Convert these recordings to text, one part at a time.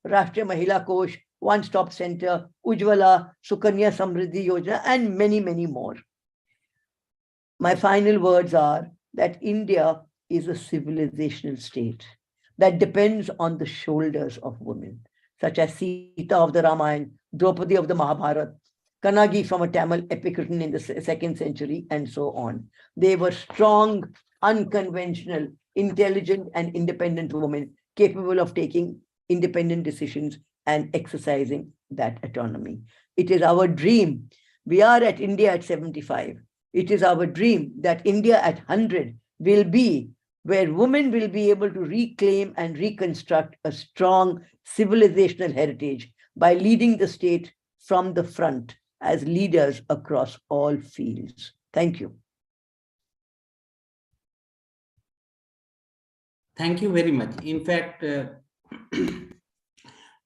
Rashtriya Mahila Kosh, One Stop Center, Ujjwala, Sukanya Samriddhi Yojana, and many, many more. My final words are that India is a civilizational state that depends on the shoulders of women, such as Sita of the Ramayana, Draupadi of the Mahabharata, Kannagi from a Tamil epic written in the 2nd century, and so on. They were strong, unconventional, intelligent, and independent women capable of taking independent decisions and exercising that autonomy. It is our dream. We are at India at 75. It is our dream that India at 100 will be where women will be able to reclaim and reconstruct a strong civilizational heritage by leading the state from the front as leaders across all fields. Thank you. Thank you very much. In fact, I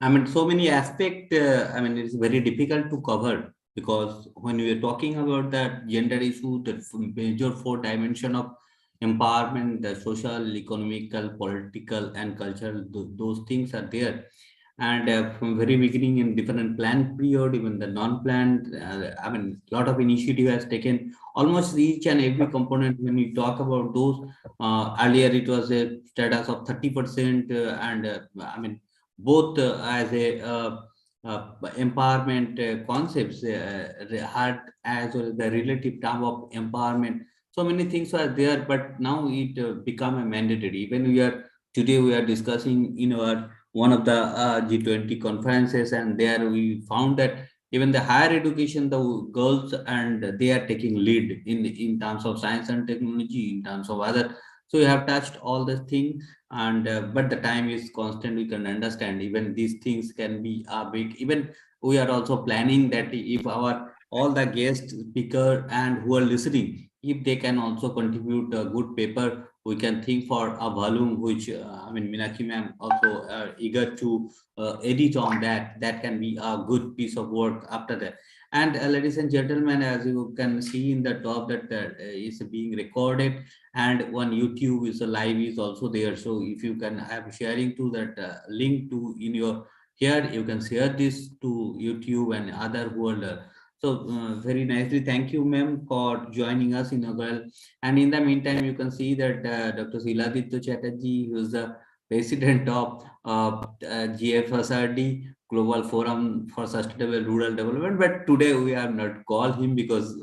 mean, so many aspects, I mean, it's very difficult to cover, because when we are talking about that gender issue, the major 4 dimension of empowerment, the social, economical, political, and cultural, those things are there. And from very beginning in different planned period, even the non-planned, I mean, a lot of initiative has taken almost each and every component. When we talk about those, earlier it was a status of 30%, and I mean, both as a empowerment concepts had, as well as the relative term of empowerment. So many things are there, but now it become a mandatory. Even today we are discussing in our one of the G20 conferences, and there we found that even the higher education, the girls, and they are taking lead in terms of science and technology, in terms of other. So we have touched all the things, and but the time is constant. We can understand even these things can be big. Even we are also planning that if all the guest speaker and who are listening, if they can also contribute a good paper, we can think for a volume, which I mean, Meenakshi ma'am also eager to edit on that. That can be a good piece of work after that. And ladies and gentlemen, as you can see in the top, that is being recorded, and one YouTube is live is also there. So if you can have sharing to that link to in your here, you can share this to YouTube and other world. So very nicely, thank you, ma'am, for joining us in a well. And in the meantime, you can see that Dr. Shiladitya Chatterjee, who is the president of GFSRD, Global Forum for Sustainable Rural Development. But today we have not called him because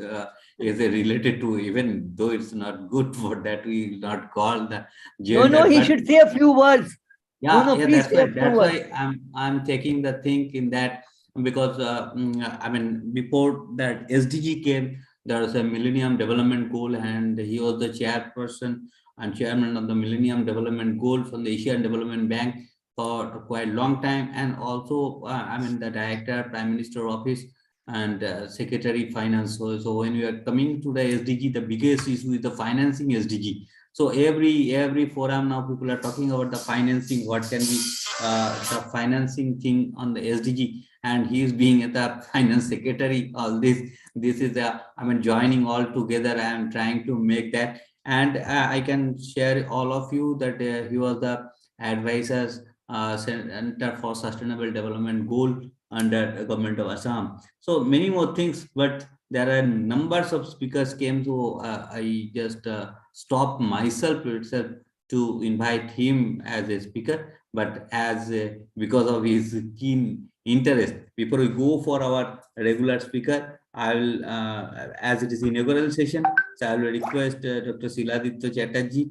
is related to, even though it's not good for that, we will not call the gender. No, he should say a few words. Yeah, no, please that's right. That's why I'm taking the thing in that, because I mean, before that SDG came, there was a Millennium Development Goal, and he was the chairperson and chairman of the Millennium Development Goal from the Asian Development Bank for quite a long time, and also I mean, the director, Prime Minister Office, and Secretary Finance. So when we are coming to the SDG, the biggest issue is the financing SDG. So every forum now people are talking about the financing, what can be the financing thing on the SDG, and he is being the finance secretary. All this is I mean, joining all together. I am trying to make that, and I can share all of you that he was the advisors Center for Sustainable Development Goal under the government of Assam. So many more things, but there are numbers of speakers came, so I just stopped myself itself to invite him as a speaker. But as because of his keen interest, before we go for our regular speaker, I will, as it is inaugural session, so I will request Dr. Shiladitya Chatterjee,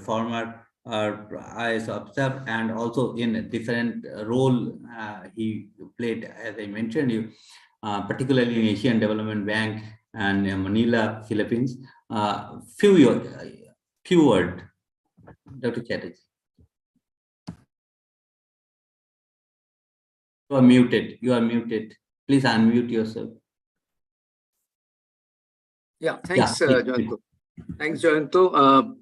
former IAS officer, and also in a different role he played, as I mentioned you, particularly in Asian Development Bank and Manila, Philippines. Few words, Dr. Chatterjee. You are muted. You are muted. Please unmute yourself. Yeah, thanks, Jayanto. Thanks, Jayanto.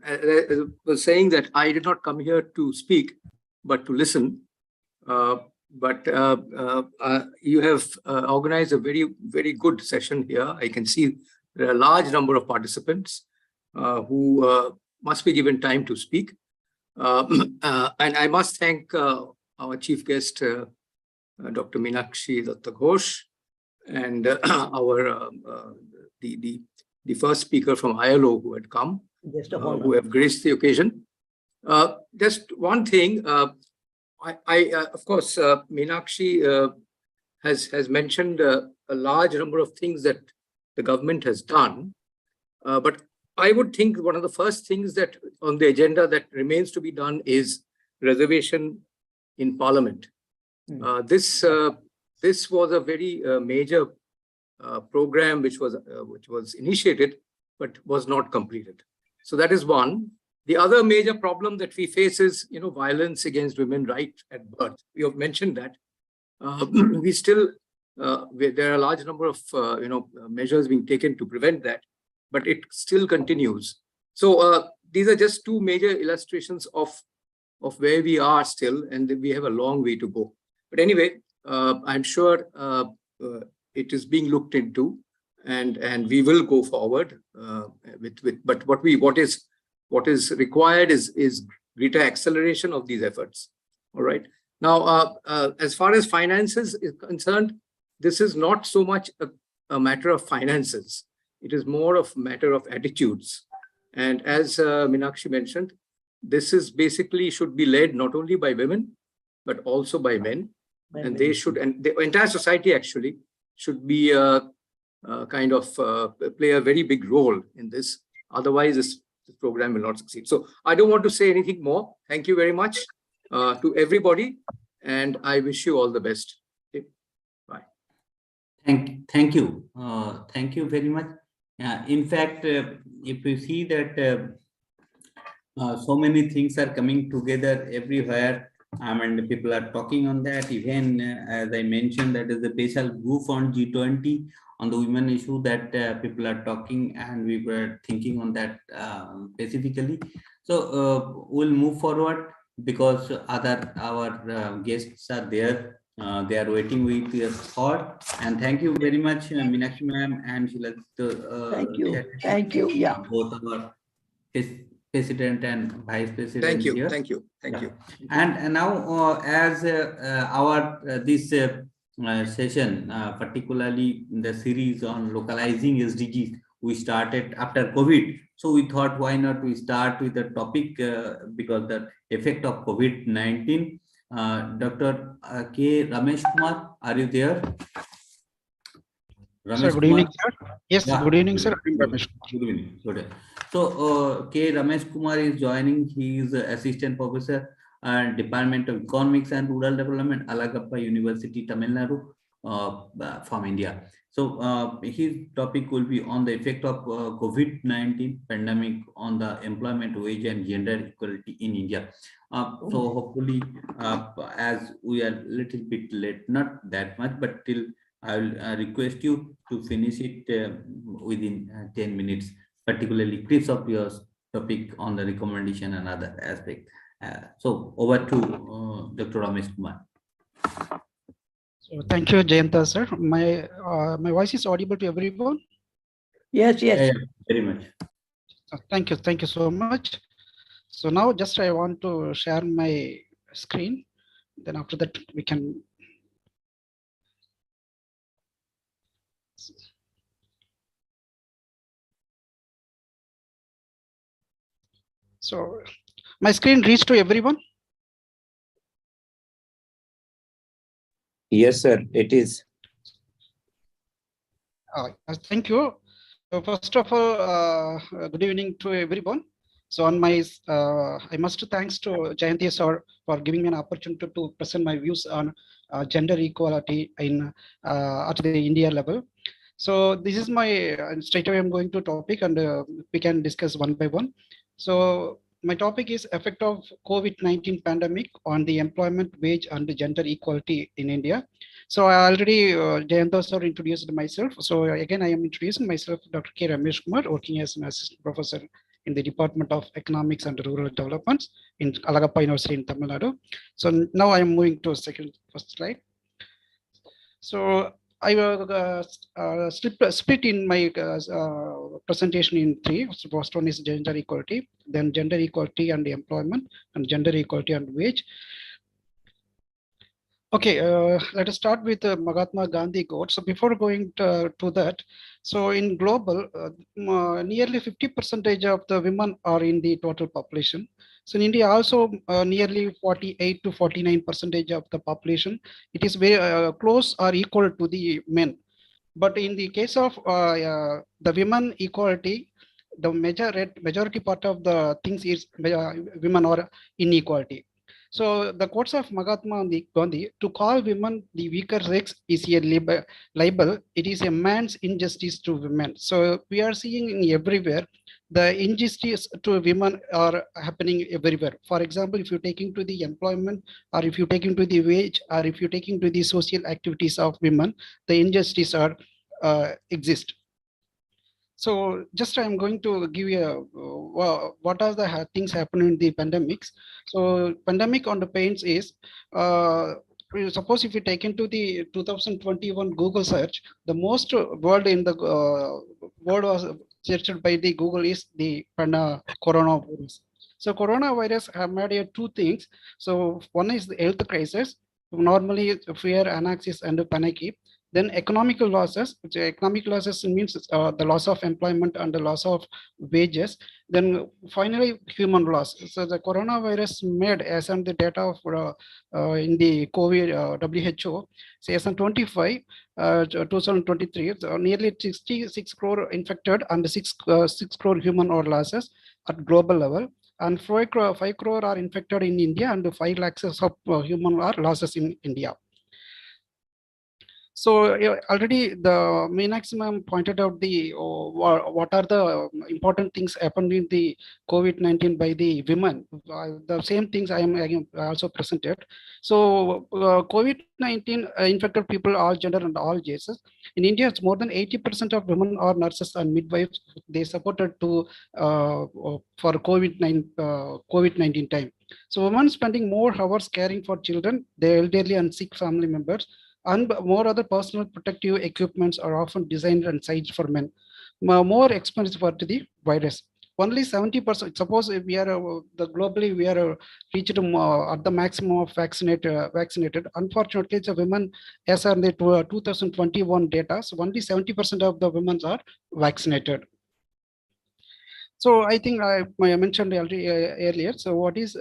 I was saying that I did not come here to speak, but to listen. But you have organized a very, very good session here. I can see there are a large number of participants who must be given time to speak. And I must thank our chief guest, Dr. Meenakshi Datta Ghosh, and the first speaker from ILO who had come, who have graced the occasion. Just one thing, of course, Meenakshi has mentioned a large number of things that the government has done, but I would think one of the first things that on the agenda that remains to be done is reservation in Parliament. This was a very major program which was initiated but was not completed. So that is one. The other major problem that we face is, violence against women right at birth. We have mentioned that. We still there are a large number of measures being taken to prevent that, but it still continues. So these are just two major illustrations of where we are still, and we have a long way to go. But anyway, I'm sure it is being looked into, and we will go forward but what is required is greater acceleration of these efforts. All right. Now, as far as finances is concerned, this is not so much a matter of finances. It is more of a matter of attitudes. And as Meenakshi mentioned, this is basically should be led not only by women, but also by men. And they should, and the entire society actually should be kind of play a very big role in this. Otherwise, this program will not succeed. So I don't want to say anything more. Thank you very much to everybody, and I wish you all the best. Okay. Bye. Thank you. Thank you very much. In fact, if you see that so many things are coming together everywhere, and people are talking on that. Even as I mentioned, that is a special group on G20 on the women issue that people are talking, and we were thinking on that specifically. So we'll move forward because our guests are there. They are waiting with their thought. And thank you very much, Meenakshi ma'am and Sheila. Thank you. Yeah. Both our President and Vice President. Thank you. Here. Thank you. Thank you. And now, as our this session, particularly the series on localizing SDGs, we started after COVID. So we thought, why not we start with the topic because the effect of COVID-19. Dr. K. Ramesh Kumar, are you there? Ramesh sir, good evening, sir. Yes, yeah. Good evening, sir. I'm Ramesh. Good evening. Good. So K. Ramesh Kumar is joining. He is Assistant Professor at Department of Economics and Rural Development, Alagappa University, Tamil Nadu, from India. So his topic will be on the effect of COVID-19 pandemic on the employment, wage, and gender equality in India. So hopefully, as we are a little bit late, not that much, but till I will request you to finish it within 10 minutes, particularly clips of your topic on the recommendation and other aspect. So over to Dr. Ramesh Kumar. So thank you, Jayanta sir. My voice is audible to everyone? Yes. Very much. Thank you so much. So now just I want to share my screen. Then after that we can. So my screen reached to everyone? Yes, sir, it is. Thank you. So first of all, good evening to everyone. So on my, I must thanks to Jayanti sir for giving me an opportunity to present my views on gender equality in at the India level. So this is my straight away I'm going to topic, and we can discuss one by one. So my topic is effect of COVID-19 pandemic on the employment, wage, and gender equality in India. So I already, Jayanta sir introduced myself. So again, I am introducing myself, Dr. K. Ramesh Kumar, working as an assistant professor in the Department of Economics and Rural Development in Alagappa University in Tamil Nadu. So now I am moving to first slide. So I will split in my presentation in three. So first one is gender equality, then gender equality and employment, and gender equality and wage. Okay, let us start with Mahatma Gandhi quote. So before going to that, so in global, nearly 50% of the women are in the total population. So in India also nearly 48 to 49% of the population, it is very close or equal to the men. But in the case of the women equality, the majority part of the things is women are inequality. So the quotes of Mahatma Gandhi, to call women the weaker sex is a libel. It is a man's injustice to women. So we are seeing in everywhere, the injustice to women are happening everywhere. For example, if you take into the employment, or if you take into the wage, or if you take into the social activities of women, the injustice are exist. So just I'm going to give you what are the things happening in the pandemics. So pandemic on the pains is, suppose if you take into the 2021 Google search, the most word in the word was searched by the Google is the coronavirus. So coronavirus have made two things. So one is the health crisis, normally fear, anxiety, and panic. Then economical losses, which economic losses means the loss of employment and the loss of wages. Then finally, human loss. So the coronavirus made, as on the data of in the COVID WHO, so as on 2023, so nearly 66 crore infected and 6 crore human or losses at global level. And 5 crore are infected in India, and 5 lakhs of human are losses in India. So already the maximum pointed out the what are the important things happened in the COVID-19 by the women. The same things I am also presented. So COVID-19 infected people all gender and all ages. In India, it's more than 80% of women are nurses and midwives. They supported to for COVID-19 time. So women spending more hours caring for children, the elderly and sick family members, and more other personal protective equipments are often designed and sized for men. More expensive for the virus. Only 70%. Suppose if we are the globally we are reached at the maximum of vaccinated. Unfortunately, it's a women as on the 2021 data. So only 70% of the women are vaccinated. So I think I mentioned already earlier. So what is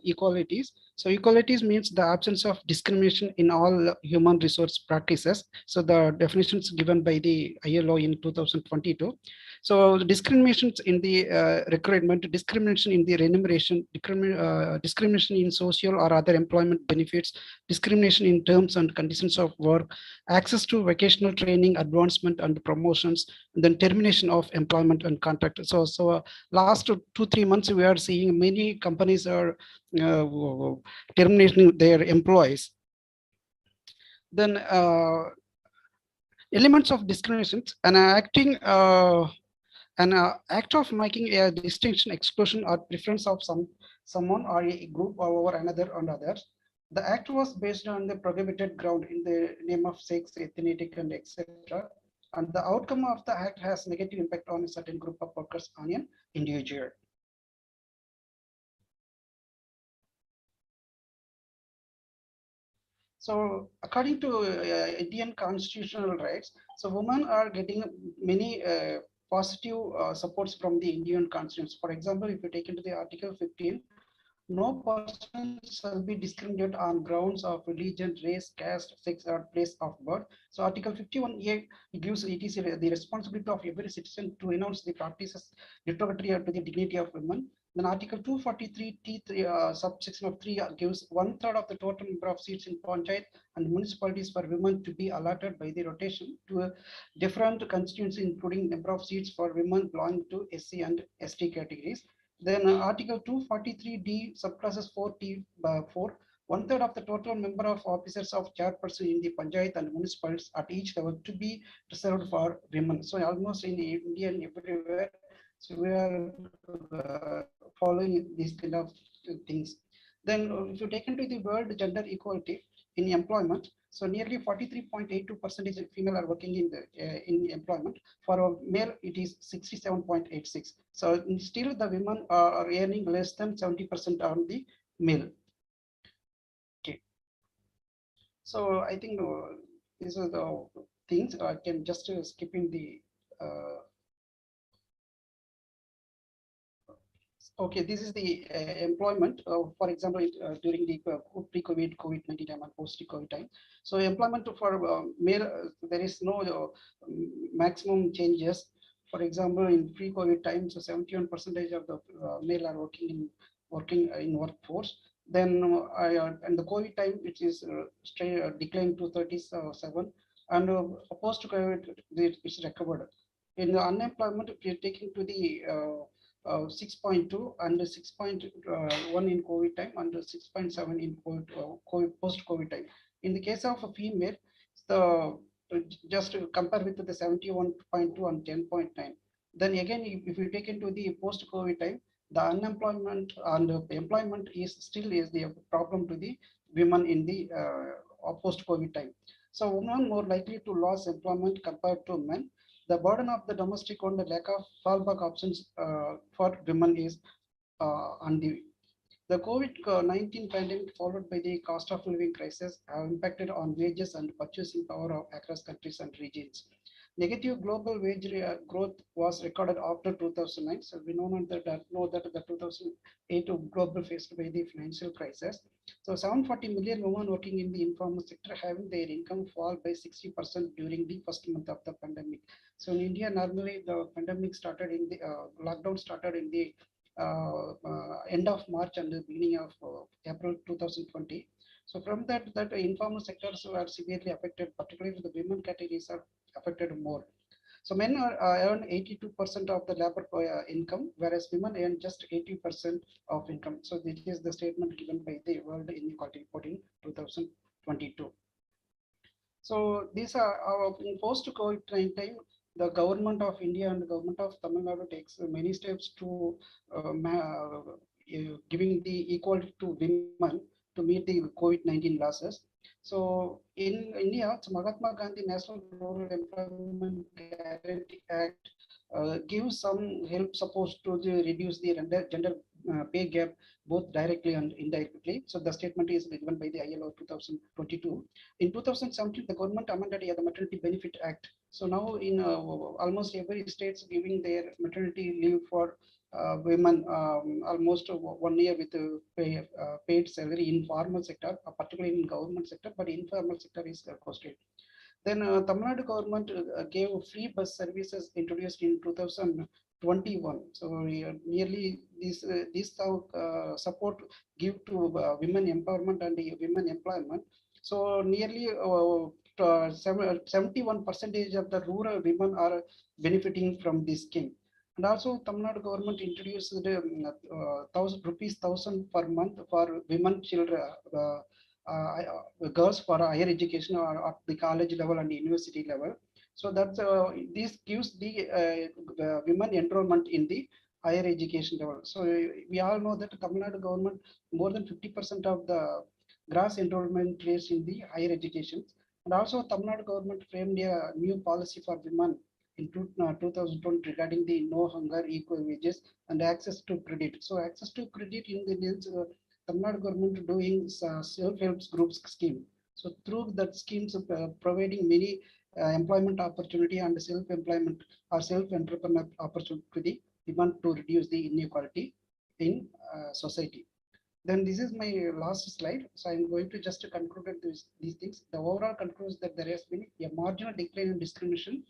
equalities? So equalities means the absence of discrimination in all human resource practices. So the definitions given by the ILO in 2022. So discriminations in the recruitment, discrimination in the remuneration, discrimination in social or other employment benefits, discrimination in terms and conditions of work, access to vocational training, advancement and promotions, and then termination of employment and contract. So last 2-3 months, we are seeing many companies are terminating their employees. Then elements of discrimination and acting an act of making a distinction, exclusion, or preference of someone or a group over another on others. The act was based on the prohibited ground in the name of sex, ethnicity, and etc. And the outcome of the act has negative impact on a certain group of workers on an individual. So according to Indian constitutional rights, so women are getting many positive supports from the Indian constitution. For example, if you take into the Article 15, no person shall be discriminated on grounds of religion, race, caste, sex, or place of birth. So Article 51A gives it is the responsibility of every citizen to renounce the practices derogatory to the dignity of women. Then Article 243 T3 subsection of 3 gives 1/3 of the total number of seats in Panchayat and municipalities for women to be allotted by the rotation to a different constituency, including number of seats for women belonging to SC and ST categories. Then Article 243D subclasses 4T4, 1/3 of the total number of officers of chairperson in the Panchayat and municipalities at each level to be reserved for women. So almost in India and everywhere, so we are following these kind of things. Then if you take into the world gender equality in employment, so nearly 43.82% of female are working in employment. For a male, it is 67.86. So still the women are earning less than 70% on the male. Okay. So I think these are the things. I can just skip in the. Okay, this is the employment. For example, during the pre-COVID, COVID-19 time and post-COVID time. So employment for male, there is no maximum changes. For example, in pre-COVID times, so 71% of the male are working in workforce. Then and the COVID time, it is straight declined to 37, and post-COVID, it's recovered. In the unemployment, if you're taking to the 6.2 and 6.1 in COVID time and 6.7 in COVID, post-COVID time. In the case of a female, the just to compare with the 71.2 and 10.9. Then again, if you take into the post-COVID time, the unemployment and employment is still the problem to the women in the post-COVID time. So women more likely to lose employment compared to men. The burden of the domestic on the lack of fallback options for women is on the COVID-19 pandemic followed by the cost of living crisis have impacted on wages and purchasing power of across countries and regions. Negative global wage growth was recorded after 2009. So we know that the 2008 global faced by the financial crisis. So 740 million women working in the informal sector having their income fall by 60% during the first month of the pandemic. So in India, normally the pandemic started in the lockdown started in the end of March and the beginning of April 2020. So from that informal sectors were severely affected, particularly the women categories are affected more. So men earn 82% of the labor income, whereas women earn just 80% of income. So this is the statement given by the World Inequality Report in 2022. So these are in post-COVID time, the government of India and the government of Tamil Nadu takes many steps to giving the equality to women to meet the COVID-19 losses. So in India, Mahatma Gandhi National Rural Employment Guarantee Act gives some help support to reduce the gender pay gap both directly and indirectly. So the statement is given by the ILO 2022. In 2017, the government amended the Maternity Benefit Act. So now in almost every state giving their maternity leave for women almost 1 year with paid salary in formal sector, particularly in government sector, but informal sector is costed. Then Tamil Nadu government gave free bus services introduced in 2021. So nearly this support give to women empowerment and women employment. So nearly 71% of the rural women are benefiting from this scheme. And also Tamil Nadu government introduced 1,000 rupees per month for women children, girls for higher education or at the college level and university level. So that's this gives the women enrollment in the higher education level. So we all know that Tamil Nadu government more than 50% of the gross enrollment rates in the higher education. And also Tamil Nadu government framed a new policy for women in 2020 regarding the no hunger, equal wages and access to credit. So access to credit in the Tamil Nadu government doing self-help groups scheme. So through that schemes providing many employment opportunity and self-employment or self-entrepreneur opportunity to the demand to reduce the inequality in society. Then this is my last slide. So I'm going to just conclude these things. The overall concludes that there has been a marginal decline in discrimination.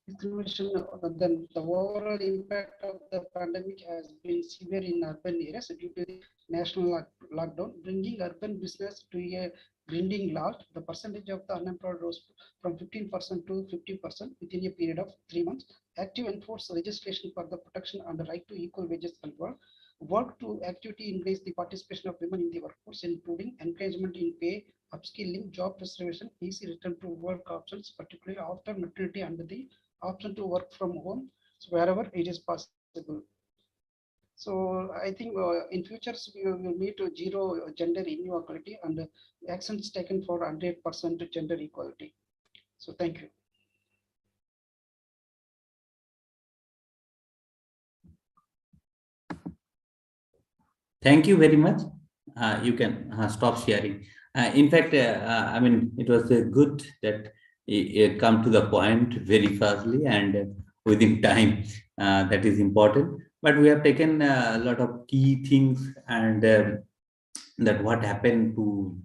Then the overall impact of the pandemic has been severe in urban areas due to the national lockdown, bringing urban business to a grinding halt. The percentage of the unemployed rose from 15% to 50% within a period of 3 months. Active enforced legislation for the protection and the right to equal wages and work to actively increase the participation of women in the workforce, including encouragement in pay, upskilling, job preservation, easy return to work options, particularly after maternity and the option to work from home, so wherever it is possible. So I think in future we will meet zero gender inequality and actions taken for 100% gender equality. So thank you. Thank you very much. You can stop sharing. In fact, I mean, it was good that it come to the point very fastly and within time. That is important. But we have taken a lot of key things and that what happened to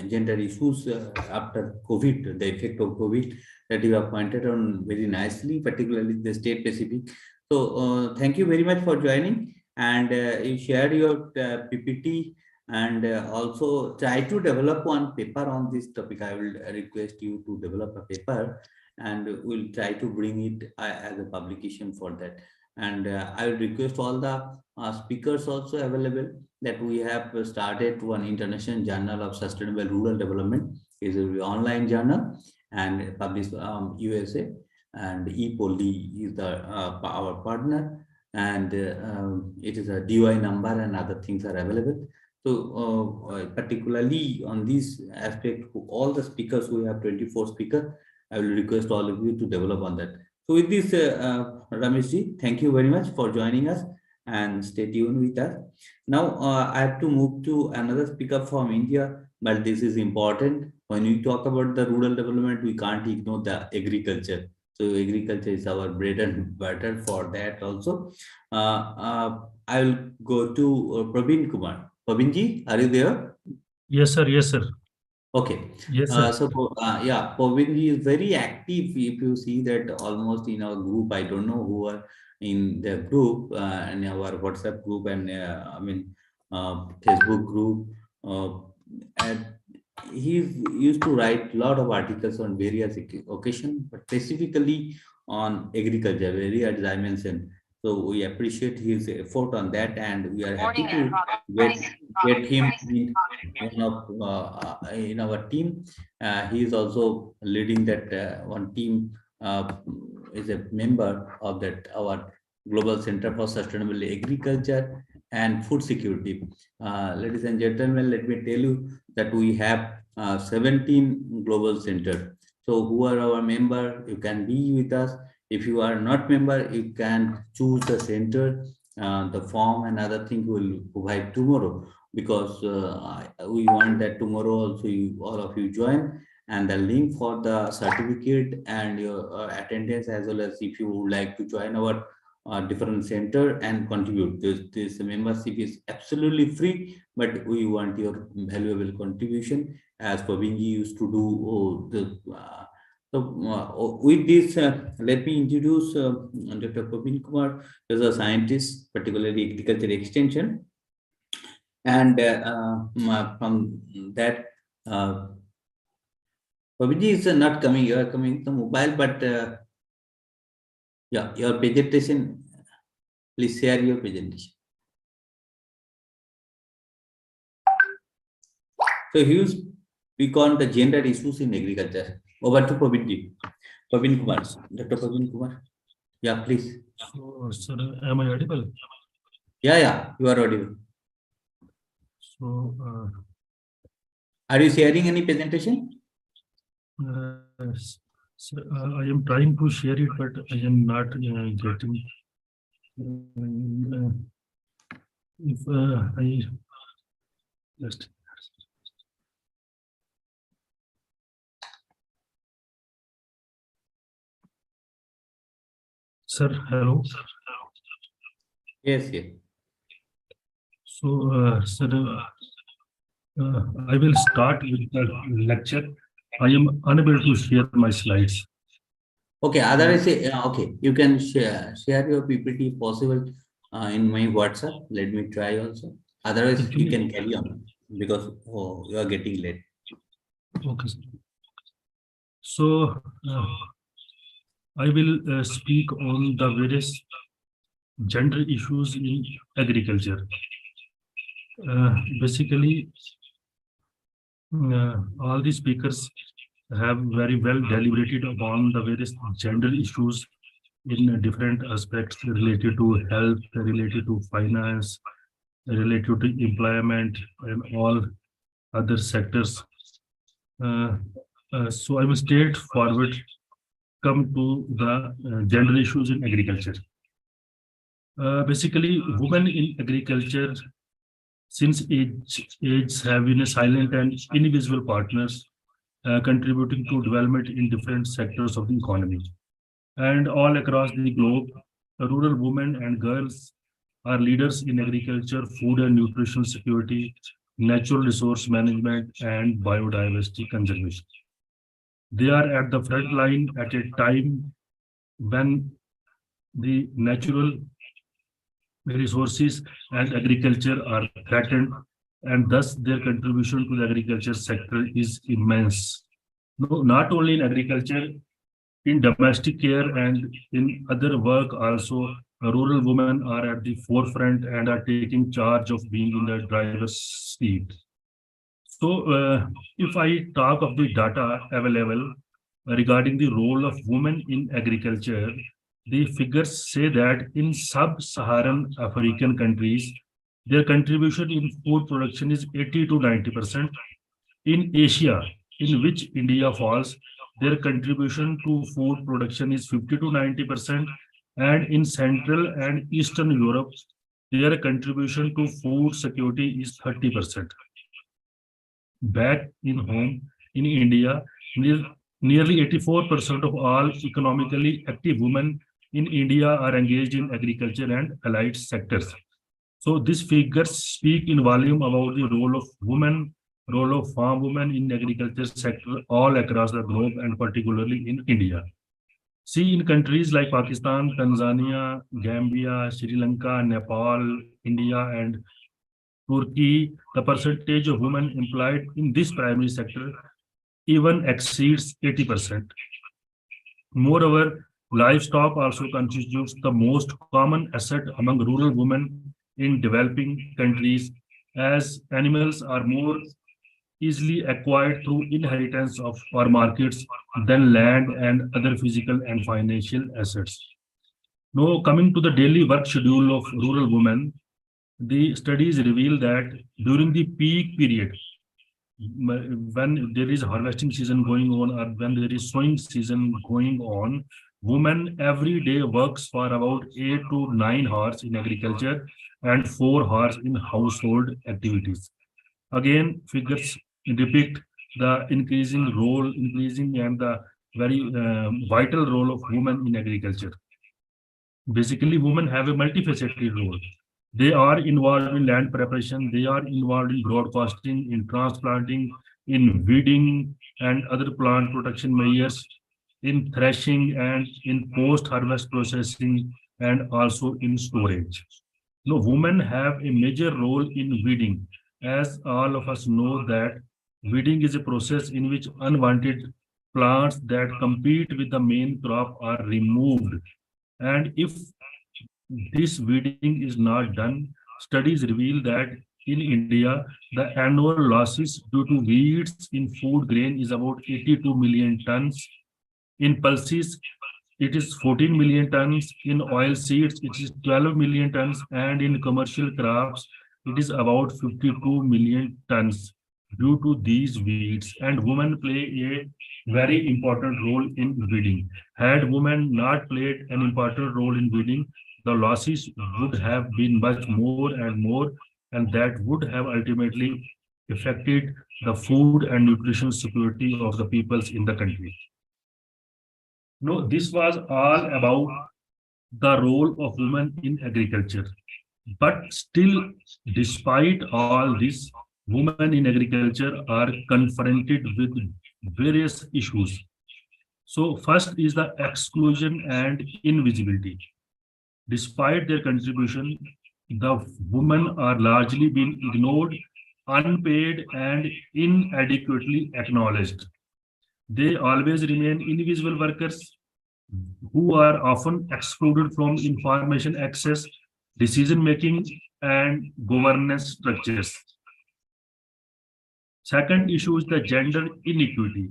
gender issues after COVID, the effect of COVID that you have pointed on very nicely, particularly the state Pacific. So thank you very much for joining, and you shared your PPT, and also try to develop one paper on this topic. I will request you to develop a paper, and we'll try to bring it as a publication for that. And I will request all the speakers also available that we have started one international journal of sustainable rural development. Is an online journal and published USA, and ePoly is the our partner, and it is a DOI number and other things are available. So particularly on this aspect, all the speakers, we have 24 speakers. I will request all of you to develop on that. So with this, Rameshji, thank you very much for joining us and stay tuned with us. Now I have to move to another speaker from India, but this is important. When we talk about the rural development, we can't ignore the agriculture. So agriculture is our bread and butter for that also. I will go to Praveen Kumar. Praveenji, are you there? Yes, sir. Yes, sir. Okay. Yes, sir. Yeah, Praveenji is very active. If you see that almost in our group, I don't know who are in the group, in our WhatsApp group and I mean Facebook group, and he used to write a lot of articles on various occasions, but specifically on agriculture, very as I mentioned. So we appreciate his effort on that, and we are happy to get him in our team. He is also leading that one team. Is a member of that our Global Center for Sustainable Agriculture and Food Security. Ladies and gentlemen, let me tell you that we have 17 global centers. So who are our member, you can be with us. If you are not member, you can choose the center. The form and other thing will provide tomorrow, because we want that tomorrow also all of you join, and the link for the certificate and your attendance, as well as if you would like to join our different center and contribute. This membership is absolutely free, but we want your valuable contribution, as Praveenji used to do. With this, let me introduce Dr. Praveen Kumar as a scientist, particularly agriculture extension. And from that, Praveenji is not coming, you are coming to mobile, but yeah, your presentation, please share your presentation. So he will speak on the gender issues in agriculture. Over to Praveenji. Praveen Kumar, Dr. Praveen Kumar. Yeah, please. So, sir, am I audible? Yeah, you are audible. So, are you sharing any presentation? sir, I am trying to share it, but I am not getting. If I just. Sir, hello. Yes. So, sir, I will start with the lecture. I am unable to share my slides. Okay, otherwise, okay, you can share your PPT possible in my WhatsApp. Let me try also. Otherwise, you can carry on, because you are getting late. Okay, sir. So, I will speak on the various gender issues in agriculture. Basically, all the speakers have very well deliberated upon the various gender issues in different aspects related to health, related to finance, related to employment, and all other sectors. So I will straightforward come to the gender issues in agriculture. Basically, women in agriculture since age have been a silent and invisible partners, contributing to development in different sectors of the economy. And all across the globe, rural women and girls are leaders in agriculture, food and nutrition security, natural resource management, and biodiversity conservation. They are at the front line at a time when the natural resources and agriculture are threatened, and thus their contribution to the agriculture sector is immense. No, not only in agriculture, in domestic care and in other work also, rural women are at the forefront and are taking charge of being in the driver's seat. So if I talk of the data available regarding the role of women in agriculture, the figures say that in sub-Saharan African countries, their contribution in food production is 80 to 90%. In Asia, in which India falls, their contribution to food production is 50 to 90%. And in Central and Eastern Europe, their contribution to food security is 30%. Back in home, in India, nearly 84% of all economically active women in India are engaged in agriculture and allied sectors. So these figures speak in volume about the role of women, role of farm women in agriculture sector all across the globe and particularly in India. See, in countries like Pakistan, Tanzania, Gambia, Sri Lanka, Nepal, India, and Turkey, the percentage of women employed in this primary sector even exceeds 80%. Moreover, livestock also constitutes the most common asset among rural women in developing countries, as animals are more easily acquired through inheritance of or markets than land and other physical and financial assets. Now, coming to the daily work schedule of rural women, the studies reveal that during the peak period, when there is harvesting season going on or when there is sowing season going on, women every day works for about 8 to 9 hours in agriculture and 4 hours in household activities. Again, figures depict the increasing and the very vital role of women in agriculture. Basically, women have a multifaceted role. They are involved in land preparation, they are involved in broadcasting, in transplanting, in weeding and other plant protection measures, in threshing and in post-harvest processing, and also in storage. Now, women have a major role in weeding, as all of us know that weeding is a process in which unwanted plants that compete with the main crop are removed. And if this weeding is not done, studies reveal that in India, the annual losses due to weeds in food grain is about 82 million tons. In pulses, it is 14 million tons. In oil seeds, it is 12 million tons. And in commercial crops, it is about 52 million tons due to these weeds. And women play a very important role in weeding. Had women not played an important role in weeding, the losses would have been much more, and that would have ultimately affected the food and nutrition security of the peoples in the country. No, this was all about the role of women in agriculture. But still, despite all this, women in agriculture are confronted with various issues. So first is the exclusion and invisibility. Despite their contribution, the women are largely being ignored, unpaid, and inadequately acknowledged. They always remain invisible workers who are often excluded from information access, decision-making, and governance structures. Second issue is the gender inequity.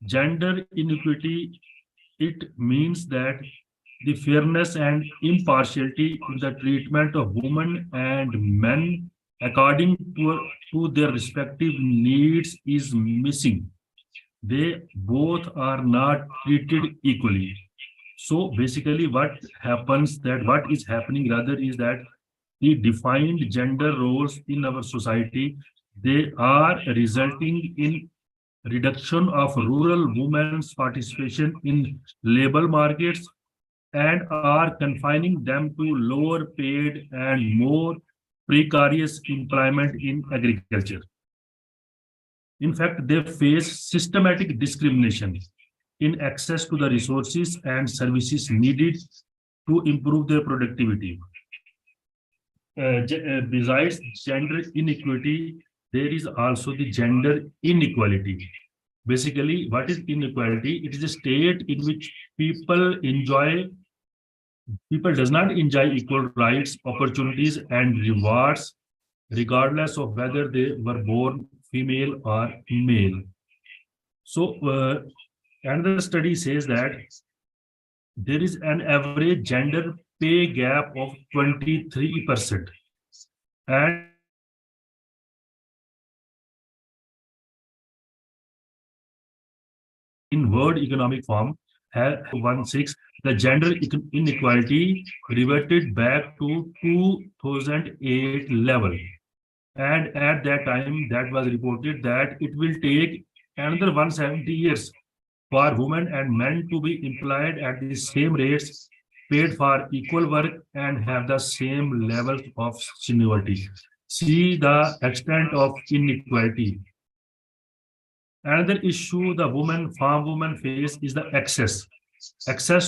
Gender inequity, it means that the fairness and impartiality in the treatment of women and men according to their respective needs is missing. They both are not treated equally. So basically what is happening rather is that the defined gender roles in our society, they are resulting in reduction of rural women's participation in labor markets and are confining them to lower paid and more precarious employment in agriculture. In fact, they face systematic discrimination in access to the resources and services needed to improve their productivity. Besides gender inequity, there is also the gender inequality. Basically, what is inequality? It is a state in which people does not enjoy equal rights, opportunities, and rewards, regardless of whether they were born female or male. So, another study says that there is an average gender pay gap of 23%. And in World Economic Forum, 16, the gender inequality reverted back to 2008 level. And at that time, that was reported that it will take another 170 years for women and men to be employed at the same rates, paid for equal work, and have the same levels of seniority. See the extent of inequality. Another issue the farm women face is the access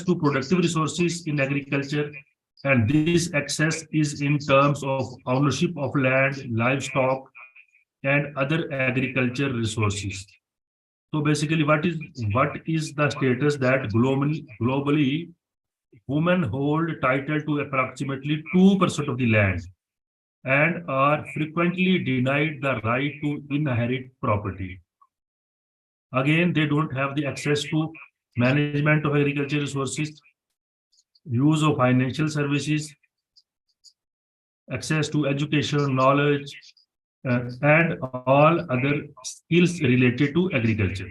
to productive resources in agriculture. And this access is in terms of ownership of land, livestock, and other agriculture resources. So basically, what is the status that globally women hold title to approximately 2% of the land and are frequently denied the right to inherit property. Again, they don't have the access to management of agriculture resources, use of financial services, access to education, knowledge, and all other skills related to agriculture.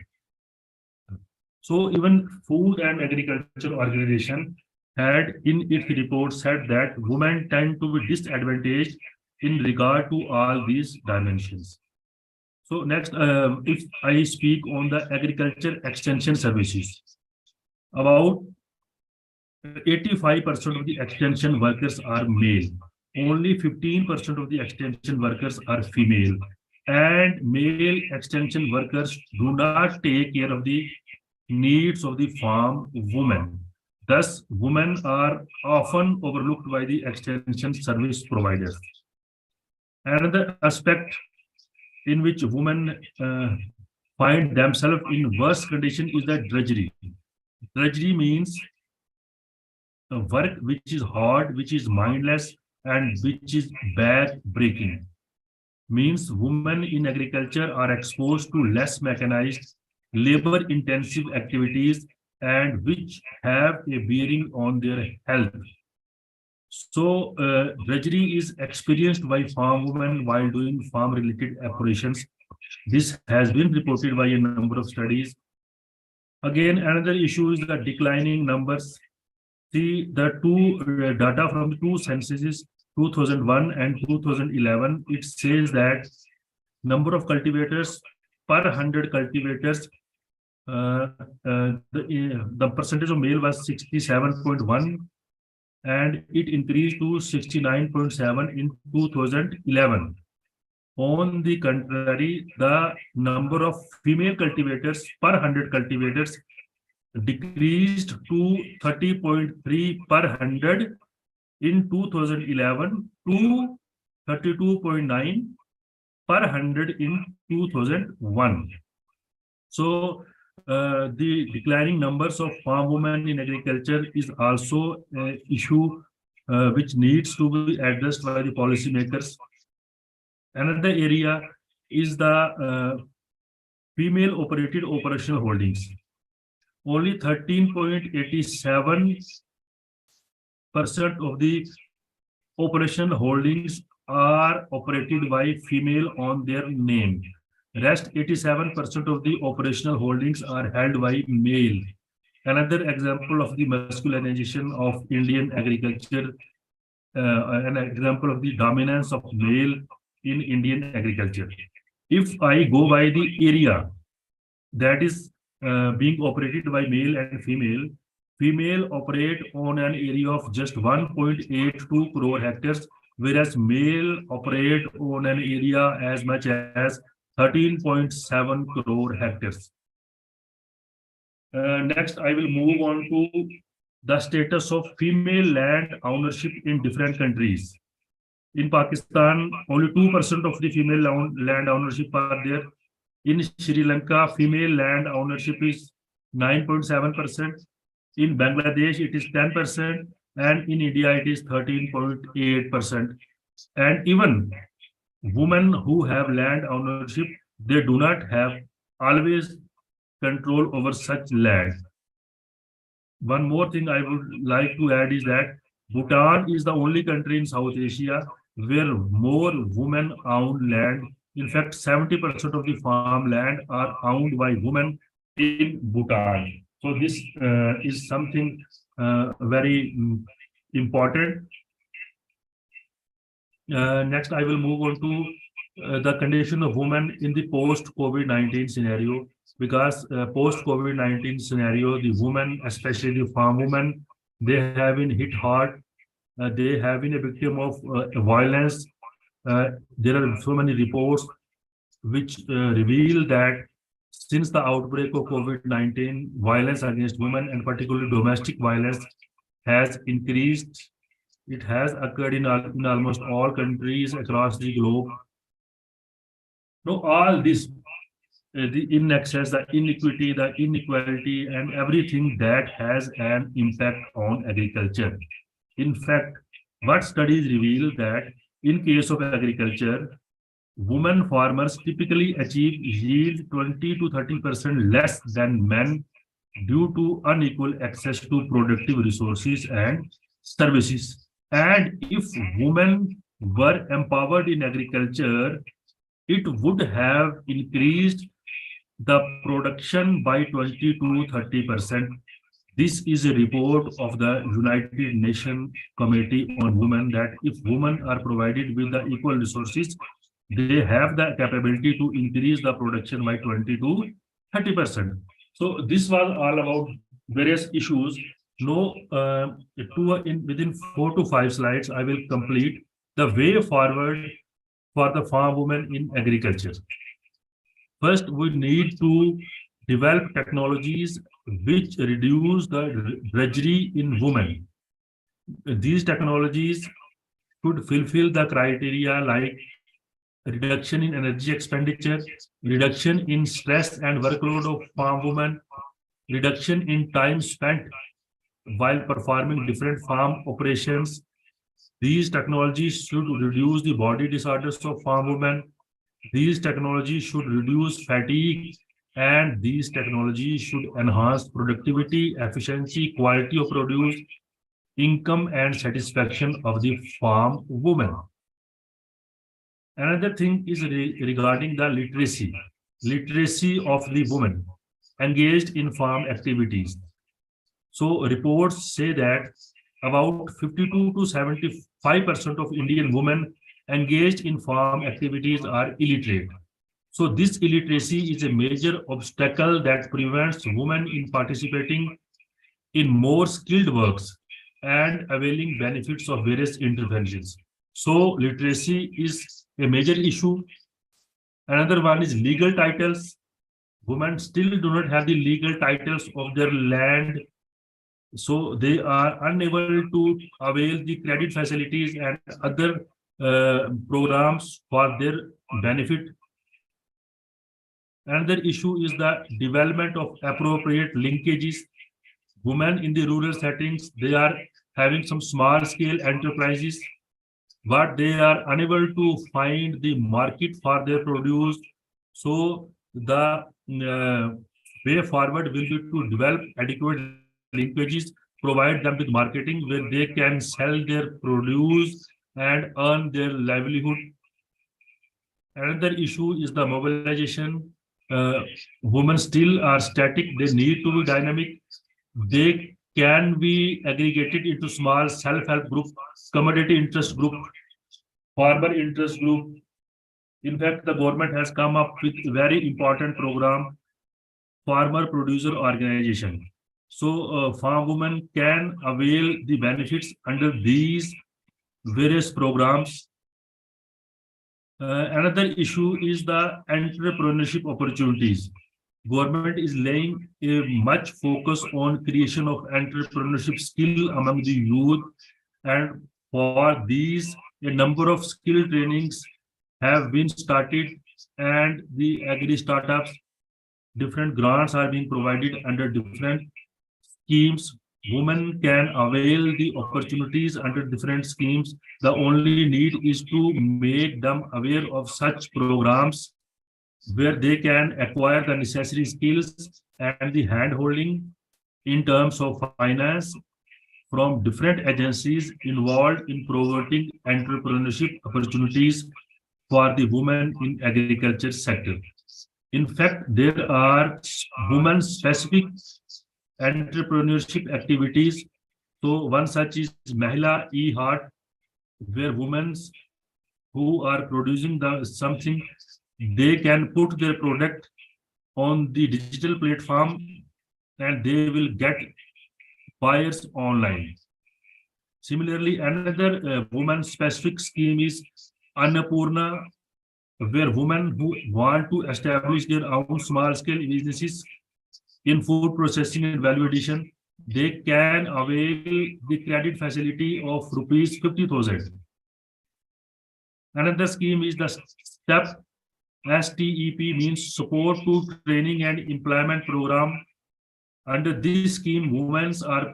So even Food and Agriculture Organization had in its report said that women tend to be disadvantaged in regard to all these dimensions. So next, if I speak on the agriculture extension services, about 85% of the extension workers are male. Only 15% of the extension workers are female. And male extension workers do not take care of the needs of the farm women. Thus, women are often overlooked by the extension service providers. Another aspect in which women find themselves in worse condition is the drudgery. Drudgery means work which is hard, which is mindless, and which is back-breaking. Means women in agriculture are exposed to less mechanized, labor-intensive activities, and which have a bearing on their health. So, drudgery is experienced by farm women while doing farm-related operations. This has been reported by a number of studies. Again, another issue is the declining numbers. See, the two data from the two censuses, 2001 and 2011, it says that number of cultivators per 100 cultivators, the percentage of male was 67.1, and it increased to 69.7 in 2011. On the contrary, the number of female cultivators per 100 cultivators decreased to 30.3 per 100 in 2011 to 32.9 per 100 in 2001. So the declining numbers of farm women in agriculture is also an issue which needs to be addressed by the policymakers. Another area is the female operated operational holdings. Only 13.87% of the operational holdings are operated by female on their name. Rest 87% of the operational holdings are held by male. Another example of the masculinization of Indian agriculture an example of the dominance of male in Indian agriculture. If I go by the area that is being operated by male and female operate on an area of just 1.82 crore hectares, whereas male operate on an area as much as 13.7 crore hectares. Next, I will move on to the status of female land ownership in different countries. In Pakistan, only 2% of the female land ownership are there. In Sri Lanka, female land ownership is 9.7%. In Bangladesh, it is 10%. And in India, it is 13.8%. And even women who have land ownership, they do not have always control over such land. One more thing I would like to add is that Bhutan is the only country in South Asia where more women own land. In fact, 70% of the farmland are owned by women in Bhutan. So this is something very important. Next, I will move on to the condition of women in the post-COVID-19 scenario. Because post-COVID-19 scenario, the women, especially the farm women, they have been hit hard. They have been a victim of violence. There are so many reports which reveal that since the outbreak of COVID-19, violence against women and particularly domestic violence has increased. It has occurred in almost all countries across the globe. Now, all this, the inaccess, the inequity, the inequality, and everything that has an impact on agriculture. In fact, what studies reveal that in case of agriculture, women farmers typically achieve yield 20 to 30% less than men due to unequal access to productive resources and services. And if women were empowered in agriculture, it would have increased the production by 20 to 30%. This is a report of the United Nations Committee on Women that if women are provided with the equal resources, they have the capability to increase the production by 20 to 30%. So this was all about various issues. Now, within 4 to 5 slides, I will complete the way forward for the farm women in agriculture. First, we need to develop technologies which reduce the drudgery in women. These technologies could fulfill the criteria like reduction in energy expenditure, reduction in stress and workload of farm women, reduction in time spent while performing different farm operations. These technologies should reduce the body disorders of farm women. These technologies should reduce fatigue, and these technologies should enhance productivity, efficiency, quality of produce, income, and satisfaction of the farm woman. Another thing is regarding the literacy of the women engaged in farm activities. So reports say that about 52 to 75% of Indian women engaged in farm activities are illiterate. So this illiteracy is a major obstacle that prevents women in participating in more skilled works and availing benefits of various interventions. So literacy is a major issue. Another one is legal titles. Women still do not have the legal titles of their land. So they are unable to avail the credit facilities and other programs for their benefit. Another issue is the development of appropriate linkages. Women in the rural settings, they are having some small scale enterprises, but they are unable to find the market for their produce. So the way forward will be to develop adequate linkages, provide them with marketing where they can sell their produce and earn their livelihood. Another issue is the mobilization. Women still are static. They need to be dynamic. They can be aggregated into small self-help groups commodity interest group, farmer interest group. In fact, the government has come up with a very important program, farmer producer organization. So farm women can avail the benefits under these various programs. Another issue is the entrepreneurship opportunities. Government is laying a much focus on creation of entrepreneurship skill among the youth, and for these, a number of skill trainings have been started, and the agri startups, different grants are being provided under different schemes. Women can avail the opportunities under different schemes. The only need is to make them aware of such programs where they can acquire the necessary skills and the hand-holding in terms of finance from different agencies involved in promoting entrepreneurship opportunities for the women in agriculture sector. In fact, there are women-specific entrepreneurship activities. So one such is Mahila E-Heart, where women who are producing something, they can put their product on the digital platform and they will get buyers online. Similarly, another woman-specific scheme is Annapurna, where women who want to establish their own small-scale businesses in food processing and value addition, they can avail the credit facility of rupees 50,000. Another scheme is the STEP. STEP means support to training and employment program. Under this scheme, women are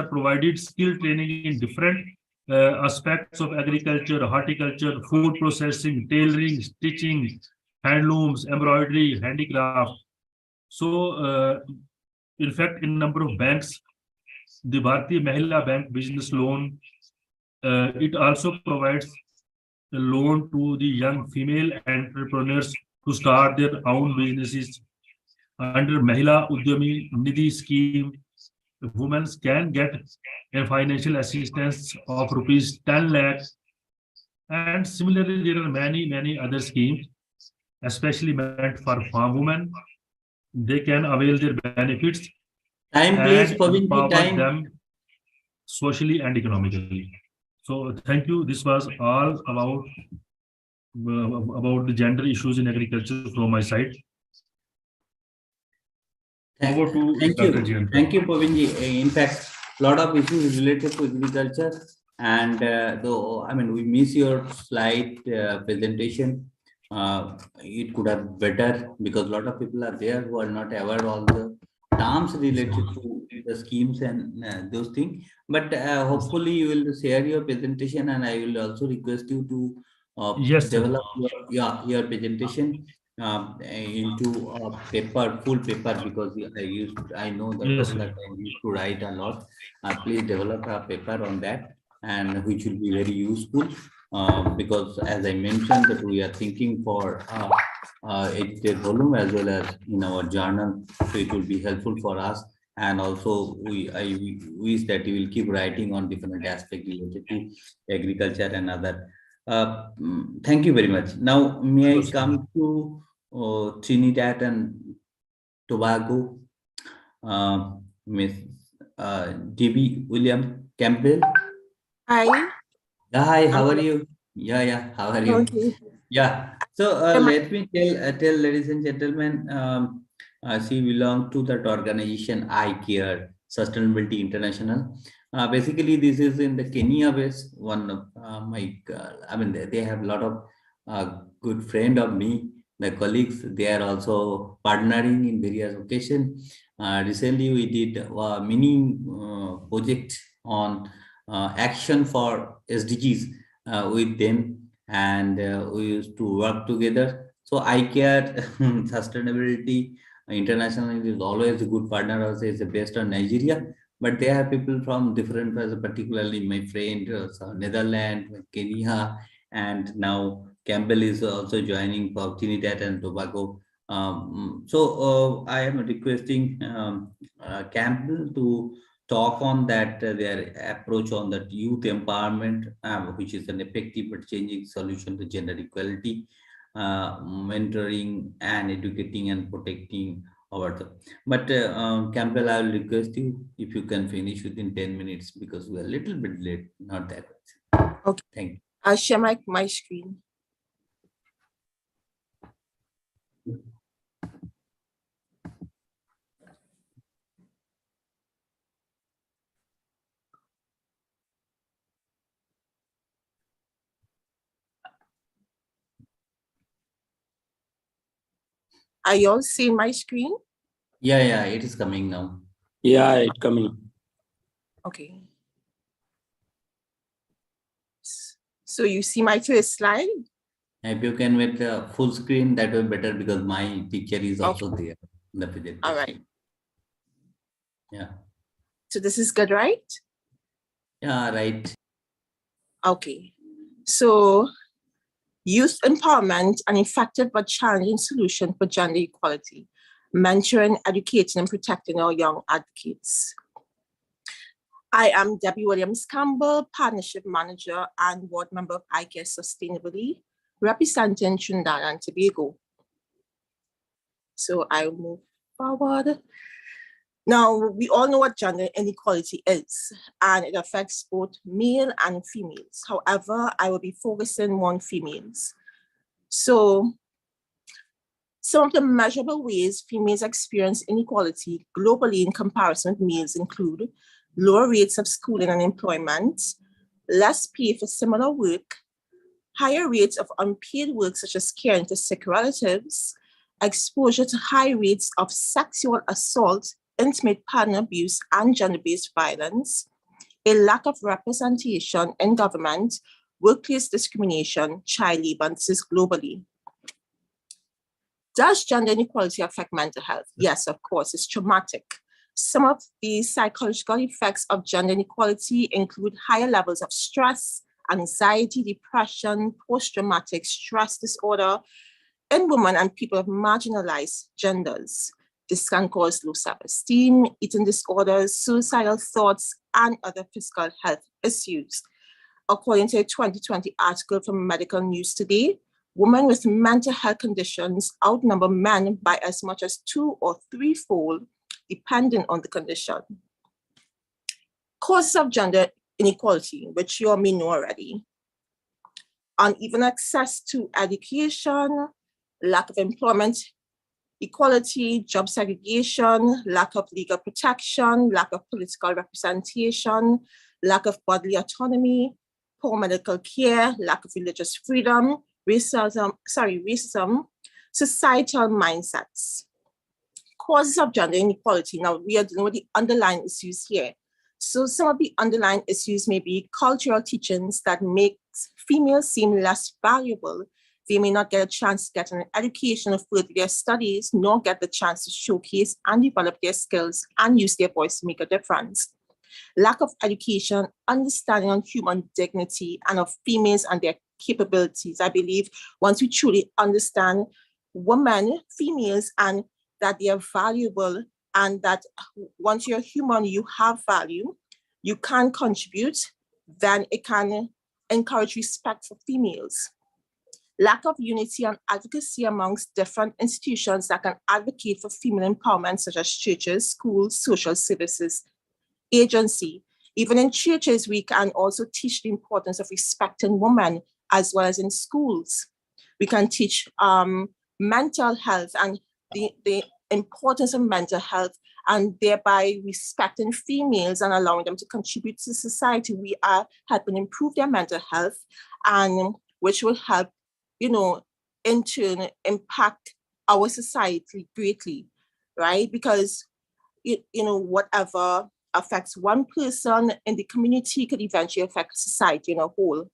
provided skill training in different aspects of agriculture, horticulture, food processing, tailoring, stitching, handlooms, embroidery, handicraft. So, in fact, in number of banks, the Bharatiya Mahila Bank Business Loan, it also provides a loan to the young female entrepreneurs to start their own businesses. Under Mahila Udyami Nidhi scheme, women can get a financial assistance of rupees 10 lakhs. And similarly, there are many other schemes, especially meant for farm women. They can avail their benefits. Time, please, empower time. them socially and economically. So thank you. This was all about the gender issues in agriculture from my side. Over to Dr. Jayant. Thank you, Pavin. In fact, a lot of issues related to agriculture, and though I mean we miss your slide presentation. It could have better because a lot of people are there who are not aware of all the terms related to the schemes and those things. But hopefully you will share your presentation, and I will also request you to develop your presentation into a paper, full paper, because I know that I used to write a lot. Please develop a paper on that, and which will be very useful. Because as I mentioned that we are thinking for edited volume as well as in our journal, so it will be helpful for us. And also I wish that you will keep writing on different aspects related to agriculture and other. Thank you very much. Now may I come to Trinidad and Tobago, Miss D.B. William Campbell. Hi. Hi, how are you? Yeah, how are you? Okay. Yeah, so let me tell ladies and gentlemen, she belongs to that organization iCare Sustainability International. Basically, this is in the Kenya base. One of they have a lot of good friend of me, the colleagues. They are also partnering in various occasions. Recently, we did a mini project on action for SDGs with them, and we used to work together. So iCare Sustainability International is always a good partner. Also, is based on Nigeria, but they have people from different places, particularly my friend Netherlands, Kenya, and now Campbell is also joining for Trinidad and Tobago. So I am requesting Campbell to talk on that, their approach on that youth empowerment, which is an effective but changing solution to gender equality, mentoring and educating and protecting our. But Campbell, I will request you if you can finish within 10 minutes because we are a little bit late, not that much. Okay. Thank you. I'll share my screen. Are you all seeing my screen? Yeah, it is coming now. Yeah, it's coming. Okay. So you see my first slide? If you can make a full screen, that will be better because my picture is also there in the presentation. All right. Yeah. So this is good, right? Yeah, right. Okay. So youth empowerment, an effective but challenging solution for gender equality, mentoring, educating, and protecting our young advocates. I am Debbie Williams-Campbell, Partnership Manager and Board Member of iCare Sustainability, representing Trinidad and Tobago. So I will move forward. Now, we all know what gender inequality is, and it affects both male and females. However, I will be focusing on females. So some of the measurable ways females experience inequality globally in comparison with males include lower rates of schooling and employment, less pay for similar work, higher rates of unpaid work such as caring for sick relatives, exposure to high rates of sexual assault, intimate partner abuse, and gender-based violence, a lack of representation in government, workplace discrimination, child labor, and this is globally. Does gender inequality affect mental health? Yes, of course, it's traumatic. Some of the psychological effects of gender inequality include higher levels of stress, anxiety, depression, post-traumatic stress disorder in women and people of marginalized genders. This can cause low self-esteem, eating disorders, suicidal thoughts, and other physical health issues. According to a 2020 article from Medical News Today, women with mental health conditions outnumber men by as much as 2 or 3-fold, depending on the condition. Causes of gender inequality, which you all may know already: uneven access to education, lack of employment equality, job segregation, lack of legal protection, lack of political representation, lack of bodily autonomy, poor medical care, lack of religious freedom, racism, societal mindsets. Causes of gender inequality. Now we are dealing with the underlying issues here. So some of the underlying issues may be cultural teachings that make females seem less valuable. They may not get a chance to get an education or further their studies, nor get the chance to showcase and develop their skills and use their voice to make a difference. Lack of education, understanding on human dignity and of females and their capabilities. I believe once we truly understand women, females, and that they are valuable, and that once you're human, you have value, you can contribute, then it can encourage respect for females. Lack of unity and advocacy amongst different institutions that can advocate for female empowerment, such as churches, schools, social services, agency. Even in churches, we can also teach the importance of respecting women, as well as in schools. We can teach mental health and the importance of mental health, and thereby respecting females and allowing them to contribute to society. We are helping improve their mental health, and which will help, in turn, impact our society greatly, right? Because, whatever affects one person in the community could eventually affect society in a whole.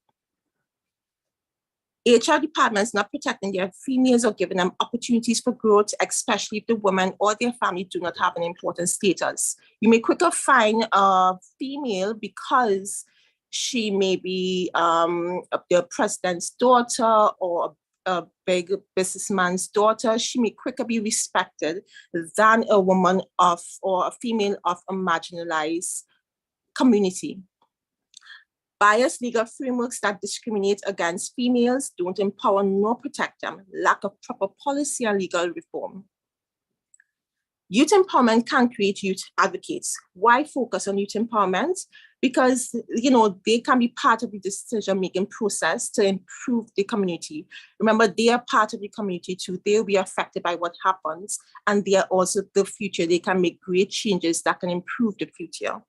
HR departments not protecting their females or giving them opportunities for growth, especially if the woman or their family do not have an important status. You may quicker find a female because she may be the president's daughter or a big businessman's daughter, she may quicker be respected than a woman of or a female of a marginalized community. Biased legal frameworks that discriminate against females don't empower nor protect them. Lack of proper policy and legal reform. Youth empowerment can create youth advocates. Why focus on youth empowerment? Because, you know, they can be part of the decision-making process to improve the community. Remember, they are part of the community too. They'll be affected by what happens, and they are also the future. They can make great changes that can improve the future.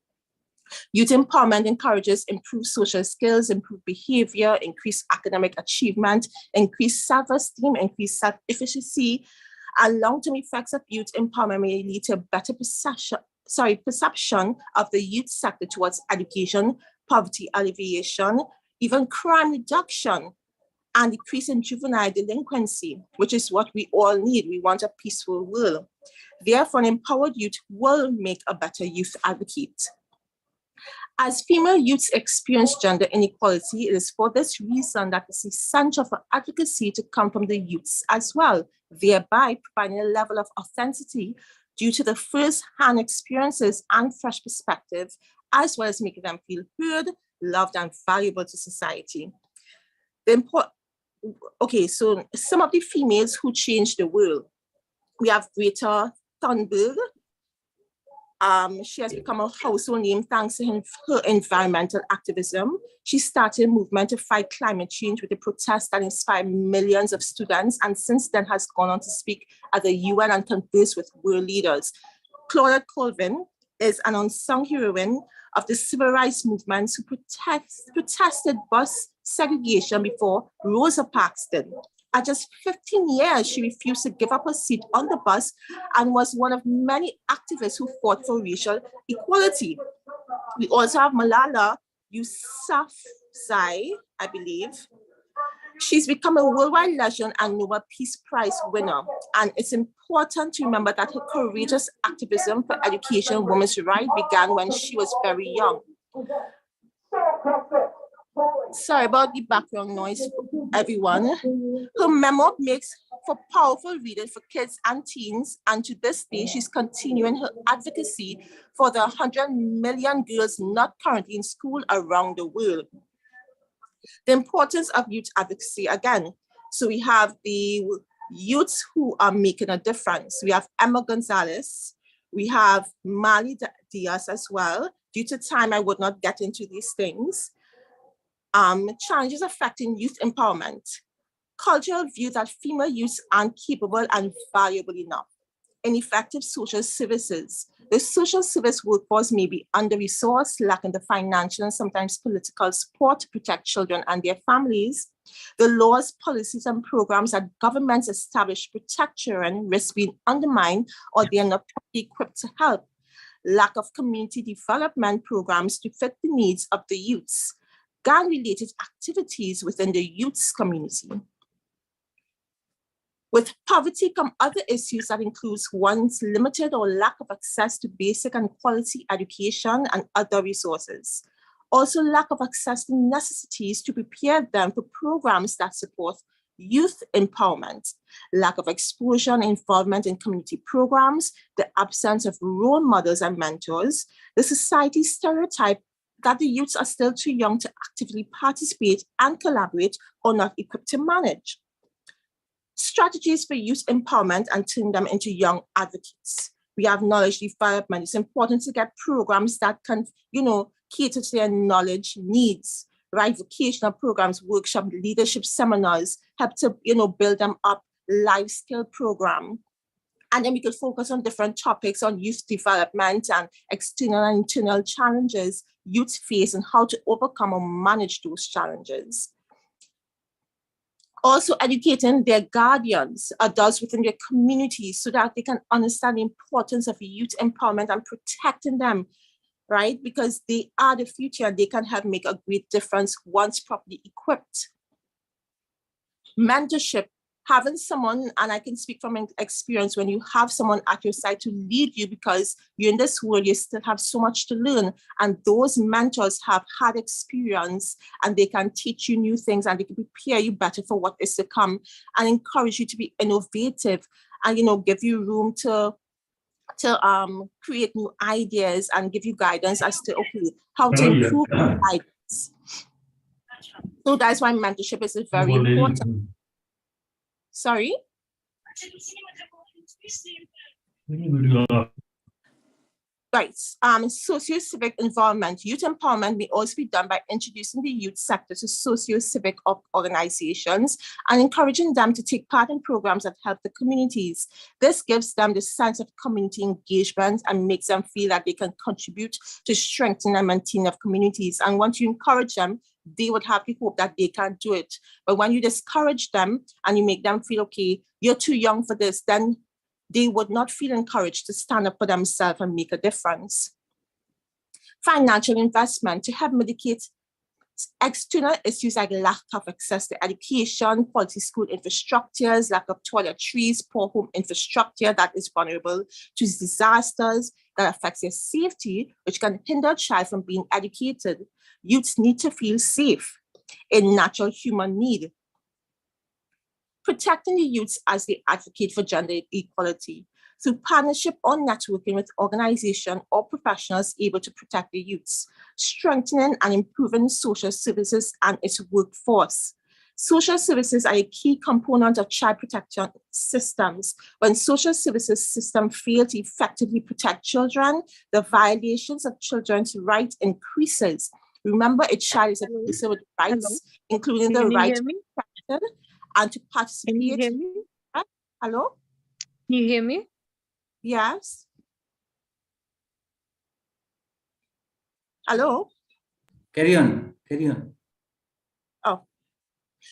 Youth empowerment encourages improved social skills, improved behavior, increased academic achievement, increased self-esteem, increased self-efficacy, and long-term effects of youth empowerment may lead to a better perception of the youth sector towards education, poverty alleviation, even crime reduction, and decrease in juvenile delinquency, which is what we all need. We want a peaceful world. Therefore, an empowered youth will make a better youth advocate. As female youths experience gender inequality, it is for this reason that it's essential for advocacy to come from the youths as well, thereby providing a level of authenticity due to the first-hand experiences and fresh perspective, as well as making them feel heard, loved, and valuable to society. Okay, so some of the females who changed the world. We have Greta Thunberg. She has become a household name thanks to her environmental activism. She started a movement to fight climate change with a protest that inspired millions of students, and since then has gone on to speak at the UN and converse with world leaders. Claudia Colvin is an unsung heroine of the civil rights movements who protested bus segregation before Rosa Parks did. At just 15 years, she refused to give up her seat on the bus and was one of many activists who fought for racial equality. We also have Malala Yousafzai, I believe. She's become a worldwide legend and Nobel Peace Prize winner. And it's important to remember that her courageous activism for education, women's rights began when she was very young. Sorry about the background noise, everyone. Her memoir makes for powerful reading for kids and teens, and to this day, she's continuing her advocacy for the 100 million girls not currently in school around the world. The importance of youth advocacy again. So we have the youths who are making a difference. We have Emma Gonzalez. We have Mali Diaz as well. Due to time, I would not get into these things. Challenges affecting youth empowerment. Cultural view that female youths aren't capable and valuable enough. Ineffective social services. The social service workforce may be under-resourced, lacking the financial and sometimes political support to protect children and their families. The laws, policies, and programs that governments establish to protect children risk being undermined, or they are not properly equipped to help. Lack of community development programs to fit the needs of the youths. Gang-related activities within the youth's community. With poverty come other issues that includes one's limited or lack of access to basic and quality education and other resources. Also lack of access to necessities to prepare them for programs that support youth empowerment. Lack of exposure and involvement in community programs, the absence of role models and mentors, the society's stereotype that the youths are still too young to actively participate and collaborate or not equipped to manage. Strategies for youth empowerment and turn them into young advocates. We have knowledge development. It's important to get programs that can, cater to their knowledge needs, right? Vocational programs, workshop, leadership seminars, help to, build them up, life skill program. And then we could focus on different topics on youth development and external and internal challenges youth face and how to overcome or manage those challenges. Also educating their guardians, adults within their communities, so that they can understand the importance of youth empowerment and protecting them, right? Because they are the future and they can help make a great difference once properly equipped. Mentorship having someone, and I can speak from experience, when you have someone at your side to lead you, because you're in this world, you still have so much to learn. And those mentors have had experience, and they can teach you new things, and they can prepare you better for what is to come, and encourage you to be innovative, and, you know, give you room to create new ideas and give you guidance as to, okay, how to improve guidance. So that's why mentorship is very important. Sorry? Right. Socio-civic involvement. Youth empowerment may also be done by introducing the youth sector to socio-civic organizations and encouraging them to take part in programs that help the communities. This gives them the sense of community engagement and makes them feel that they can contribute to strengthen and maintain of communities. And once you encourage them, they would have the hope that they can do it. But when you discourage them and you make them feel, okay, you're too young for this, then they would not feel encouraged to stand up for themselves and make a difference. Financial investment to help mitigate external issues like lack of access to education, quality school infrastructures, lack of toiletries, poor home infrastructure that is vulnerable to disasters that affects their safety, which can hinder a child from being educated. Youths need to feel safe, a natural human need. Protecting the youths as they advocate for gender equality through partnership or networking with organizations or professionals able to protect the youths, strengthening and improving social services and its workforce. Social services are a key component of child protection systems. When social services systems fail to effectively protect children, the violations of children's rights increases. Remember, a child is a person with rights, including the right to be protected and to participate. Can you hear me? Hello? Can you hear me? Yes. Hello? Carry on, carry on. Oh.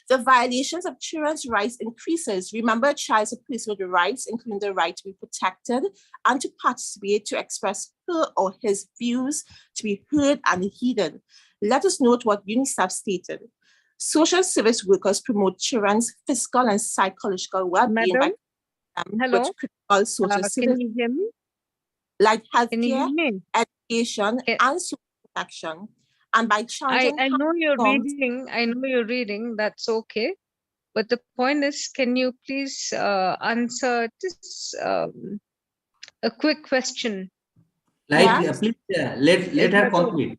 The violations of children's rights increases. Remember, a child is a person with rights, including the right to be protected and to participate, to express her or his views, to be heard and heeded. Let us note what UNICEF stated. Social service workers promote children's physical and psychological well-being by Hello? with critical social Can services you hear me? like Can you hear healthcare, me? education, and social protection. And by challenging I know you're norms, reading. I know you're reading. That's okay. But the point is, can you please answer this a quick question? Like, Yes. please let her complete.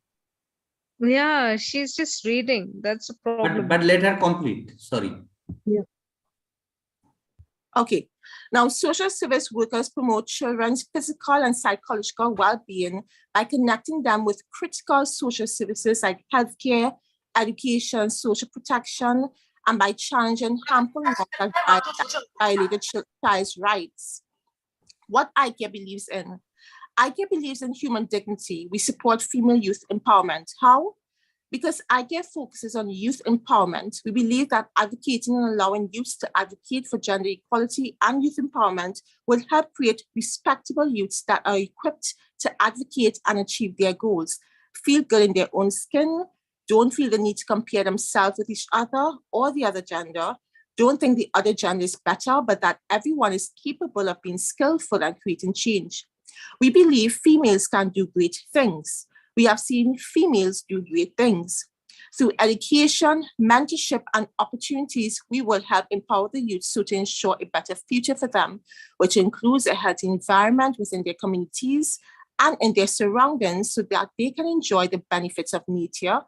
Yeah, she's just reading. That's the problem. But let her complete. Sorry. Yeah. Okay. Now, social service workers promote children's physical and psychological well-being by connecting them with critical social services like healthcare, education, social protection, and by challenging harmful laws that violate the child's rights. What ICARE believes in? ICARE believes in human dignity. We support female youth empowerment. How? Because ICARE focuses on youth empowerment. We believe that advocating and allowing youths to advocate for gender equality and youth empowerment will help create respectable youths that are equipped to advocate and achieve their goals, feel good in their own skin, don't feel the need to compare themselves with each other or the other gender, don't think the other gender is better, but that everyone is capable of being skillful and creating change. We believe females can do great things. We have seen females do great things. Through education, mentorship, and opportunities, we will help empower the youth so to ensure a better future for them, which includes a healthy environment within their communities and in their surroundings so that they can enjoy the benefits of nature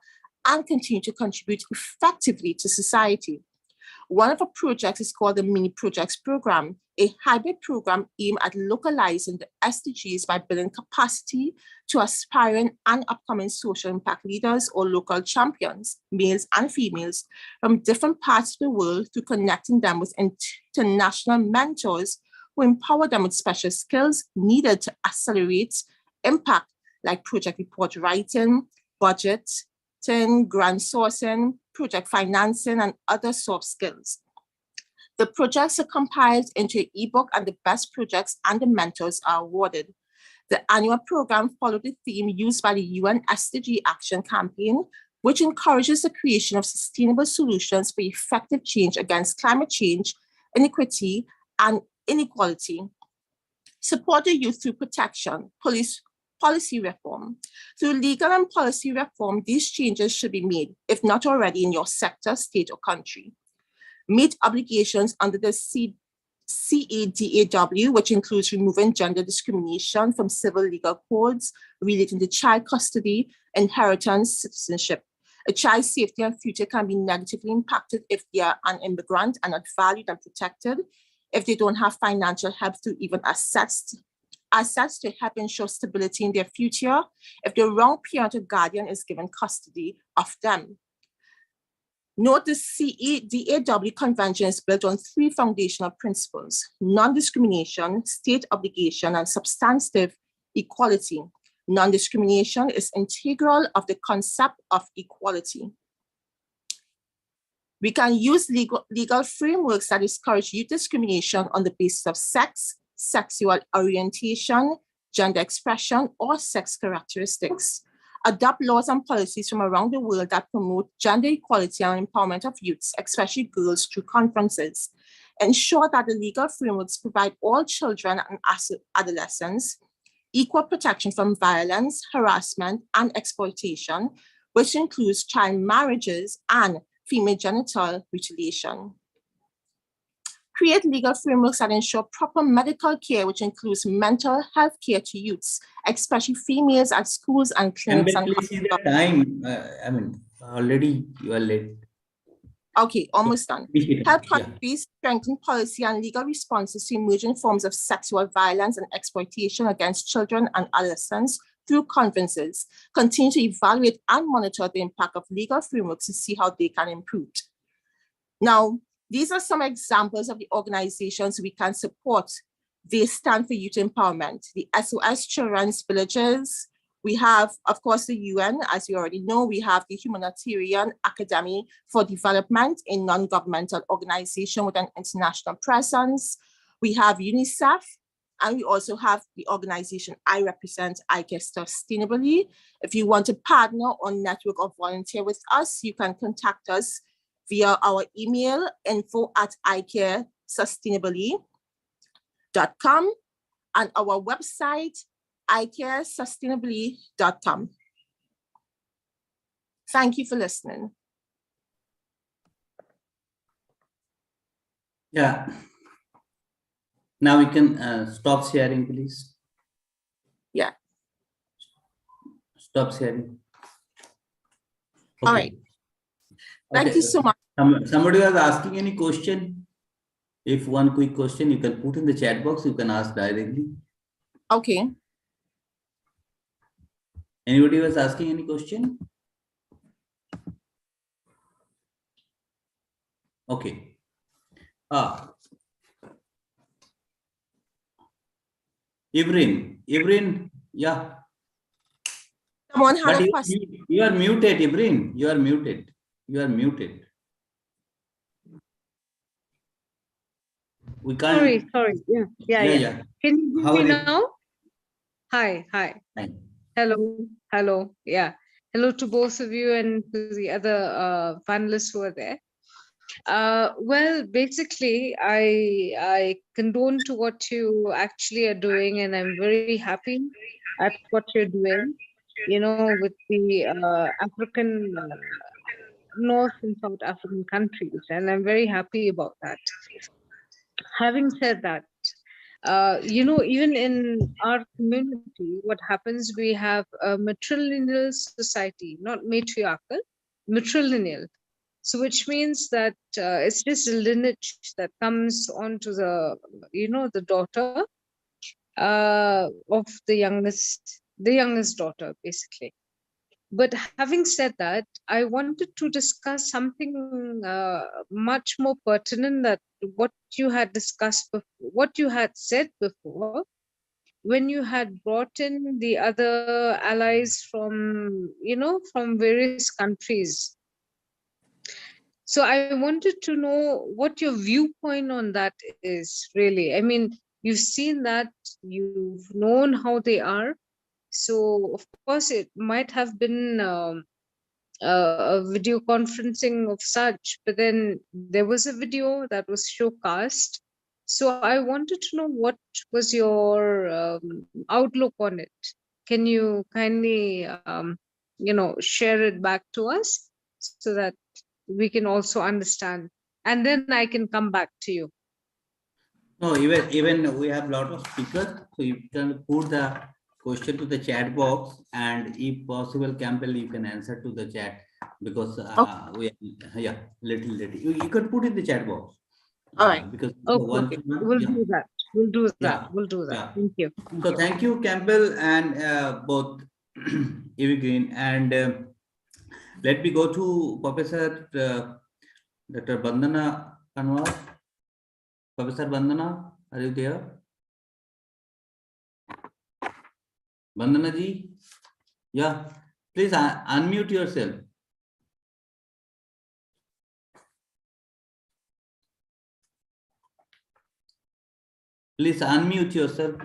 and continue to contribute effectively to society. One of our projects is called the Mini Projects Program, a hybrid program aimed at localizing the SDGs by building capacity to aspiring and upcoming social impact leaders or local champions, males and females, from different parts of the world through connecting them with international mentors who empower them with special skills needed to accelerate impact, like project report writing, budgeting, grant sourcing, project financing, and other soft skills. The projects are compiled into an ebook, and the best projects and the mentors are awarded. The annual program followed the theme used by the UN SDG Action Campaign, which encourages the creation of sustainable solutions for effective change against climate change, inequity, and inequality. Support the youth through protection, policy reform. Through legal and policy reform, these changes should be made, if not already in your sector, state, or country. Meet obligations under the CEDAW, which includes removing gender discrimination from civil legal codes relating to child custody, inheritance, citizenship. A child's safety and future can be negatively impacted if they are an immigrant and not valued and protected, if they don't have financial help to even assets to help ensure stability in their future, if the wrong parent or guardian is given custody of them. Note the CEDAW Convention is built on 3 foundational principles: non-discrimination, state obligation, and substantive equality. Non-discrimination is integral of the concept of equality. We can use legal frameworks that discourage youth discrimination on the basis of sex, sexual orientation, gender expression, or sex characteristics. Adopt laws and policies from around the world that promote gender equality and empowerment of youths, especially girls, through conferences. Ensure that the legal frameworks provide all children and adolescents equal protection from violence, harassment, and exploitation, which includes child marriages and female genital mutilation. Create legal frameworks that ensure proper medical care, which includes mental health care to youths, especially females at schools and clinics. And please see the time. Already you are late. Okay, almost done. Help countries strengthen policy and legal responses to emerging forms of sexual violence and exploitation against children and adolescents through conferences. Continue to evaluate and monitor the impact of legal frameworks to see how they can improve. Now, these are some examples of the organizations we can support. They stand for youth empowerment. The SOS Children's Villages. We have, of course, the UN, as you already know. We have the Humanitarian Academy for Development, a non-governmental organization with an international presence. We have UNICEF, and we also have the organization I represent, iCare Sustainably. If you want to partner or network or volunteer with us, you can contact us via our email, info@icaresustainably.com, and our website, icaresustainably.com. Thank you for listening. Yeah. Now we can stop sharing, please. Yeah. Stop sharing. All right. Thank you so much. Somebody was asking any question. If one quick question, you can put in the chat box. You can ask directly. Okay. Anybody was asking any question? Okay. Ibrahim, yeah. Someone had But a question. you are muted, Ibrahim. You are muted. You are muted. We can't. Sorry. Yeah. Can you hear me now? Hi. Hi. Hello. Yeah. Hello to both of you and to the other panelists who are there. Well, basically, I condone to what you actually are doing, and I'm very happy at what you're doing, with the African, North and South African countries, and I'm very happy about that. Having said that, even in our community, what happens, we have a matrilineal society, not matriarchal, matrilineal. So which means that it's just a lineage that comes onto the, the daughter of the youngest daughter, basically. But having said that, I wanted to discuss something much more pertinent, that what you had discussed before, what you had said before, when you had brought in the other allies from, from various countries. So I wanted to know what your viewpoint on that is, really. I mean, you've seen that, you've known how they are. So, of course, it might have been a video conferencing of such, but then there was a video that was showcast. So I wanted to know what was your outlook on it. Can you kindly, share it back to us so that we can also understand, and then I can come back to you. No, even we have a lot of speakers, so you can put the question to the chat box, and if possible, Campbell, you can answer to the chat, because little. You can put in the chat box. All right. Because Okay, we'll do that. We'll do that. We'll do that. Yeah. Thank you. So thank you, Campbell, and both Evie Green, and let me go to Professor Dr. Bandana Anwar. Professor Bandana, are you there? Bandana ji, yeah, please unmute yourself. Please unmute yourself.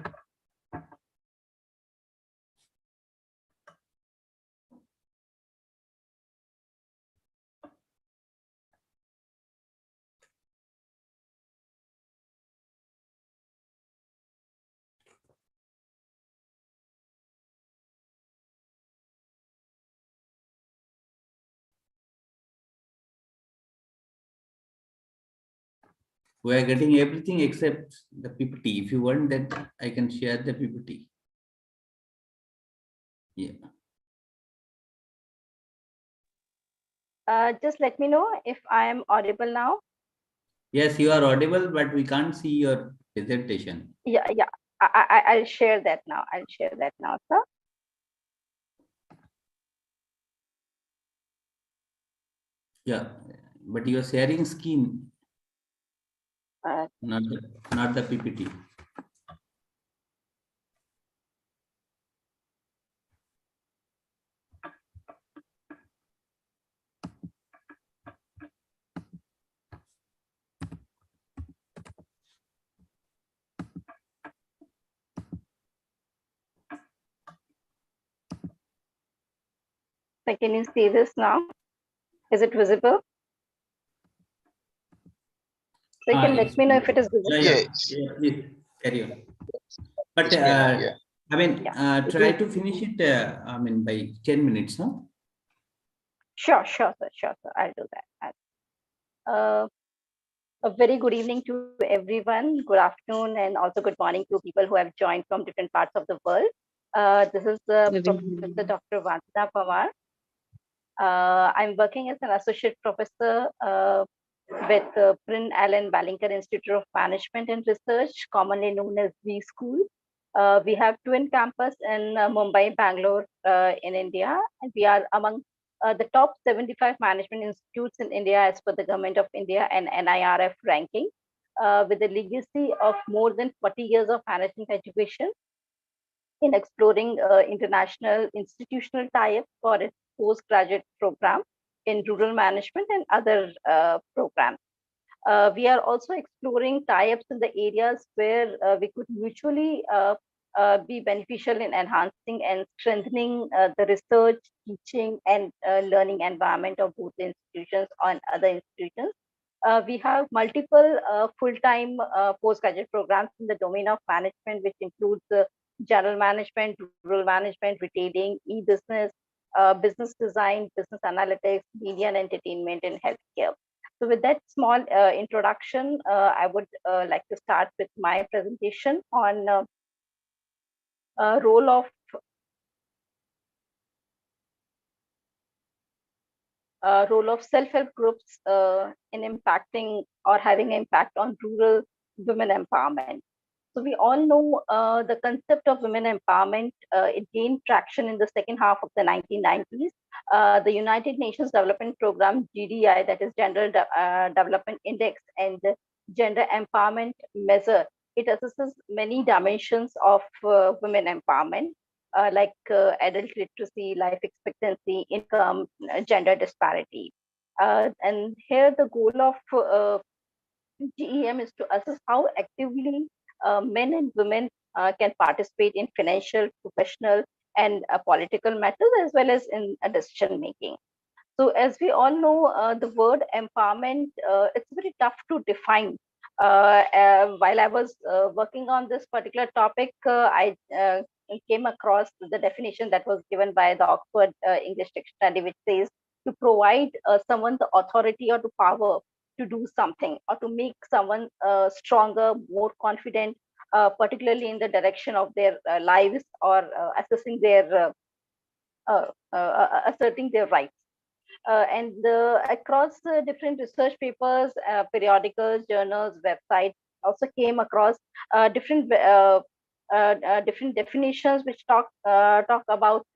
We are getting everything except the PPT. If you want that, I can share the PPT. Yeah. Just let me know if I am audible now. Yes, you are audible, but we can't see your presentation. Yeah. I'll share that now. I'll share that now, sir. Yeah, but you are sharing screen, not the PPT. So can you see this now? Is it visible? So you can let me know if it is visible. Yeah, please carry on. But I mean, try to finish it. I mean, by 10 minutes, huh? Sure, sir. I'll do that. A very good evening to everyone. Good afternoon, and also good morning to people who have joined from different parts of the world. This is Professor Dr. Vandana Pawar. I'm working as an associate professor with Prin Allen Ballinkar Institute of Management and Research, commonly known as V School. We have twin campus in Mumbai, Bangalore in India, and we are among the top 75 management institutes in India as per the Government of India and NIRF ranking, with a legacy of more than 40 years of management education in exploring international institutional tie-ups for its postgraduate program in rural management and other programs. We are also exploring tie-ups in the areas where we could mutually be beneficial in enhancing and strengthening the research, teaching, and learning environment of both the institutions and other institutions. We have multiple full-time postgraduate programs in the domain of management, which includes general management, rural management, retailing, e-business, business design, business analytics, media and entertainment, and healthcare. So with that small introduction, I would like to start with my presentation on role of self-help groups in impacting or having impact on rural women empowerment. So we all know the concept of women empowerment. It gained traction in the second half of the 1990s. The United Nations Development Program, GDI, that is Gender Development Index, and the Gender Empowerment Measure, it assesses many dimensions of women empowerment, like adult literacy, life expectancy, income, gender disparity. And here the goal of GEM is to assess how actively men and women can participate in financial, professional, and political matters, as well as in decision making. So as we all know, the word empowerment, it's very tough to define. While I was working on this particular topic, I came across the definition that was given by the Oxford English Dictionary, which says to provide someone the authority or the power to do something or to make someone stronger, more confident, particularly in the direction of their lives or assessing their asserting their rights. And across different research papers, periodicals, journals, websites, also came across different definitions which talk about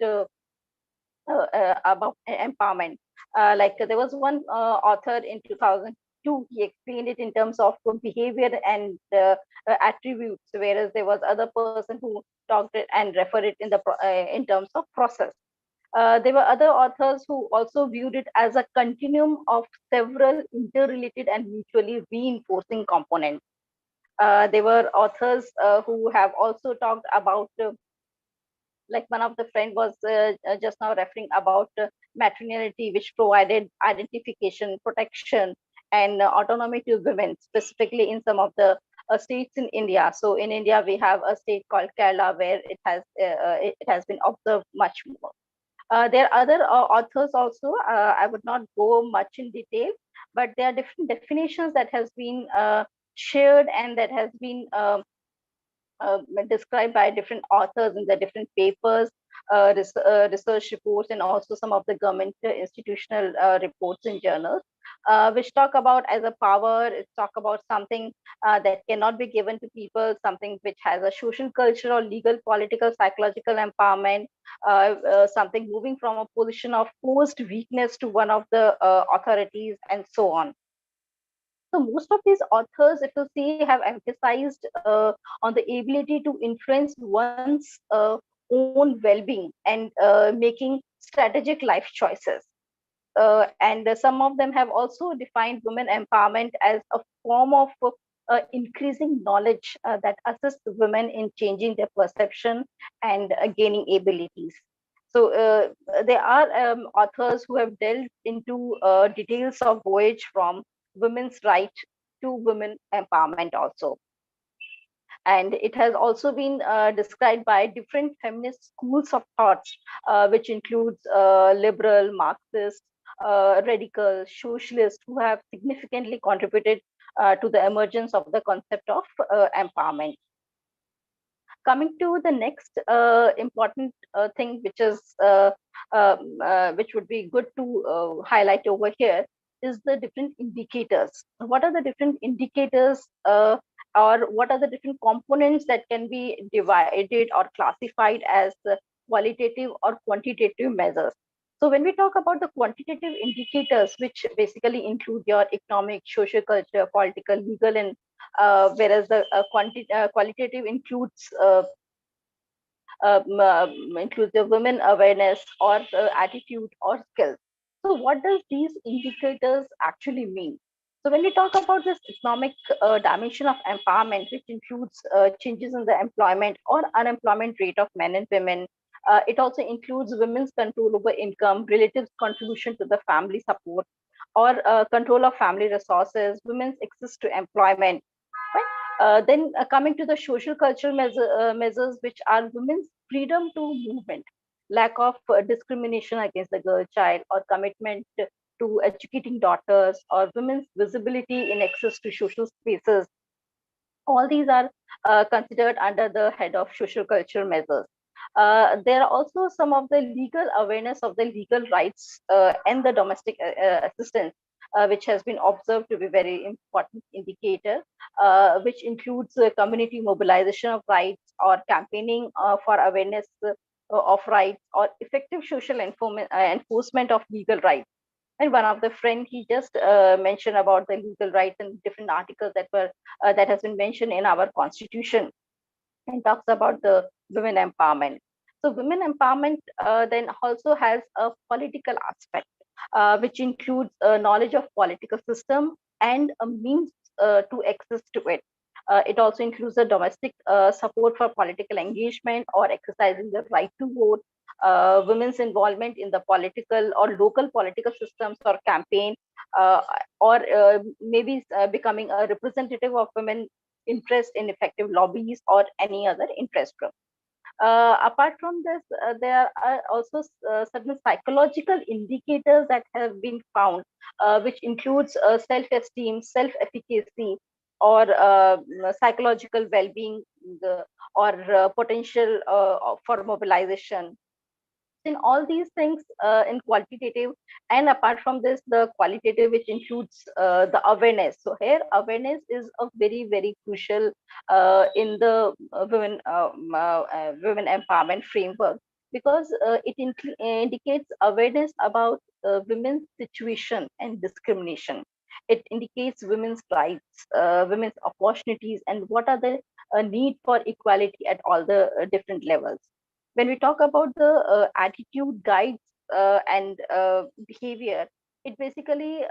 empowerment. Like there was one author in 2002, he explained it in terms of behavior and attributes, whereas there was other person who talked it and referred it in terms of process. There were other authors who also viewed it as a continuum of several interrelated and mutually reinforcing components. There were authors who have also talked about, like one of the friend was just now referring about maternity, which provided identification, protection, and autonomy to women, specifically in some of the states in India. So in India, we have a state called Kerala where it has been observed much more. There are other authors also. I would not go much in detail, but there are different definitions that has been shared and that has been described by different authors in the different papers, research reports, and also some of the government institutional reports and journals, which talk about as a power, it talk about something that cannot be given to people, something which has a social, cultural, legal, political, psychological empowerment, something moving from a position of forced weakness to one of the authorities, and so on. So most of these authors, if you see, have emphasized on the ability to influence one's own well-being and making strategic life choices. And some of them have also defined women empowerment as a form of increasing knowledge that assists women in changing their perception and gaining abilities. So there are authors who have delved into details of voyage from women's right to women empowerment also. And it has also been described by different feminist schools of thoughts, which includes liberal, Marxist, radical, socialist, who have significantly contributed to the emergence of the concept of empowerment. Coming to the next important thing, which is which would be good to highlight over here, is the different indicators. What are the different indicators or what are the different components that can be divided or classified as qualitative or quantitative measures? So when we talk about the quantitative indicators, which basically include your economic, social, culture, political, legal, and whereas the qualitative includes the women awareness or attitude or skills. So what does these indicators actually mean? So when we talk about this economic dimension of empowerment, which includes changes in the employment or unemployment rate of men and women, it also includes women's control over income, relatives' contribution to the family support, or control of family resources, women's access to employment. Right? Then coming to the social cultural measures, which are women's freedom to movement, lack of discrimination against the girl child, or commitment to educating daughters, or women's visibility in access to social spaces. All these are considered under the head of social cultural measures. There are also some of the legal awareness of the legal rights and the domestic assistance, which has been observed to be very important indicator, which includes community mobilization of rights or campaigning for awareness of rights or effective social enforcement of legal rights. And one of the friend, he just mentioned about the legal rights and different articles that were that has been mentioned in our constitution, and talks about the women empowerment. So women empowerment then also has a political aspect, which includes knowledge of political system and a means to access to it. It also includes the domestic support for political engagement or exercising the right to vote, women's involvement in the political or local political systems or campaign, or maybe becoming a representative of women interest in effective lobbies or any other interest group. Apart from this, there are also certain psychological indicators that have been found, which includes self-esteem, self-efficacy, or psychological well-being, or potential for mobilization. In all these things, in quantitative, and apart from this, the qualitative, which includes the awareness. So here awareness is a very crucial in the women empowerment framework, because it indicates awareness about women's situation and discrimination. It indicates women's rights, women's opportunities, and what are the need for equality at all the different levels. When we talk about the attitude guides and behavior, it basically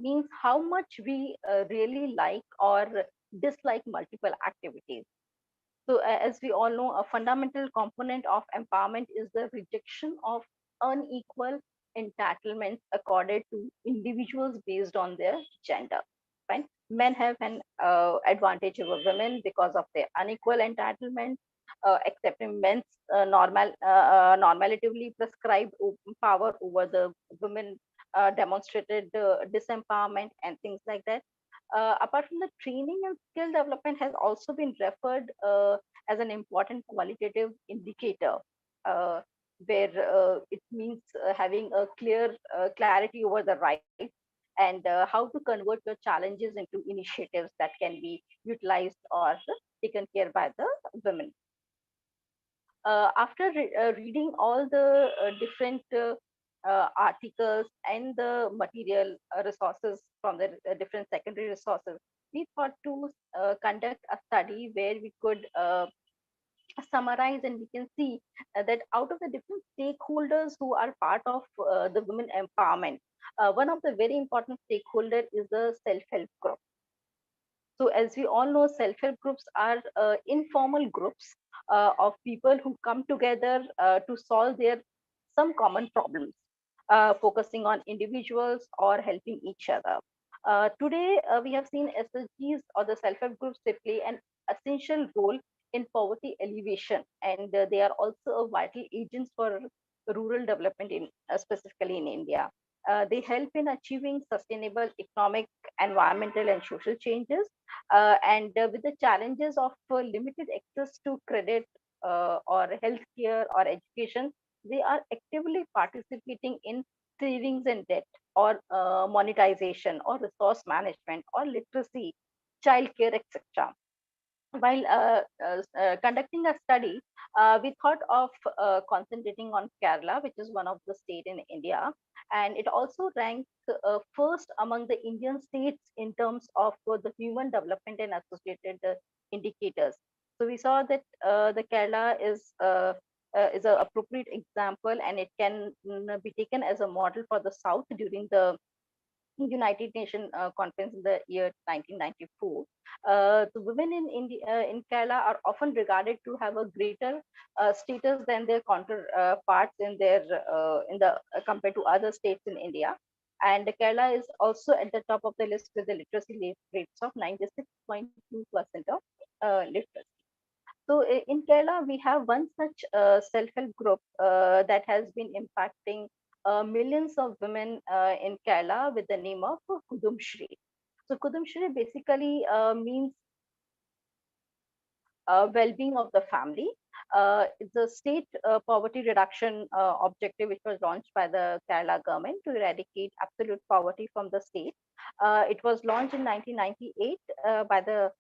means how much we really like or dislike multiple activities. So as we all know, a fundamental component of empowerment is the rejection of unequal entitlements accorded to individuals based on their gender. Right? Men have an advantage over women because of their unequal entitlement, accepting men's normatively prescribed power over the women, demonstrated disempowerment and things like that. Apart from the training and skill development has also been referred as an important qualitative indicator, where it means having a clear clarity over the rights, and how to convert your challenges into initiatives that can be utilized or taken care by the women. After reading all the different articles and the material resources from the different secondary resources, we thought to conduct a study where we could summarize, and we can see that out of the different stakeholders who are part of the women empowerment, one of the very important stakeholder is the self-help group. So as we all know, self-help groups are informal groups of people who come together to solve their some common problems, focusing on individuals or helping each other. Today, we have seen SHGs or the self-help groups, they play an essential role in poverty alleviation, and they are also a vital agents for rural development in specifically in India. They help in achieving sustainable economic, environmental, and social changes. And with the challenges of limited access to credit or healthcare or education, they are actively participating in savings and debt, or monetization, or resource management, or literacy, childcare, etc. While conducting a study, we thought of concentrating on Kerala, which is one of the state in India, and it also ranks first among the Indian states in terms of the human development and associated indicators. So we saw that the Kerala is an appropriate example, and it can be taken as a model for the South during the United Nations conference in the year 1994. The women in India, in Kerala, are often regarded to have a greater status than their counterparts in their compared to other states in India. And Kerala is also at the top of the list with the literacy rates of 96.2% of literacy. So in Kerala, we have one such self-help group that has been impacting millions of women in Kerala with the name of Kudumshri. So Kudumshri basically means well-being of the family. It's a state poverty reduction objective which was launched by the Kerala government to eradicate absolute poverty from the state. It was launched in 1998 by the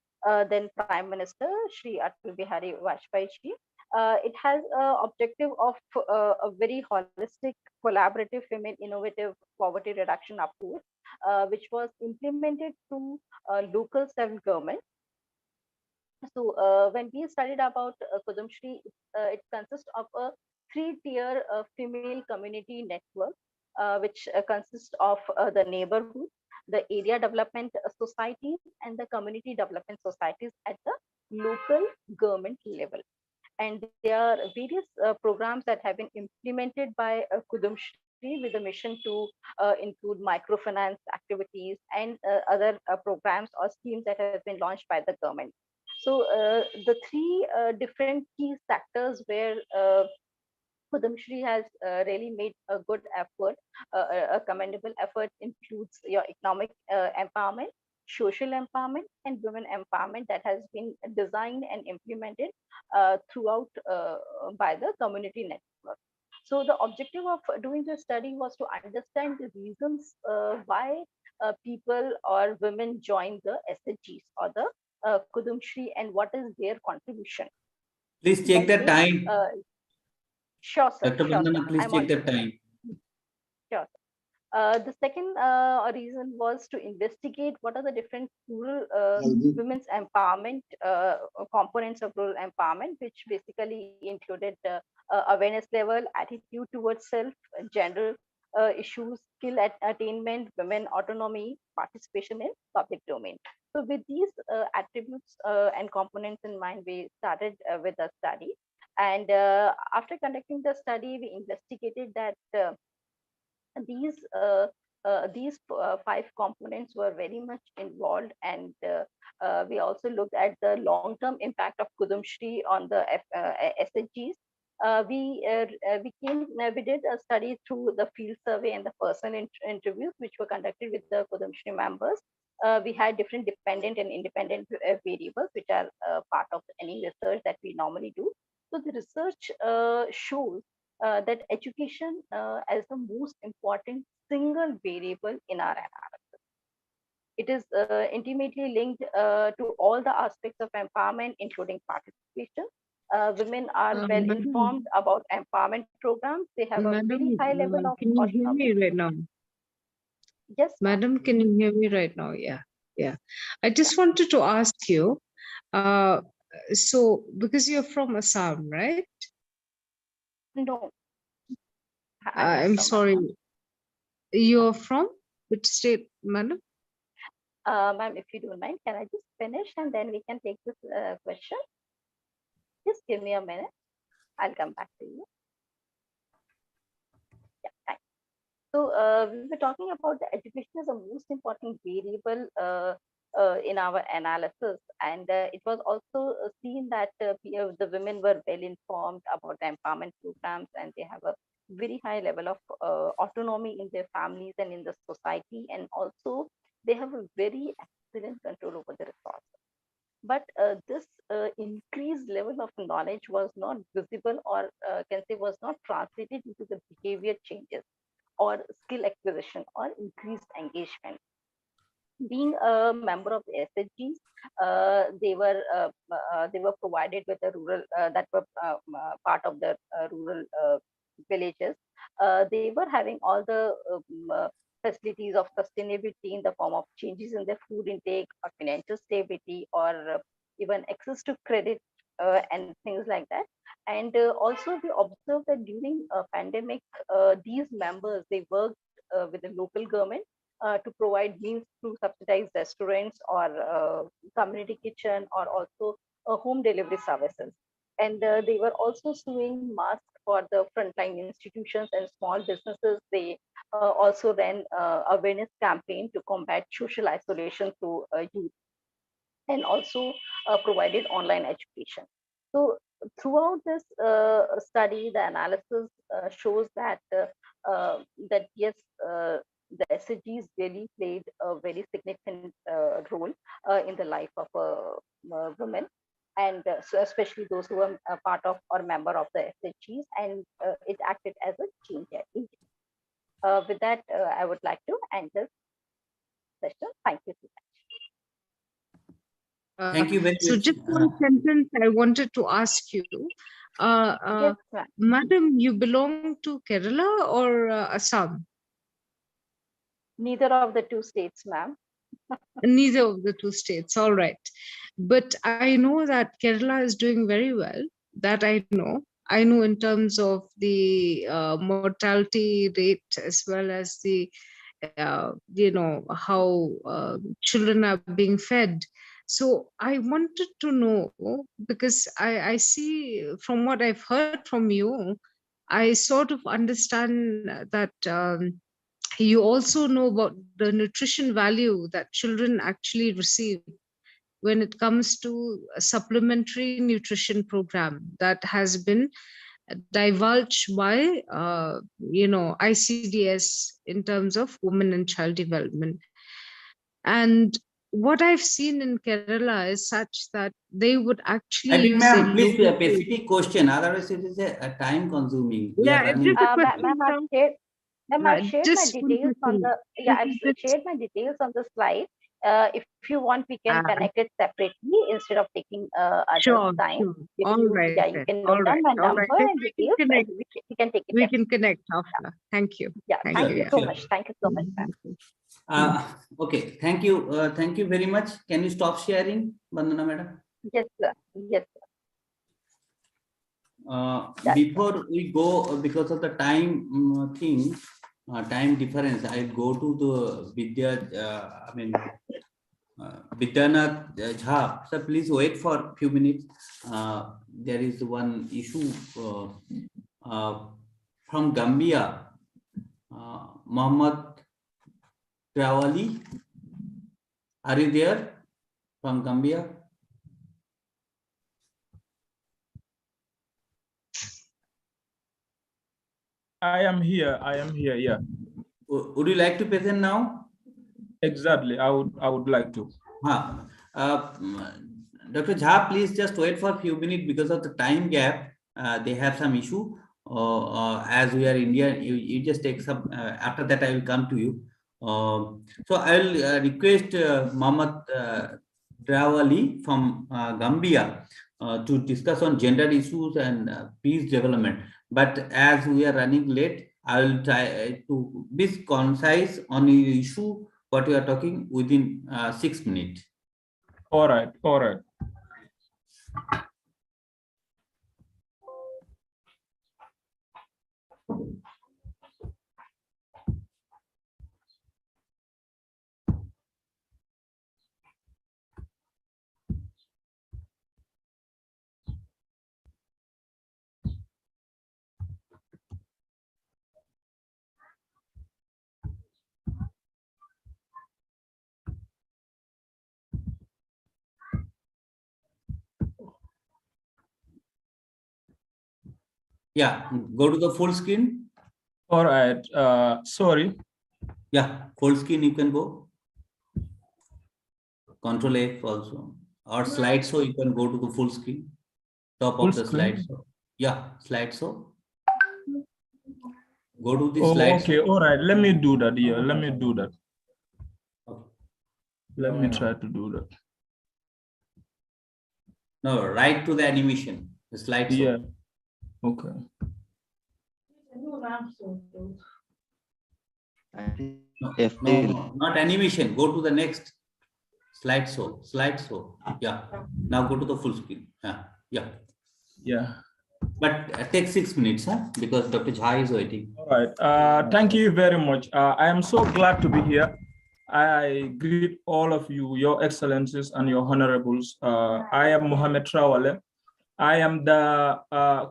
then Prime Minister Shri Atal Bihari Vajpayee ji. It has an objective of a very holistic, collaborative, female innovative poverty reduction approach, which was implemented through local self-government. So when we studied about Kudumshri, it consists of a three-tier female community network, which consists of the neighborhood, the area development societies, and the community development societies at the local government level. And there are various programs that have been implemented by Kudumshri with a mission to include microfinance activities and other programs or schemes that have been launched by the government. So the three different key sectors where Kudumshri has really made a good effort, a commendable effort includes your economic empowerment, social empowerment, and women empowerment that has been designed and implemented throughout by the community network. So the objective of doing this study was to understand the reasons why people or women join the SHGs or the Kudumshri and what is their contribution. Please check the time. Sure, sir. Dr. Sure, Vandana, sir. please I'm check on. the time. Sure. The second reason was to investigate what are the different rural women's empowerment components of rural empowerment, which basically included awareness level, attitude towards self, gender issues, skill attainment, women autonomy, participation in public domain. So with these attributes and components in mind, we started with the study. And after conducting the study, we investigated that these 5 components were very much involved, and we also looked at the long-term impact of Kudumshri on the SHGs. We did a study through the field survey and the personal interviews, which were conducted with the Kudumshri members. We had different dependent and independent variables, which are part of any research that we normally do. So the research shows that education as the most important single variable in our analysis. It is intimately linked to all the aspects of empowerment, including participation. Women are well informed about empowerment programs. They have a very high level of can you hear autonomy. me right now? Yes, Madam, can you hear me right now? Yeah, yeah. I just wanted to ask you, so because you're from Assam, right? no. I'm sorry. You're from which state, madam? Ma'am, if you don't mind, can I just finish and then we can take this question? Just give me a minute. I'll come back to you. Yeah, thanks. So we were talking about the education as a most important variable in our analysis, and it was also seen that the women were well informed about the empowerment programs, and they have a very high level of autonomy in their families and in the society, and also they have a very excellent control over the resources. But this increased level of knowledge was not visible, or can say was not translated into the behavior changes or skill acquisition or increased engagement. Being a member of the SHGs, they were provided with a rural that were part of the rural villages. They were having all the facilities of sustainability in the form of changes in their food intake or financial stability or even access to credit and things like that. And also we observed that during a pandemic, these members, they worked with the local government to provide meals through subsidized restaurants or community kitchen or also home delivery services. And they were also sewing masks for the frontline institutions and small businesses. They also ran awareness campaign to combat social isolation through youth, and also provided online education. So throughout this study, the analysis shows that that yes, the SHGs really played a very significant role in the life of women, and so especially those who were a part of or member of the SHGs, and it acted as a change agent. With that, I would like to end this session. Thank you so much. Thank you very So much. just one sentence I wanted to ask you. Yes, ma'am. Madam, you belong to Kerala or Assam? Neither of the two states, ma'am. Neither of the two states, all right. But I know that Kerala is doing very well, that I know. I know in terms of the mortality rate as well as the, how children are being fed. So I wanted to know, because I see from what I've heard from you, I sort of understand that you also know about the nutrition value that children actually receive when it comes to a supplementary nutrition program that has been divulged by ICDS in terms of women and child development. And what I've seen in Kerala is such that they would actually I think, use their ma'am, please local a specific question. Otherwise, it is a time consuming. We Yeah, are it's running. just a Ma'am, question I've from shared, ma'am, I've shared my just one details on question. the, yeah, This I've is just- shared my details on the slide. If you want, we can Ah. connect it separately instead of taking other Sure, time. sure. If All you, right yeah, you then. can All note down right, my all number right. Then and we can details, and connect. we can take it. We separately. can connect after. Thank you. Yeah, Thank thank you. you Yeah. so Sure. much. Thank you so much, ma'am. Okay, thank you. Thank you very much. Can you stop sharing, Vandana madam? Yes, sir. Yes, sir. That's Before we go, because of the time thing, time difference, I'll go to the Vidyanath Jha. Sir, please wait for a few minutes. There is one issue from Gambia. Mohammed Trawali, are you there from Gambia? I am here. Yeah. Would you like to present now? Exactly. I would like to. Dr. Jha, please just wait for a few minutes because of the time gap. They have some issue. As we are Indian, you just take some. After that, I will come to you. So I will request Mohammed Trawali from Gambia to discuss on gender issues and peace development. But as we are running late, I will try to be concise on the issue what we are talking within 6 minutes. All right. All right. Yeah, go to the full screen. All right. Sorry. Yeah, full screen you can go. Control F also. Or slideshow, you can go to the full screen. Top Full of the screen? slideshow. Yeah, slideshow. Go to the Oh, slideshow. okay. All right. Let me do that. Yeah, let me do that. Okay. Let me try to do that. No, right to the animation. The slideshow. Yeah. Okay. No, not animation. Go to the next slideshow. Slideshow. Yeah. Now go to the full screen. Yeah. Yeah. But take 6 minutes, huh? Because Dr. Jha is waiting. All right. Thank you very much. I am so glad to be here. I greet all of you, your excellencies and your honorables. I am Mohamed Trawale. I am the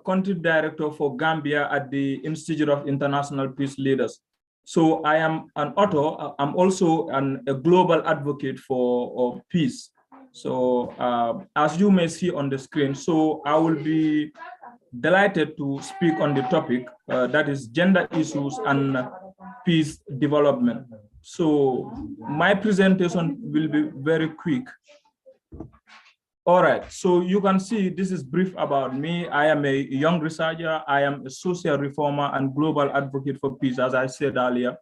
country director for Gambia at the Institute of International Peace Leaders. So I am an author. I'm also a global advocate for peace. So as you may see on the screen, so I will be delighted to speak on the topic that is gender issues and peace development. So my presentation will be very quick. All right, so you can see this is brief about me. I am a young researcher. I am a social reformer and global advocate for peace, as I said earlier.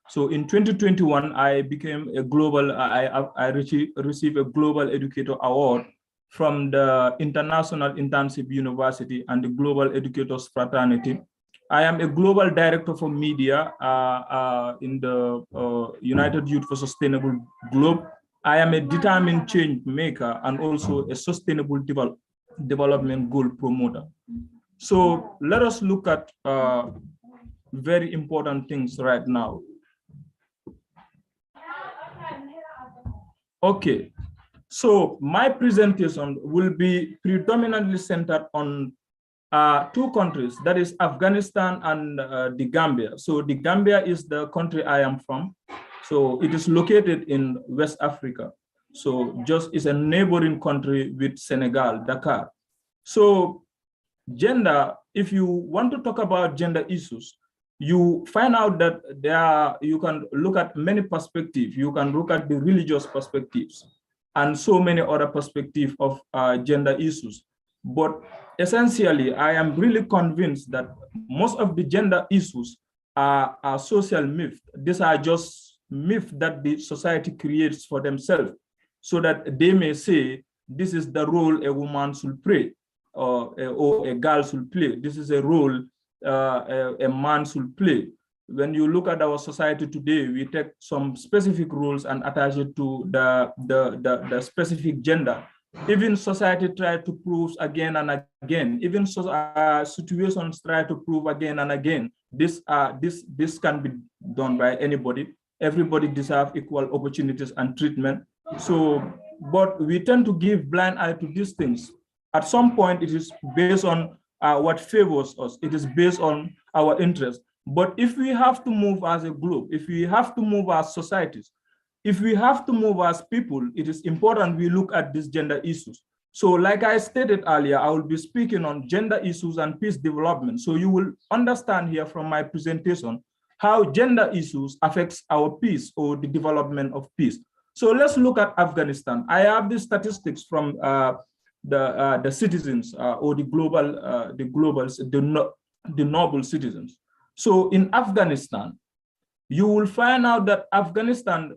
So in 2021, I became a global, I received a Global Educator Award from the International Internship University and the Global Educators Fraternity. I am a global director for media in the United Youth for Sustainable Globe. I am a determined change maker and also a sustainable development goal promoter. So let us look at very important things right now. Okay, So my presentation will be predominantly centered on two countries, that is Afghanistan and the Gambia. So the Gambia is the country I am from. So it is located in West Africa. So just is a neighboring country with Senegal, Dakar. So gender, if you want to talk about gender issues, you find out that you can look at many perspectives. You can look at the religious perspectives and so many other perspectives of gender issues. But essentially, I am really convinced that most of the gender issues are social myths. These are just myths that the society creates for themselves so that they may say, this is the role a woman should play or a girl should play. This is a role a man should play. When you look at our society today, we take some specific rules and attach it to the specific gender. Even society try to prove again and again. Even situations try to prove again and again. This can be done by anybody. Everybody deserves equal opportunities and treatment. So, but we tend to give blind eye to these things. At some point, it is based on what favors us. It is based on our interests. But if we have to move as a globe, if we have to move as societies, if we have to move as people, it is important we look at these gender issues. So like I stated earlier, I will be speaking on gender issues and peace development. So you will understand here from my presentation how gender issues affects our peace or the development of peace. So let's look at Afghanistan. I have the statistics from the citizens or the noble citizens. So in Afghanistan, you will find out that Afghanistan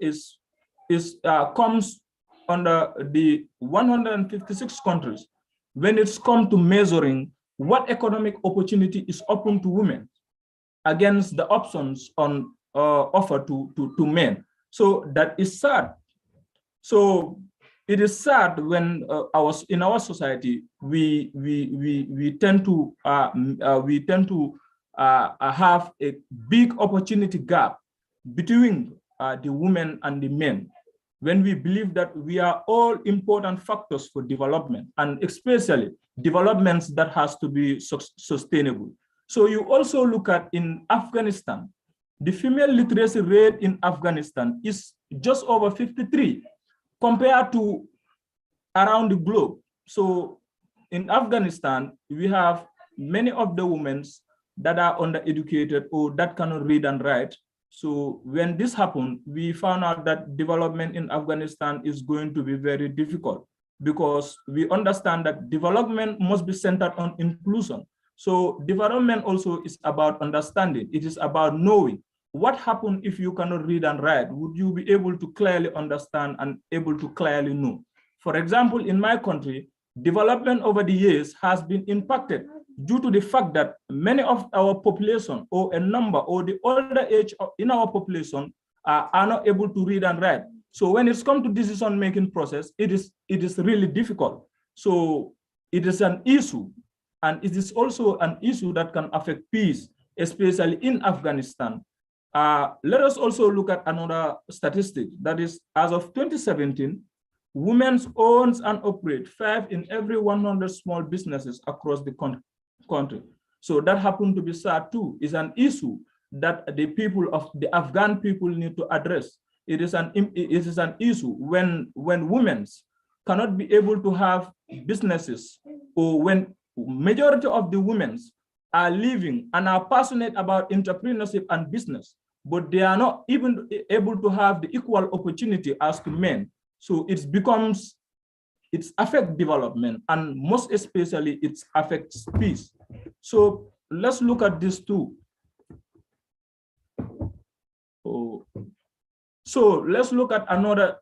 comes under the 156 countries when it's come to measuring what economic opportunity is open to women against the options on offered to men. So that is sad. So it is sad when in our society we tend to have a big opportunity gap between the women and the men, when we believe that we are all important factors for development, and especially developments that has to be sustainable. So you also look at in Afghanistan, the female literacy rate in Afghanistan is just over 53 compared to around the globe. So in Afghanistan, we have many of the women that are undereducated or that cannot read and write. So when this happened, we found out that development in Afghanistan is going to be very difficult, because we understand that development must be centered on inclusion. So development also is about understanding. It is about knowing what happened if you cannot read and write. Would you be able to clearly understand and able to clearly know? For example, in my country, development over the years has been impacted due to the fact that many of our population, or a number, or the older age in our population are not able to read and write. So when it's come to decision-making process, it is really difficult. So it is an issue, and it is also an issue that can affect peace, especially in Afghanistan. Let us also look at another statistic, that is, as of 2017, women owns and operate 5 in every 100 small businesses across the country. So that happened to be sad too. Is an issue that the people of the Afghan people need to address. It is an issue when women cannot be able to have businesses, or when majority of the women are living and are passionate about entrepreneurship and business, but they are not even able to have the equal opportunity as to men. So it affects development, and most especially it affects peace. So let's look at this too. So let's look at another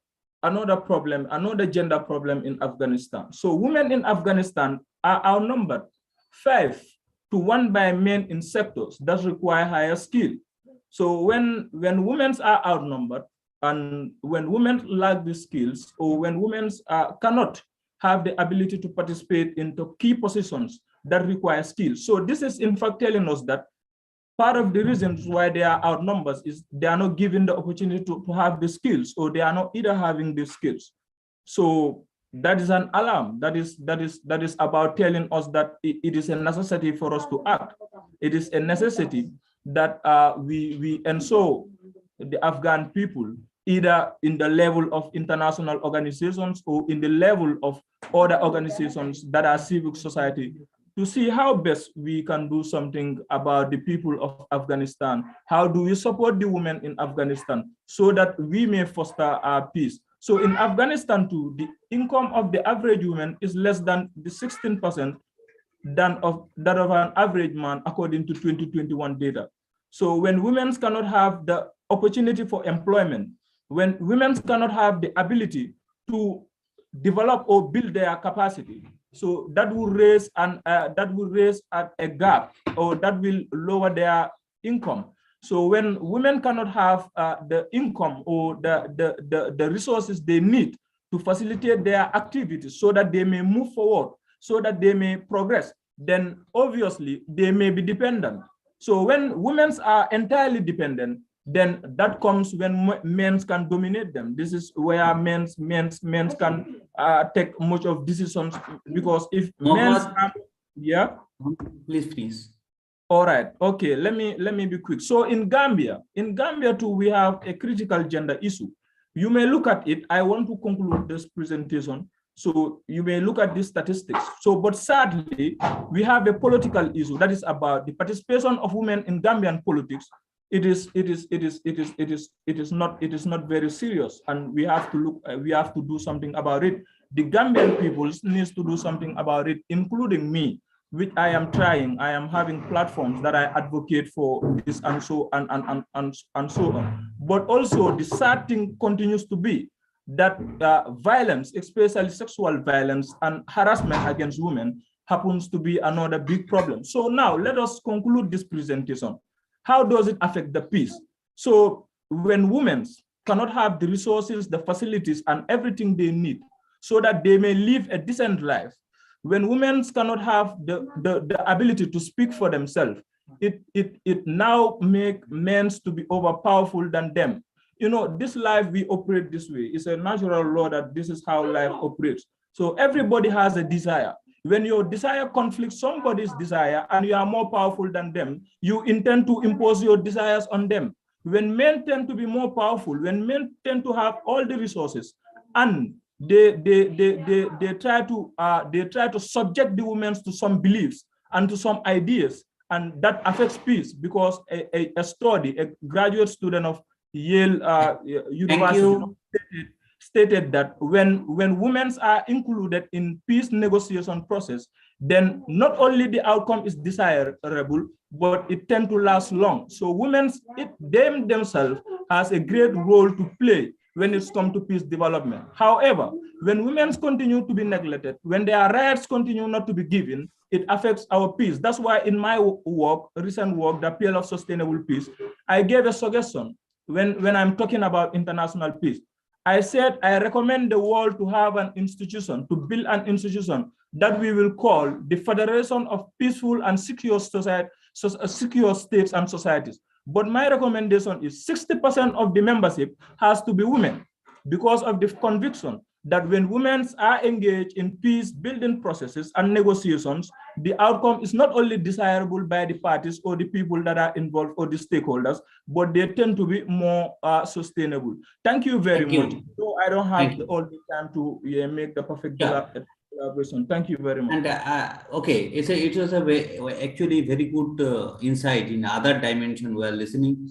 problem, another gender problem in Afghanistan. So women in Afghanistan are outnumbered 5 to 1 by men in sectors that require higher skill. So when women are outnumbered, and when women lack the skills, or when women cannot have the ability to participate into key positions that require skills. So this is in fact telling us that part of the reasons why they are outnumbered is they are not given the opportunity to have the skills, or they are not either having the skills. So that is an alarm. That is about telling us that it is a necessity for us to act. It is a necessity that we ensure the Afghan people, either in the level of international organizations or in the level of other organizations that are civic society, to see how best we can do something about the people of Afghanistan. How do we support the women in Afghanistan so that we may foster our peace? So in Afghanistan too, the income of the average woman is less than the 16% than of that of an average man, according to 2021 data. So when women cannot have the opportunity for employment, when women cannot have the ability to develop or build their capacity, so that will raise a gap, or that will lower their income. So when women cannot have the income or the resources they need to facilitate their activities so that they may move forward, so that they may progress, then obviously they may be dependent. So when women are entirely dependent, then that comes when men can dominate them. This is where men can take much of decisions, because if men, yeah, please. All right, okay, let me be quick. So in Gambia too, we have a critical gender issue. You may look at it. I want to conclude this presentation. So you may look at these statistics. So, but sadly, we have a political issue that is about the participation of women in Gambian politics. It is not very serious, and we have to look. We have to do something about it. The Gambian people needs to do something about it, including me, which I am trying. I am having platforms that I advocate for this and so on. But also, the sad thing continues to be that violence, especially sexual violence and harassment against women, happens to be another big problem. So now let us conclude this presentation. How does it affect the peace? So when women cannot have the resources, the facilities, and everything they need so that they may live a decent life, when women cannot have the ability to speak for themselves, it now makes men to be overpowerful than them. You know, this life, we operate this way. It's a natural law that this is how life operates. So everybody has a desire. When your desire conflicts somebody's desire and you are more powerful than them, you intend to impose your desires on them. When men tend to be more powerful, when men tend to have all the resources, and they try to subject the women to some beliefs and to some ideas, and that affects peace, because a graduate student of Yale University stated that when women are included in peace negotiation process, then not only the outcome is desirable, but it tends to last long. So women, themselves has a great role to play when it's come to peace development. However, when women continue to be neglected, when their rights continue not to be given, it affects our peace. That's why in my recent work, the Appeal of Sustainable Peace, I gave a suggestion when I'm talking about international peace. I said, I recommend the world to have an institution, to build an institution that we will call the Federation of Peaceful and Secure States and Societies. But my recommendation is 60% of the membership has to be women, because of the conviction that when women are engaged in peace building processes and negotiations, the outcome is not only desirable by the parties or the people that are involved or the stakeholders, but they tend to be more sustainable. Thank you very much. So I don't have all the time to make the perfect collaboration. Thank you very much. And okay, it was actually very good insight in other dimension we are listening.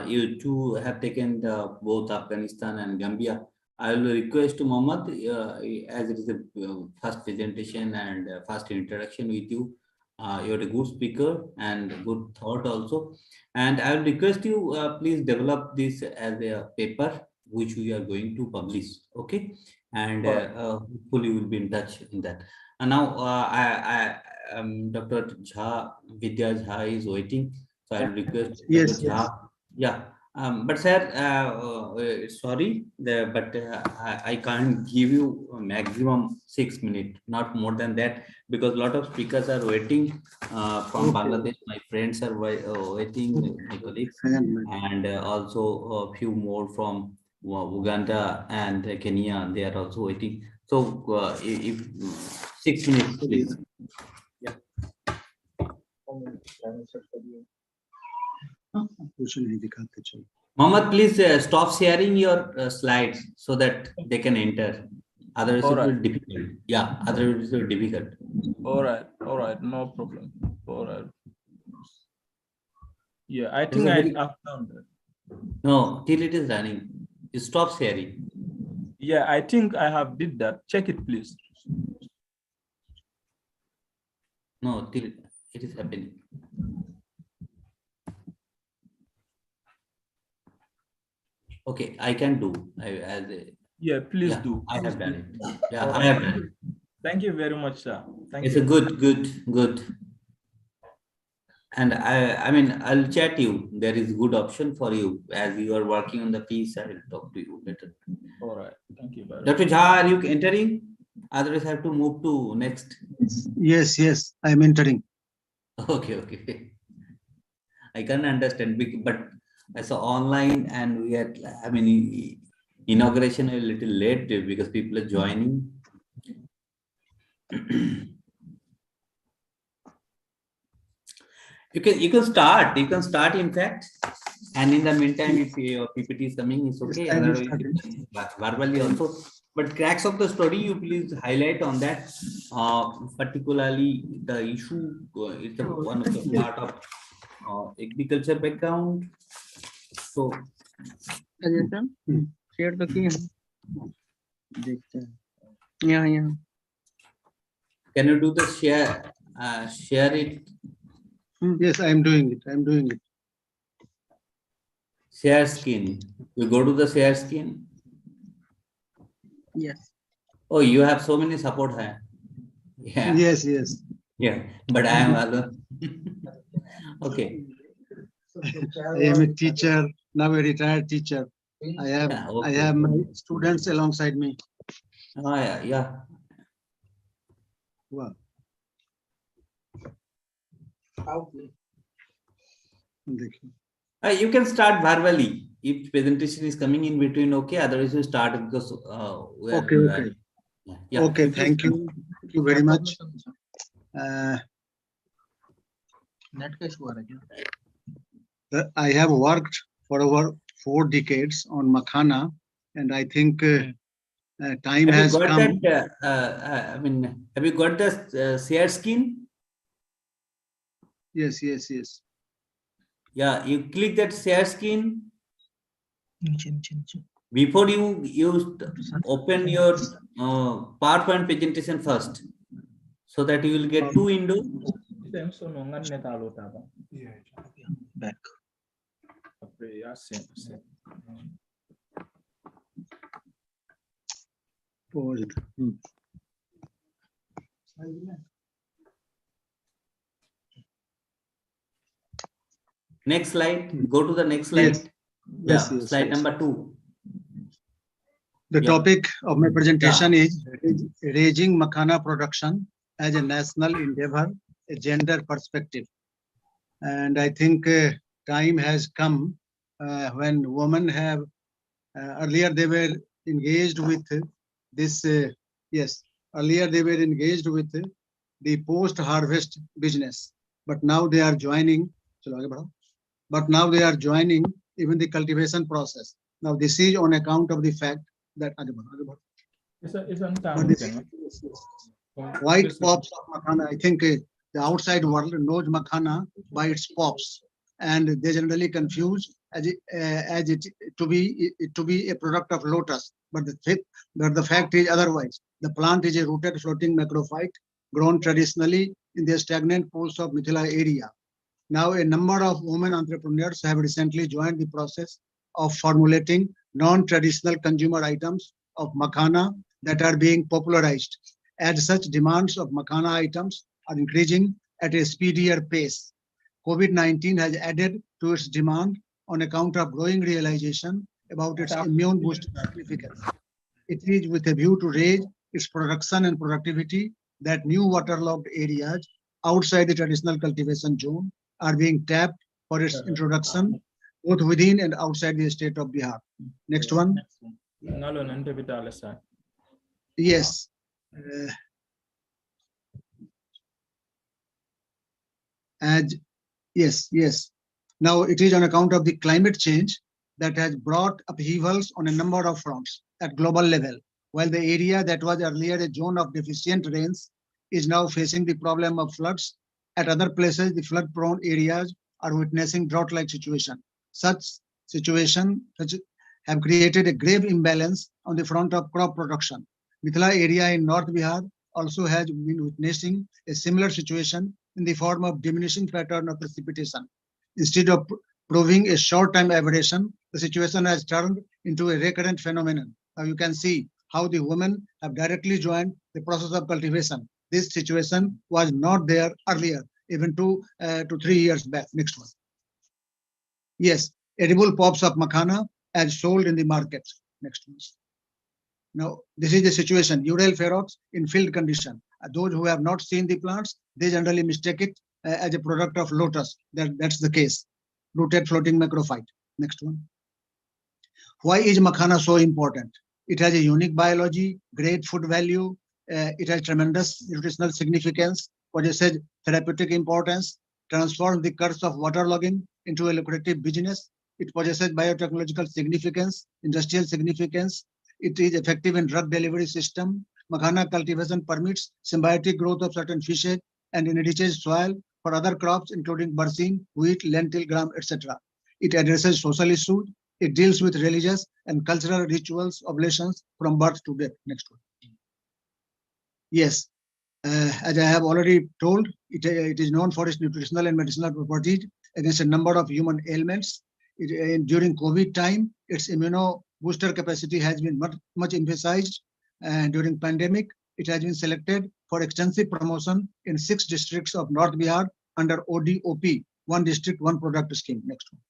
You two have taken both Afghanistan and Gambia. I will request to Mohammed, as it is the first presentation and first interaction with you. You're a good speaker and good thought also. And I will request you, please develop this as a paper, which we are going to publish, okay? And hopefully we'll be in touch in that. And now Dr. Jha, Vidya Jha is waiting. So I will request Yes, Dr. Jha. Yeah. But sir, sorry, but I can't give you a maximum 6 minutes, not more than that, because a lot of speakers are waiting from Bangladesh. My friends are waiting, my colleagues, and also a few more from Uganda and Kenya, they are also waiting. So if 6 minutes, please. Mohammed, please stop sharing your slides so that they can enter. Otherwise, All it will right. be difficult. Yeah, otherwise it will be difficult. All right, no problem. All right. Yeah, I It's think a I very- have done that. No, till it is running. You stop sharing. Yeah, I think I have did that. Check it, please. No, till it is happening. Okay, I can do. Yeah, please Yeah, do. I have Please done do. it. Yeah, All I right. have done it. Thank you very much, sir. Thank It's you. a good. And I mean, I'll chat you. There is good option for you as you are working on the piece. I will talk to you later. All right. Thank you very Dr. much. Jha, are you entering? Otherwise, I have to move to next. Yes, I am entering. Okay. I can understand, but I saw online and we had, I mean, inauguration a little late because people are joining. You can start. You can start, in fact. And in the meantime, if your PPT is coming, it's okay. I will Otherwise, start you can verbally also. But cracks of the story, you please highlight on that. Particularly the issue. It's one of the part of agriculture background. So. Share the key. Yeah. Can you do the share? Share it. Yes, I am doing it. Share screen. You go to the share screen. Yes. Oh, you have so many support. Hai? Yeah. Yes. Yeah, but I am alone. Okay. I am a teacher, now a retired teacher. I have my students alongside me. Oh, yeah. Wow. You can start verbally. If presentation is coming in between, okay. Otherwise, you start because Okay. Yeah. Okay, thank you. Thank you very much. I have worked for over 4 decades on Makhana, and I think time has come. Have you got the share screen? Yes. Yeah, you click that share screen. Before you open your PowerPoint presentation first, so that you will get 2 windows. Back. Next slide. Go to the next slide. Yes. Slide number 2. The topic of my presentation is raising Makhana production as a national endeavor, a gender perspective. And I think time has come when women have, earlier they were engaged with this, earlier they were engaged with the post-harvest business, but now they are joining, even the cultivation process. Now this is on account of the fact that white pops of Makhana, I think the outside world knows Makhana by its pops, and they generally confuse it to be a product of lotus, but the fact is otherwise. The plant is a rooted floating macrophyte grown traditionally in the stagnant pools of Mithila area. Now, a number of women entrepreneurs have recently joined the process of formulating non-traditional consumer items of Makhana that are being popularized. As such, demands of Makhana items are increasing at a speedier pace. COVID-19 has added to its demand on account of growing realization about its immune boosting significance. It is with a view to raise its production and productivity that new waterlogged areas outside the traditional cultivation zone are being tapped for its introduction both within and outside the state of Bihar. Next one. Yes. Yes. Now it is on account of the climate change that has brought upheavals on a number of fronts at global level. While the area that was earlier a zone of deficient rains is now facing the problem of floods, at other places the flood-prone areas are witnessing drought-like situation. Such situation have created a grave imbalance on the front of crop production. Mithila area in North Bihar also has been witnessing a similar situation in the form of diminishing pattern of precipitation. Instead of proving a short-time aberration, the situation has turned into a recurrent phenomenon. Now you can see how the women have directly joined the process of cultivation. This situation was not there earlier, even 2 to 3 years back. Next one. Yes, edible pops of makhana as sold in the market. Next one. Now, this is the situation, Urale ferox in field condition. Those who have not seen the plants, they generally mistake it as a product of lotus. That's the case. Rooted floating macrophyte. Next one. Why is makhana so important? It has a unique biology, great food value. It has tremendous nutritional significance, possesses therapeutic importance, transforms the curse of waterlogging into a lucrative business. It possesses biotechnological significance, industrial significance. It is effective in drug delivery system. Makhana cultivation permits symbiotic growth of certain fishes and enriches soil for other crops, including barsim, wheat, lentil, gram, etc. It addresses social issues. It deals with religious and cultural rituals, oblations from birth to death. Next one. Yes, as I have already told, it is known for its nutritional and medicinal properties against a number of human ailments. During COVID time, its immuno booster capacity has been much emphasized. And during pandemic, it has been selected for extensive promotion in 6 districts of North Bihar under ODOP, one district, one product scheme. Next one.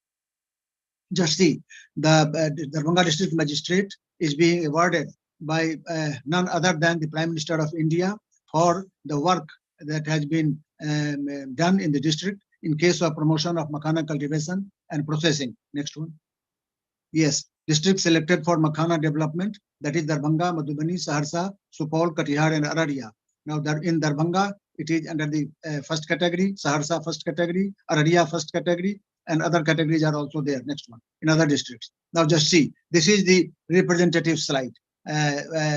Just see, the Darbhanga district magistrate is being awarded by none other than the Prime Minister of India for the work that has been done in the district in case of promotion of makhana cultivation and processing. Next one. Yes, district selected for makhana development, that is Darbhanga, Madhubani, Saharsa, Supaul, Katihar and Araria. Now in Darbhanga, it is under the first category, Saharsa first category, Araria first category, and other categories are also there. Next one, in other districts. Now just see, this is the representative slide.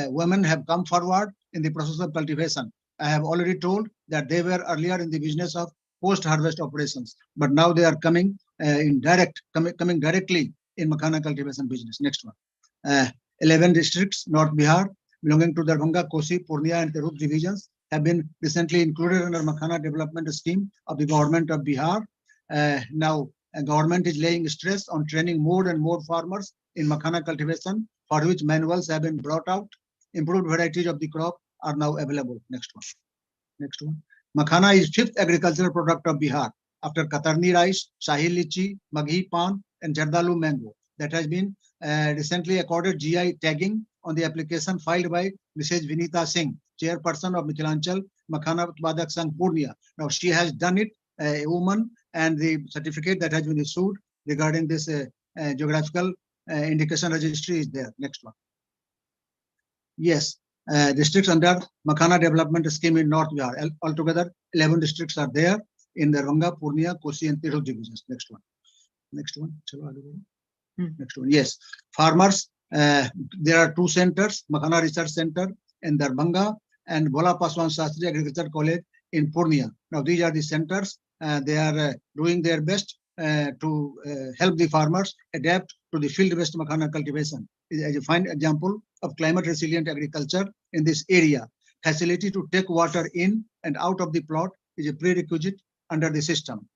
Women have come forward in the process of cultivation. I have already told that they were earlier in the business of post-harvest operations, but now they are coming coming directly in makhana cultivation business. Next one. 11 districts, North Bihar, belonging to Darbhanga, Kosi, Purnia and Tirupur divisions have been recently included under makhana development scheme of the government of Bihar. Now, government is laying stress on training more and more farmers in makhana cultivation, for which manuals have been brought out. Improved varieties of the crop are now available. Next one. Next one. Makhana is 5th agricultural product of Bihar after Katarni rice, Shahi Lichi, Maghi Pan, and Jardalu mango. That has been recently accorded GI tagging on the application filed by Mrs. Vinita Singh, chairperson of Mithilanchal Makhana Utpadak Sangh Purnia. Now she has done it, a woman, and the certificate that has been issued regarding this geographical indication registry is there. Next one. Yes, districts under Makhana development scheme in North Bihar. Altogether, 11 districts are there in Darbhanga, Purnia, Kosi and Tirupur divisions. Next one. Next one. Next one. Yes, farmers. There are 2 centers, Makhana Research Center in Darbhanga and Bhola Paswan Shastri Agriculture College in Purnia. Now these are the centers. They are doing their best to help the farmers adapt to the field-based makhana cultivation. It is a fine example of climate resilient agriculture in this area. Facility to take water in and out of the plot is a prerequisite under the system.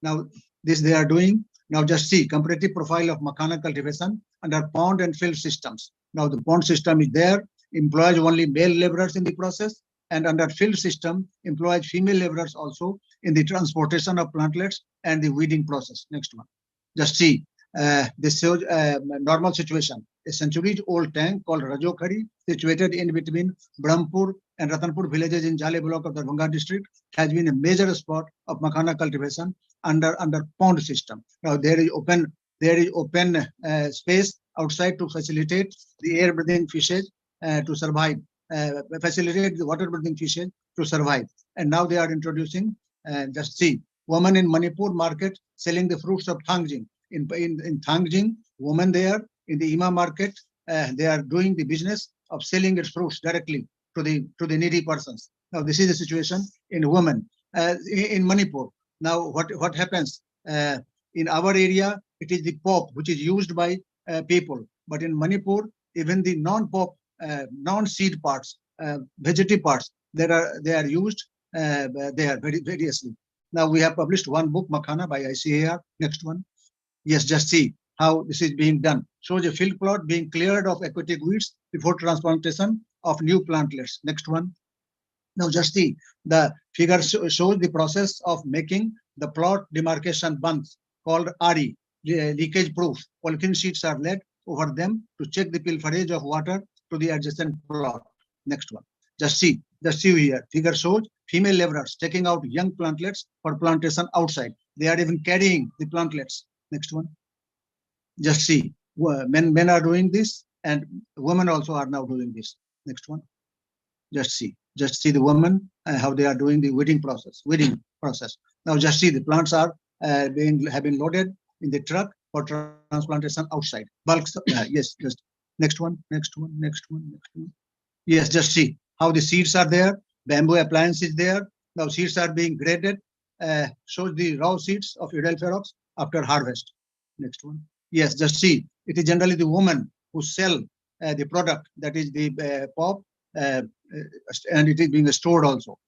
Now this they are doing. Now just see comparative profile of makhana cultivation under pond and field systems. Now the pond system is there, employs only male laborers in the process, and under field system employs female laborers also in the transportation of plantlets and the weeding process. Next one. Just see, this shows normal situation. A centuries-old tank called Rajokhari, situated in between Brahmpur and Ratanpur villages in Jale block of the Darbhanga district, has been a major spot of makhana cultivation under pond system. Now there is open there is open space outside to facilitate the air breathing fishes to survive, facilitate the water breathing fishes to survive. And now they are introducing, just see, women in Manipur market selling the fruits of Thangjing. In Thangjing, women there in the Ima market, they are doing the business of selling its fruits directly to the needy persons. Now this is the situation in women in Manipur. Now what happens in our area? It is the pop which is used by people, but in Manipur, even the non-pop, non-seed parts, vegetative parts, they are used there very variously. Now we have published one book, Makhana by ICAR. Next one. Yes, just see how this is being done. Shows a field plot being cleared of aquatic weeds before transplantation of new plantlets. Next one. Now just see, the figure shows the process of making the plot demarcation bunds called RE, leakage proof. Polythene sheets are laid over them to check the pilferage of water to the adjacent plot. Next one. Just see here. Figure shows female laborers taking out young plantlets for plantation outside. They are even carrying the plantlets. Next one. Just see, men are doing this, and women also are now doing this. Next one. Just see the women how they are doing the weeding process. Now just see the plants are have been loaded in the truck for transplantation outside. Bulks. Yes. Just next one. Yes. Just see how the seeds are there. Bamboo appliance is there. Now seeds are being graded. Shows the raw seeds of Edelferox after harvest. Next one. Yes. Just see. It is generally the woman who sell the product, that is the pop. And it is being stored also.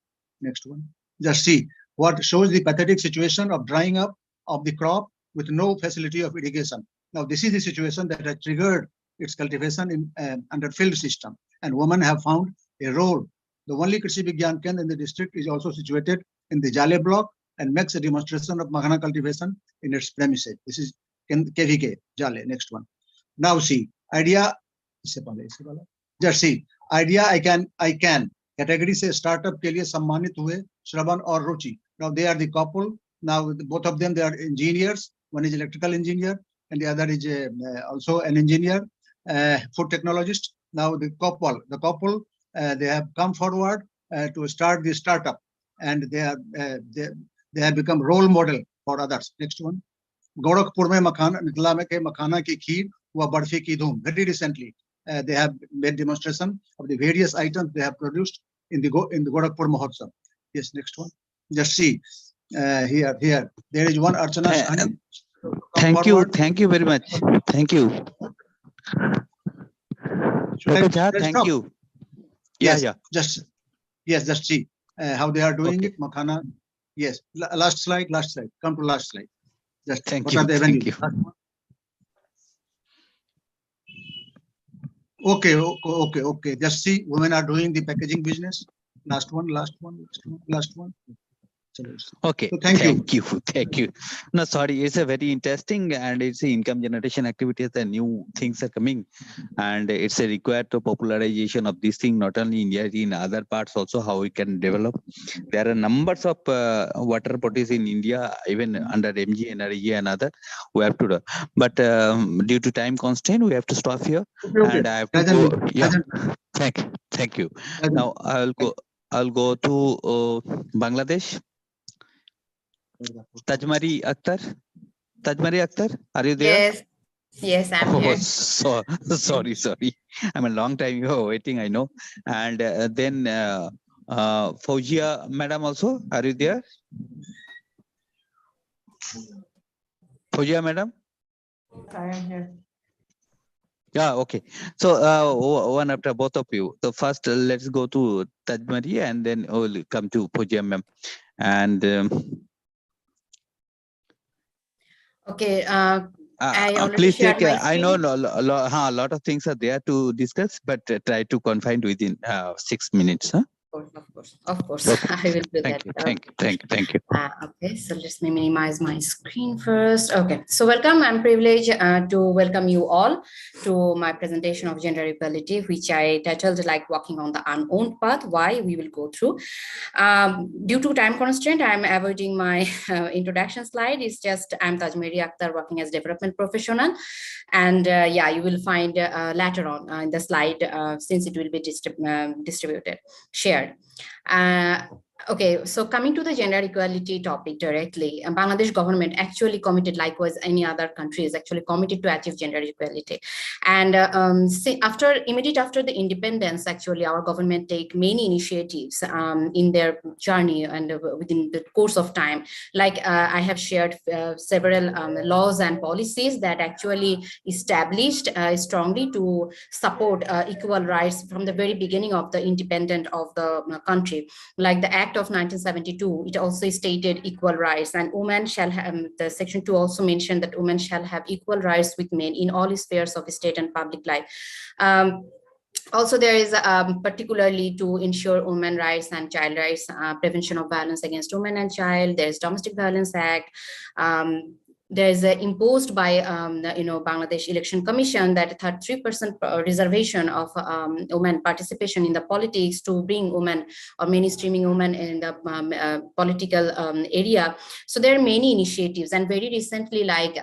Next one. Just see what shows the pathetic situation of drying up of the crop with no facility of irrigation. Now this is the situation that has triggered its cultivation in under field system, and women have found a role. The only Krishi Vigyan Kendra in the district is also situated in the Jale block and makes a demonstration of Makhana cultivation in its premises. This is KVK Jale. Next one. Now see idea. Just see idea. I can category से startup के लिए सम्मानित हुए श्रवण और रुचि. Now they are the couple. Now both of them, they are engineers. One is electrical engineer and the other is also an engineer, food technologist. Now the couple they have come forward to start the startup, and they have become role model for others. Next one. Gorakhpur में मखाना मिथिला में के मखाना की खीर व बर्फी की धूम. Very recently they have made demonstration of the various items they have produced in the Gorakhpur Mahotsav. Yes, next one. Just see here. There is one Archana Shani. Thank you very much. Thank you. Thank you. Yes, yeah. Just see how they are doing it. Makhana. Yes. Last slide. Come to last slide. Just thank you. Okay. Just see, women are doing the packaging business. Last one. Okay. So thank you. No, sorry, it's a very interesting and it's a income generation activities and new things are coming, and it's a required to popularization of this thing, not only in India, in other parts also, how we can develop. There are numbers of water bodies in India, even under MG, NRG and other, we have to do. But due to time constraint, we have to stop here. Okay. And I have to go. Yeah. Thank you. Now I'll go to Bangladesh. Tajmari Akhtar, are you there? Yes, I'm here. Sorry. I'm a long time you are waiting, I know. And then Fauzia madam also, are you there? Fauzia madam? I am here. Yeah, okay. So one after both of you. So first let's go to Tajmari and then we'll come to Fauzia ma'am. And okay. I already please shared take. my I know screen. a lot of things are there to discuss, but try to confine within 6 minutes. Huh? Of course. Okay. I will do that. Thank you. Okay, so let me minimize my screen first. Okay, so welcome. I'm privileged to welcome you all to my presentation of gender equality, which I titled like Walking on the Unowned Path, why we will go through. Due to time constraint, I'm avoiding my introduction slide. It's just I'm Tajmeri Akhtar, working as development professional. And yeah, you will find later on in the slide, since it will be distributed, shared. Okay, so coming to the gender equality topic directly, Bangladesh government actually committed, likewise any other country is actually committed to achieve gender equality. And immediate after the independence, actually our government take many initiatives in their journey and within the course of time. Like I have shared several laws and policies that actually established strongly to support equal rights from the very beginning of the independence of the country. Like the Act of 1972, it also stated equal rights, and women shall have, the section 2 also mentioned that women shall have equal rights with men in all spheres of state and public life. Also, there is particularly to ensure women rights and child rights, prevention of violence against women and child. There is Domestic Violence Act. There is imposed by Bangladesh Election Commission that 33% reservation of women participation in the politics to bring women or mainstreaming women in the political area. So there are many initiatives, and very recently, like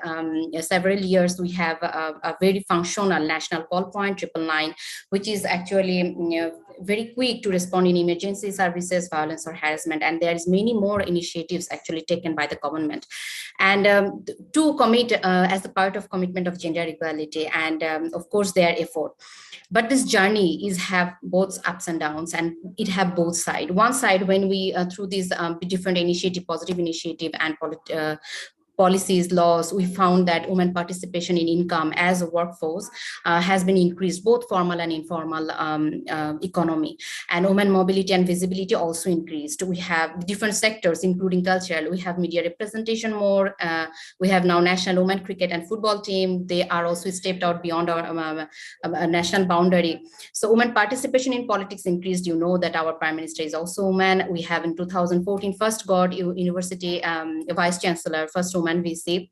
several years, we have a very functional national call point 999, which is actually very quick to respond in emergency services, violence or harassment, and there is many more initiatives actually taken by the government. And to commit as a part of commitment of gender equality, and of course their effort. But this journey have both ups and downs, and it have both sides. One side, when we through these different initiative, positive initiative and policies, laws, we found that women participation in income as a workforce has been increased, both formal and informal economy. And women mobility and visibility also increased. We have different sectors, including cultural. We have media representation more. We have now national women cricket and football team. They are also stepped out beyond our national boundary. So women participation in politics increased. You know that our Prime Minister is also a woman. We have in 2014 first God University Vice Chancellor, first woman VC.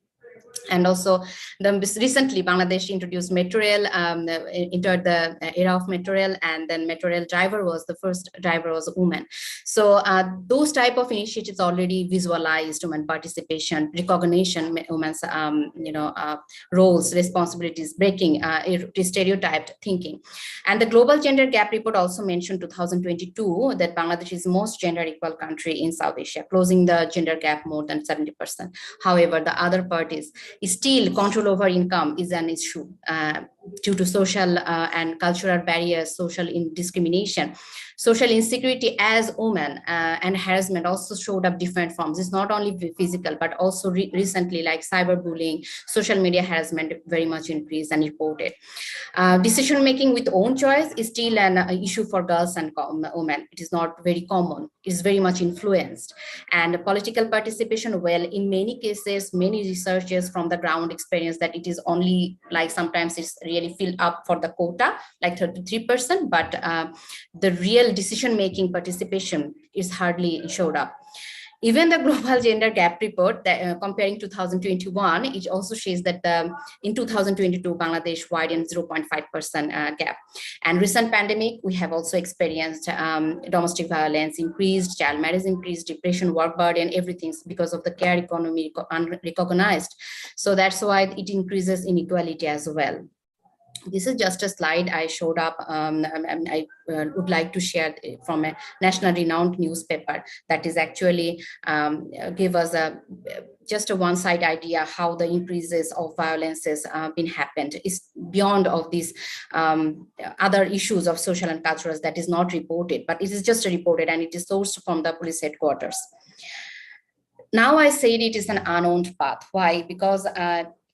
And also recently Bangladesh introduced Metro Rail, entered the era of Metro Rail, and then Metro Rail driver was the first driver was a woman. So those type of initiatives already visualized women participation, recognition, women's roles, responsibilities, breaking stereotyped thinking. And the Global Gender Gap Report also mentioned 2022 that Bangladesh is the most gender equal country in South Asia, closing the gender gap more than 70%. However, the other part is still control over income is an issue due to social and cultural barriers, social discrimination. Social insecurity as women and harassment also showed up different forms. It's not only physical, but also recently like cyberbullying, social media harassment very much increased and reported. Decision-making with own choice is still an issue for girls and women. It is not very common. It's very much influenced. And political participation, well, in many cases, many researchers from the ground experience that it is only like sometimes it's really filled up for the quota, like 33%, but the real decision-making participation is hardly showed up. Even the Global Gender Gap Report, that, comparing 2021, it also shows that in 2022, Bangladesh widened 0.5% gap. And recent pandemic, we have also experienced domestic violence increased, child marriage increased, depression, work burden, everything because of the care economy unrecognized. So that's why it increases inequality as well. This is just a slide I showed up. I would like to share from a national renowned newspaper that is actually give us just a one-side idea how the increases of violences been happened. Is beyond of these other issues of social and cultural that is not reported, but it is just reported and it is sourced from the police headquarters. Now I said it is an unowned path. Why? Because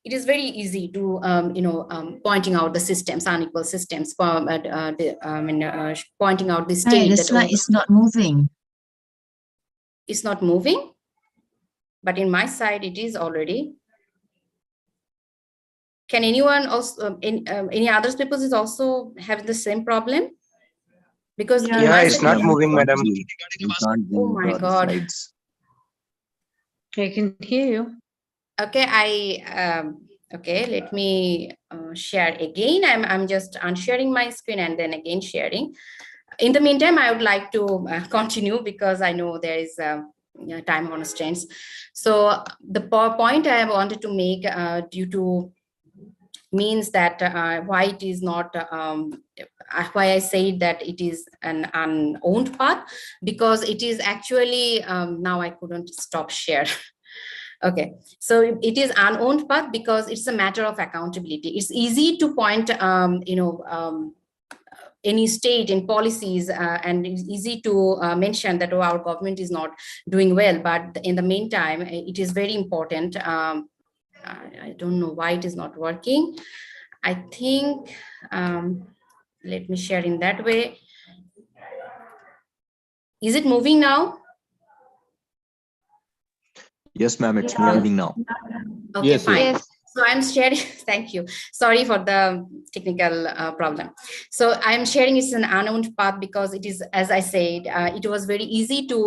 it is very easy to, pointing out the systems, unequal systems, pointing out the state. The slide is not moving. It's not moving, but in my side, it is already. Can anyone also, any other people is also having the same problem? Because in Yeah, my it's not section- moving, madam. Oh my God. I can hear you. Okay, okay, let me share again. I'm just unsharing my screen and then again sharing. In the meantime, I would like to continue because I know there is time constraints. So the point I wanted to make due to means that why it is not why I say that it is an unowned path, because it is actually now I couldn't stop share. Okay, so it is unowned path because it's a matter of accountability. It's easy to point any state in policies and it's easy to mention that, oh, our government is not doing well, but in the meantime it is very important. I don't know why it is not working. I think let me share in that way. Is it moving now? Yes, ma'am, it's moving now. Okay, Yes, fine. yes. So I'm sharing, thank you. Sorry for the technical problem. So I'm sharing it's an unowned path because it is, as I said, it was very easy to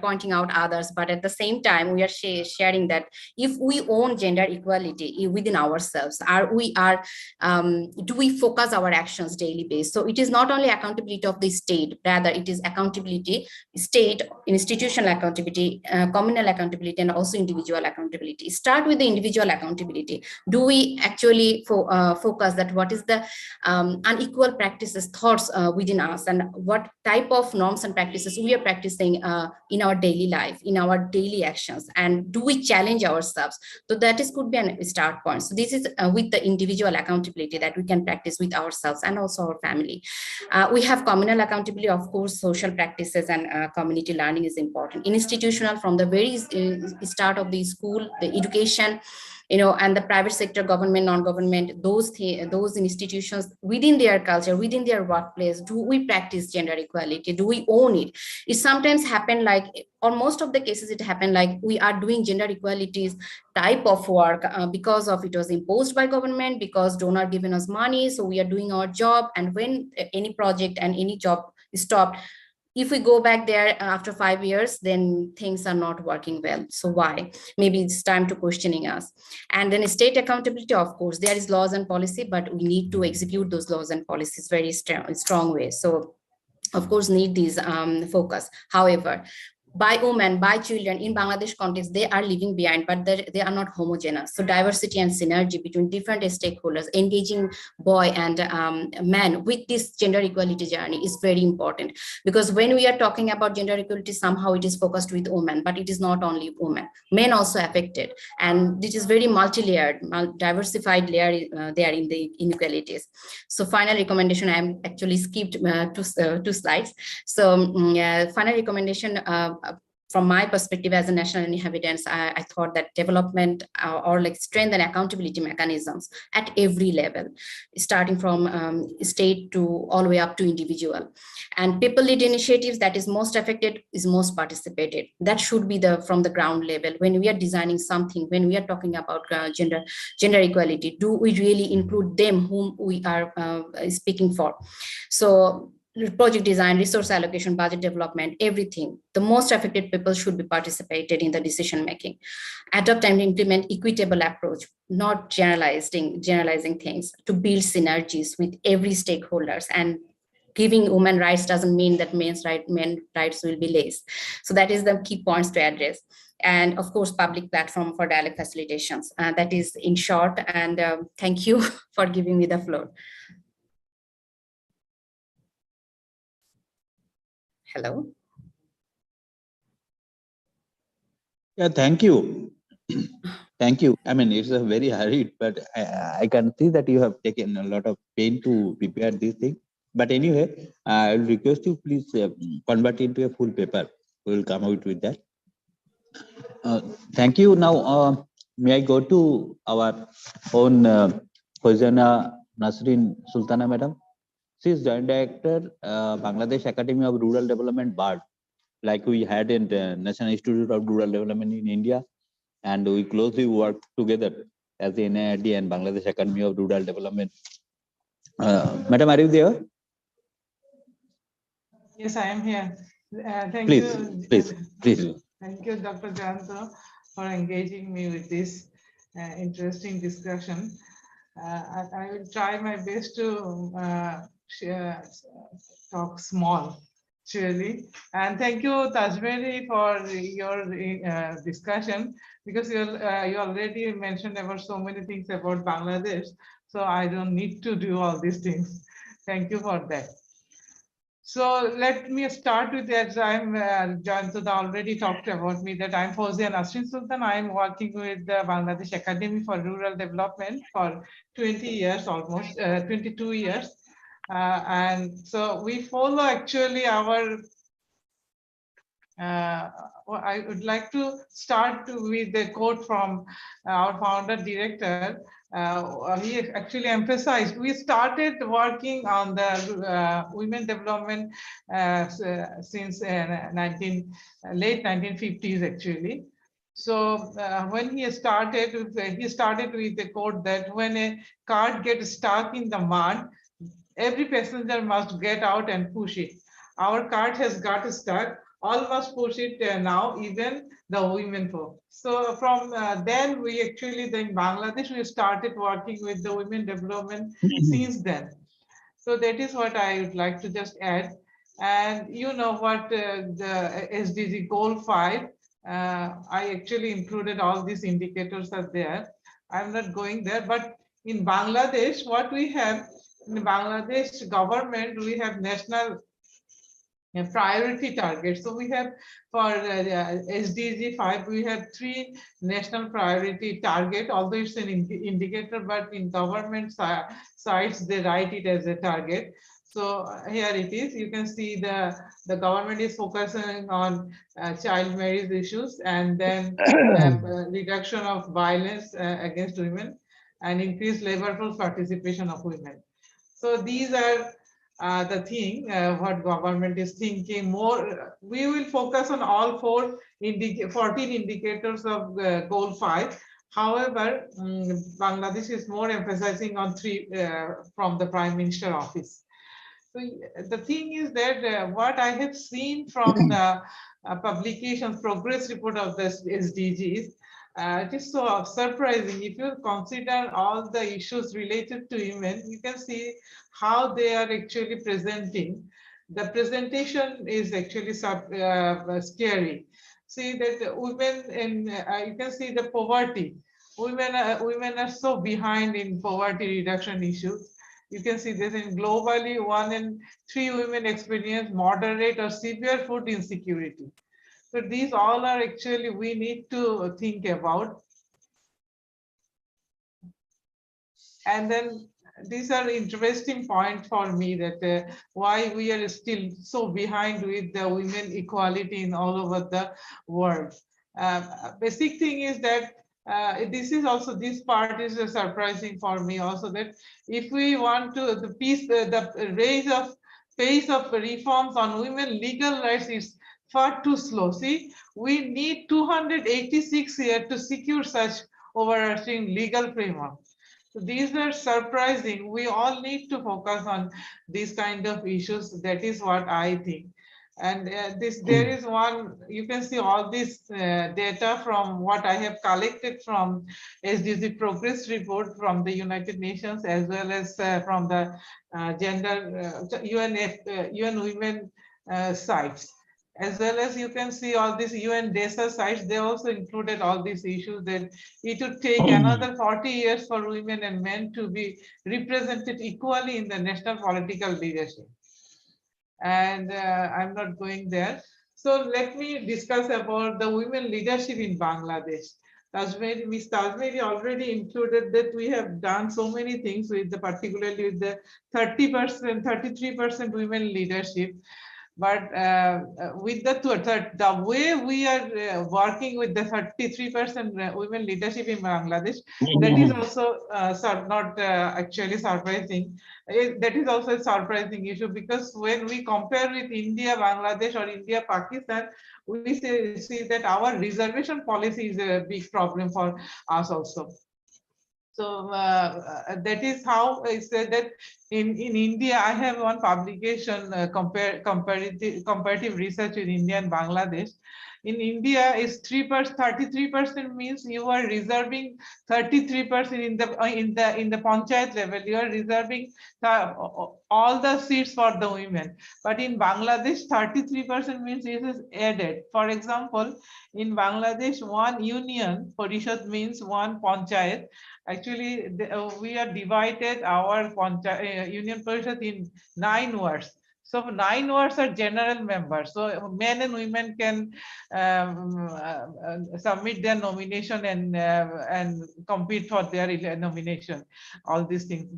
pointing out others, but at the same time, we are sharing that if we own gender equality within ourselves, do we focus our actions daily based? So it is not only accountability of the state, rather it is accountability, state, institutional accountability, communal accountability, and also individual accountability. Start with the individual accountability. Do we actually focus that what is the unequal practices, thoughts within us, and what type of norms and practices we are practicing in our daily life, in our daily actions, and do we challenge ourselves? So that is could be a start point. So this is with the individual accountability that we can practice with ourselves and also our family. We have communal accountability, of course, social practices and community learning is important. Institutional, from the very start of the school, the education, and the private sector, government, non-government, those institutions within their culture, within their workplace, do we practice gender equality? Do we own it? It sometimes happen like, or most of the cases it happened like we are doing gender equalities type of work because of it was imposed by government, because donor given us money, so we are doing our job, and when any project and any job is stopped, if we go back there after 5 years, then things are not working well. So why? Maybe it's time to questioning us. And then state accountability, of course, there is laws and policy, but we need to execute those laws and policies very strong way. So of course need these focus. However, by women, by children in Bangladesh context, they are living behind, but they are not homogeneous. So diversity and synergy between different stakeholders, engaging boy and man with this gender equality journey is very important. Because when we are talking about gender equality, somehow it is focused with women, but it is not only women, men also affected. And it is very multi-layered, diversified layer there in the inequalities. So final recommendation, I am actually skipped two slides. So final recommendation, from my perspective as a national inhabitants, I thought that development or like strength and accountability mechanisms at every level, starting from state to all the way up to individual, and people-led initiatives that is most affected is most participated. That should be from the ground level. When we are designing something, when we are talking about gender equality, do we really include them whom we are speaking for? So project design, resource allocation, budget development, everything. The most affected people should be participated in the decision making. Adopt and implement equitable approach, not generalizing things, to build synergies with every stakeholders. And giving women rights doesn't mean that men rights will be less. So that is the key points to address. And of course, public platform for dialogue facilitations. That is in short, and thank you for giving me the floor. Hello. Yeah, thank you. Thank you. I mean, it's a very hurried, but I can see that you have taken a lot of pain to prepare this thing. But anyway, I will request you please convert into a full paper. We will come out with that. Thank you. Now, may I go to our own Fauzana Nasrin Sultana, madam? She is Joint Director, Bangladesh Academy of Rural Development, BARD, like we had in the National Institute of Rural Development in India, and we closely work together as the NIRD and Bangladesh Academy of Rural Development. Madam, are you there? Yes, I am here. Thank Please, you. please. Thank you, Dr. Jayanto, for engaging me with this interesting discussion. I will try my best to talk small, surely. And thank you, Tajmeri, for your discussion, because you already mentioned about so many things about Bangladesh. So I don't need to do all these things. Thank you for that. So let me start with that. I'm Jayanto already talked about me that I'm Fawzia Nasrin Sultan. I'm working with the Bangladesh Academy for Rural Development for 20 years, almost 22 years. And so we follow actually our well, I would like to start with the quote from our founder director. He actually emphasized, we started working on the women development since late 1950s actually. So when he started with the quote that when a cart gets stuck in the mud, every passenger must get out and push it. Our cart has got stuck. All must push it now, even the women folk. So from then we actually, in Bangladesh, we started working with the women development since then. So that is what I would like to just add. And you know what the SDG goal 5, I actually included all these indicators are there. I'm not going there, but in Bangladesh, what we have, in the Bangladesh government, we have national priority targets. So we have for SDG 5, we have 3 national priority target, although it's an indicator, but in government sites, they write it as a target. So here it is. You can see the government is focusing on child marriage issues, and then reduction of violence against women, and increased labor force participation of women. So these are the thing what government is thinking more. We will focus on all 14 indicators of goal 5. However, Bangladesh is more emphasizing on 3 from the Prime Minister office. So the thing is that what I have seen from the publications, progress report of the SDGs, it is so surprising. If you consider all the issues related to women, you can see how they are actually presenting. The presentation is actually scary. See that women, and you can see the poverty. Women are so behind in poverty reduction issues. You can see this in globally, 1 in 3 women experience moderate or severe food insecurity. So these all are actually we need to think about. And then these are interesting points for me that why we are still so behind with the women equality in all over the world. Basic thing is that this is also, this part is surprising for me also, that if we want to the pace of reforms on women legal rights is far too slow. See, we need 286 years to secure such overarching legal framework. So these are surprising. We all need to focus on these kind of issues. That is what I think. And there is one, you can see all this data from what I have collected from SDG progress report from the United Nations, as well as from the UN Women sites. As well as you can see all these UN DESA sites, they also included all these issues that it would take another 40 years for women and men to be represented equally in the national political leadership. And I'm not going there. So let me discuss about the women leadership in Bangladesh. Ms. Tajmeri already included that we have done so many things with the, particularly with the 30%, 33% women leadership. But with the way we are working with the 33% women leadership in Bangladesh, that is also not actually surprising. That is also a surprising issue, because when we compare with India, Bangladesh, or India, Pakistan, we see that our reservation policy is a big problem for us also. So that is how I said that in India, I have one publication, comparative research in India and Bangladesh. In India, is 33% means you are reserving 33% in the panchayat level. You are reserving all the seats for the women. But in Bangladesh, 33% means it is added. For example, in Bangladesh, one union parishad means one panchayat. Actually, we are divided our union parishad in 9 wards. So 9 wards are general members. So men and women can submit their nomination and compete for their nomination, all these things.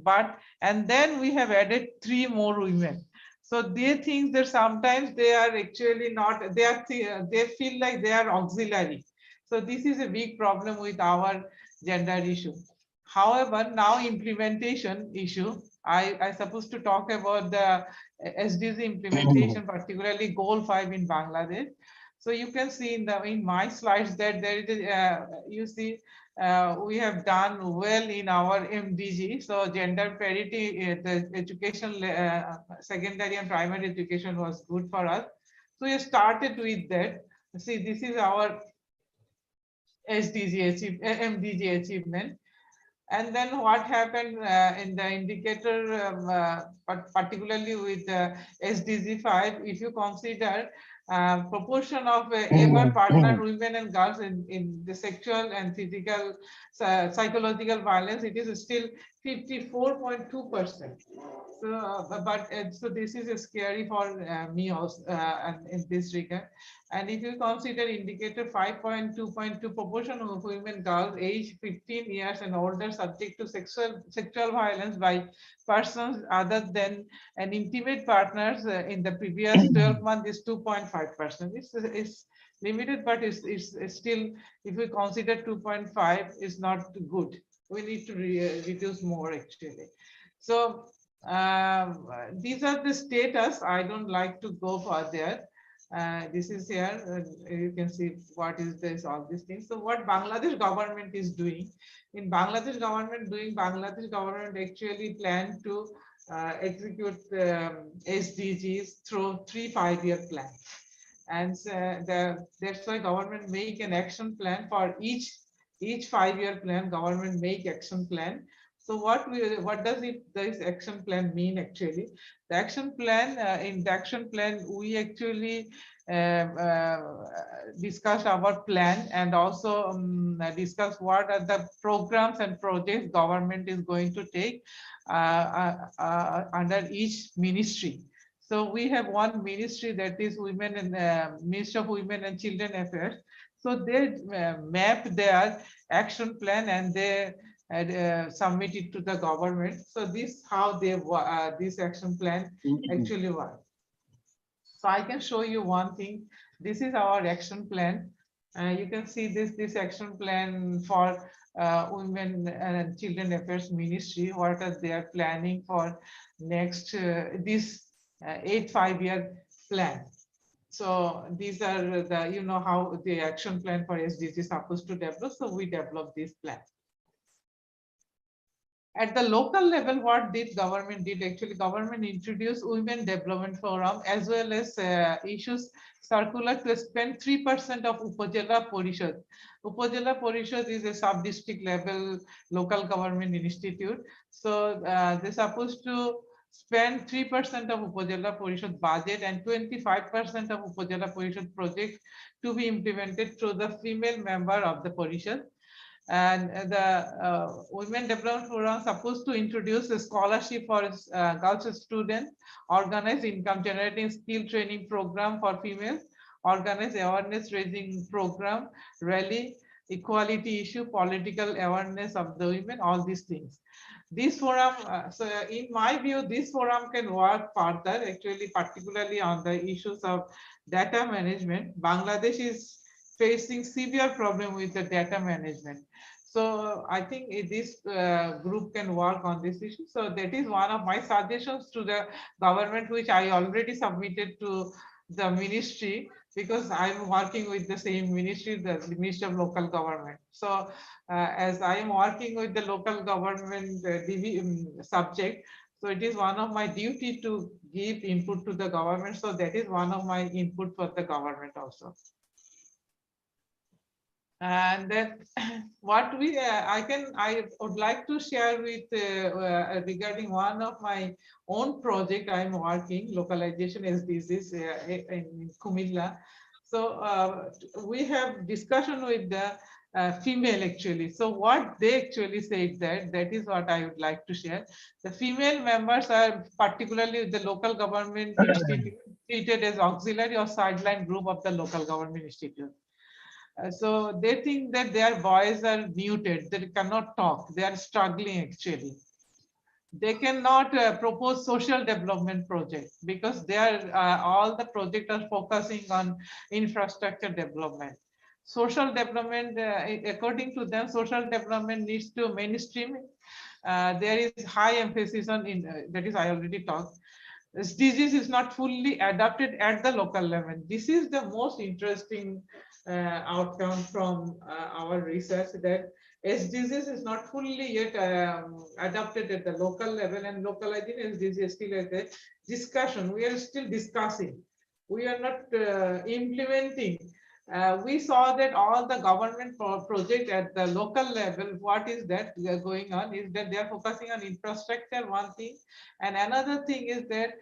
And then we have added 3 more women. So they think that sometimes they are actually not, they feel like they are auxiliary. So this is a big problem with our gender issue. However, now implementation issue, I supposed to talk about the SDG implementation, particularly Goal 5 in Bangladesh. So you can see in my slides that there is you see we have done well in our MDG. So gender parity, the education, secondary and primary education was good for us. So we started with that. See, this is our SDG MDG achievement. And then what happened in the indicator, particularly with SDG 5, if you consider proportion of ever partnered women and girls in the sexual and physical, psychological violence, it is still 54.2%. So this is scary for me also in this regard. And if you consider indicator 5.2.2, proportion of women girls aged 15 years and older subject to sexual violence by persons other than an intimate partners in the previous 12 months is 2.5%. It's limited, but it's still, if we consider 2.5, is not good. We need to reduce more actually. So these are the status. I don't like to go further. This is here. You can see what is this, all these things. So what Bangladesh government is doing, in Bangladesh government actually plan to execute SDGs through 3 5-year plans. And that's why government make an action plan for each 5-year plan. Government make action plan. So what does this action plan mean actually? The action plan, in the action plan, we actually discuss our plan and also discuss what are the programs and projects government is going to take under each ministry. So we have one ministry, that is Women and Ministry of Women and Children Affairs. So they map their action plan and they submit it to the government. So this how they this action plan actually works. So I can show you one thing. This is our action plan. You can see this action plan for Women and Children Affairs Ministry. What are they are planning for next this 8 5-year plan. So these are the, how the action plan for SDG is supposed to develop. So we develop this plan. At the local level, what did government did? Actually, government introduced Women Development Forum as well as issues circular to spend 3% of Upazila Parishad. Upazila Parishad is a sub-district level local government institute. So they're supposed to spend 3% of Upazila Parishad budget and 25% of Upazila Parishad project to be implemented through the female member of the Parishad. And the Women Development Forum supposed to introduce a scholarship for girls students, organize income generating skill training program for females, organize awareness raising program, rally, equality issue, political awareness of the women, all these things. This forum, so in my view, this forum can work further, actually, particularly on the issues of data management. Bangladesh is facing severe problem with the data management. So I think this group can work on this issue. So that is one of my suggestions to the government, which I already submitted to the ministry. because I'm working with the same ministry, the Ministry of Local Government. So as I am working with the local government subject, so it is one of my duty to give input to the government. So that is one of my input for the government also. And then what I would like to share with regarding one of my own project I'm working, localization SDGs in Kumilla. So we have discussion with the female actually. So what they actually said that is what I would like to share. The female members are particularly the local government institute treated as auxiliary or sideline group of the local government institute. So they think that their voices are muted, they cannot talk, they are struggling actually. They cannot propose social development projects because they are all the projects are focusing on infrastructure development. Social development, according to them, social development needs to mainstream. There is high emphasis on, that is I already talked. SDGs is not fully adopted at the local level. This is the most interesting outcome from our research, that SDGs is not fully yet adopted at the local level, and localizing SDGs is still at the discussion. We are still discussing. We are not implementing. We saw that all the government project at the local level, what is that going on is that they are focusing on infrastructure, one thing, and another thing is that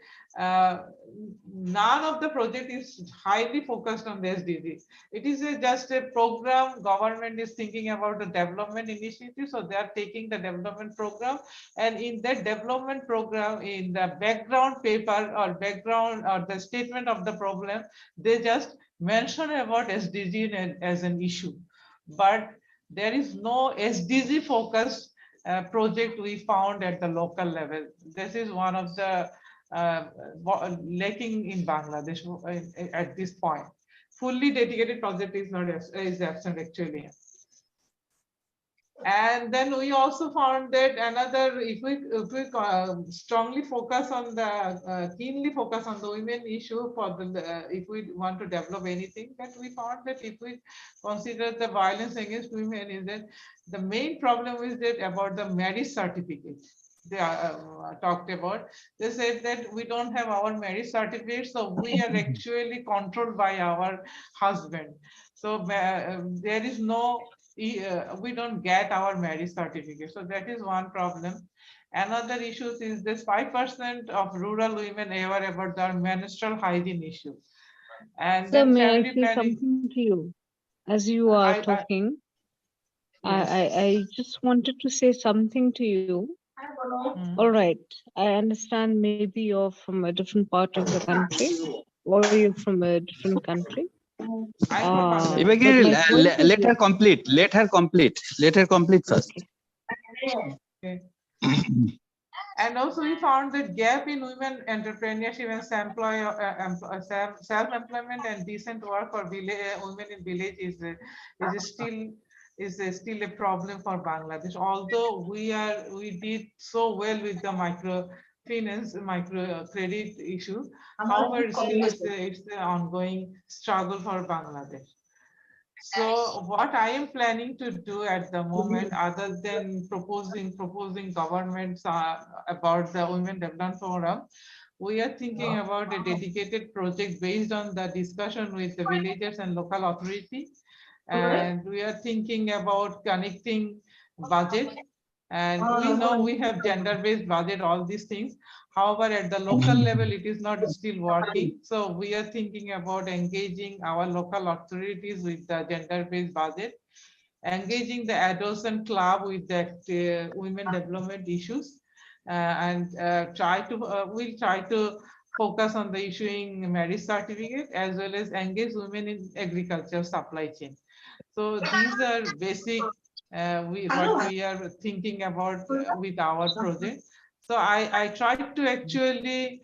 none of the project is highly focused on the SDGs. It is just a program. Government is thinking about the development initiative, so they are taking the development program, and in that development program, in the background paper or background or the statement of the problem, they just mention about SDG as an issue, but there is no SDG focused project we found at the local level. This is one of the lacking in Bangladesh at this point. Fully dedicated project is not is absent actually. And then we also found that another, if we strongly focus on the keenly focus on the women issue for the if we want to develop anything, that we found that if we consider the violence against women, is that the main problem is that about the marriage certificate. They talked about. They said that we don't have our marriage certificate, so we are actually controlled by our husband. So there is no. We don't get our marriage certificate. So that is one problem. Another issue is this 5% of rural women aware about their menstrual hygiene issue. And So then may I family say planning. something to you as you are talking? I just wanted to say something to you. All right. I understand maybe you're from a different part of the country, or you're from a different country. Let her complete. Let her complete. Let her complete first. Okay. And also we found that gap in women entrepreneurship and self-employment and decent work for women in village is still a problem for Bangladesh. Although we did so well with the microfinance, microcredit issue, however, still it's an ongoing struggle for Bangladesh. So what I am planning to do at the moment, other than proposing governments about the Women Development Forum, we are thinking about a dedicated project based on the discussion with the villagers and local authority. And we are thinking about connecting budget. And we know we have gender-based budget, all these things. However, at the local level, it is not still working. So we are thinking about engaging our local authorities with the gender-based budget, engaging the adolescent club with the women development issues, and we'll try to focus on the issuing marriage certificate as well as engage women in agriculture supply chain. So these are basic what we are thinking about with our project. So I tried to actually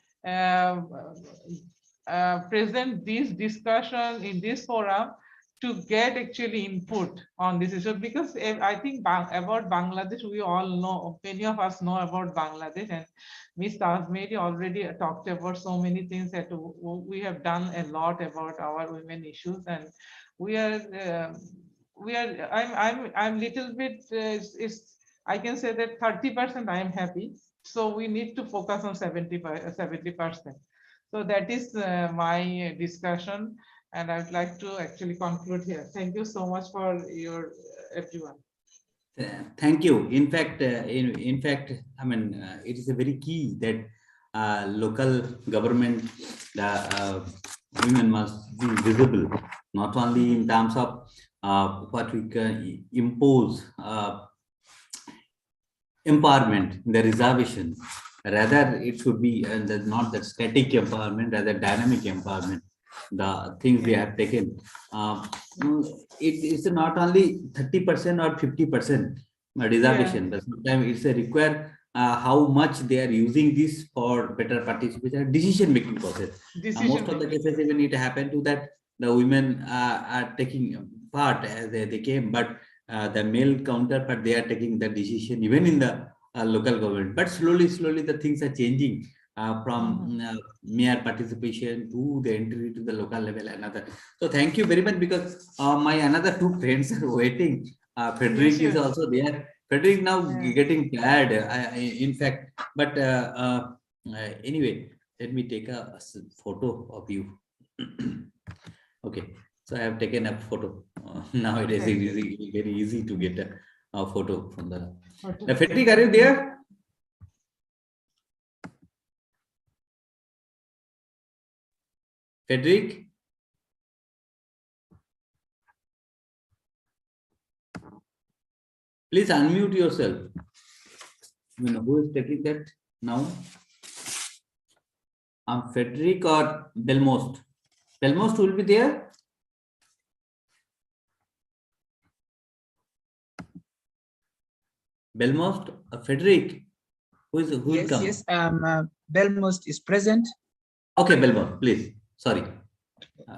present this discussion in this forum to get actually input on this issue, because I think about Bangladesh, we all know, many of us know about Bangladesh, and Ms. Tazmeri already talked about so many things that we have done a lot about our women issues, and I'm little bit, I can say that 30% I am happy. So we need to focus on 70%. So that is my discussion, and I would like to actually conclude here. Thank you so much for your everyone. Thank you. In fact, I mean, it is a very key that local government, women must be visible, not only in terms of what we can impose empowerment, the reservation. Rather, it should be not the static empowerment, rather dynamic empowerment. The things we have taken, it is not only 30% or 50% reservation, but sometimes it's a require how much they are using this for better participation, decision making process. Most of the cases, even it happened to that the women are taking part as they came, but the male counterpart, they are taking the decision even in the local government. But slowly the things are changing from mere participation to the entry to the local level. Another. So thank you very much, because my another two friends are waiting. Frederick is also there. Frederick now getting tired, in fact. But anyway, let me take a photo of you. Okay, so I have taken a photo. Nowadays it is very easy to get a photo from the. Frederick, are you there? Frederick? Please unmute yourself. Who is taking that now? Frederick or Belmost? Belmost will be there? Belmost, Frederick, who will come? Yes, Belmost is present. Okay, Belmost, please. Sorry.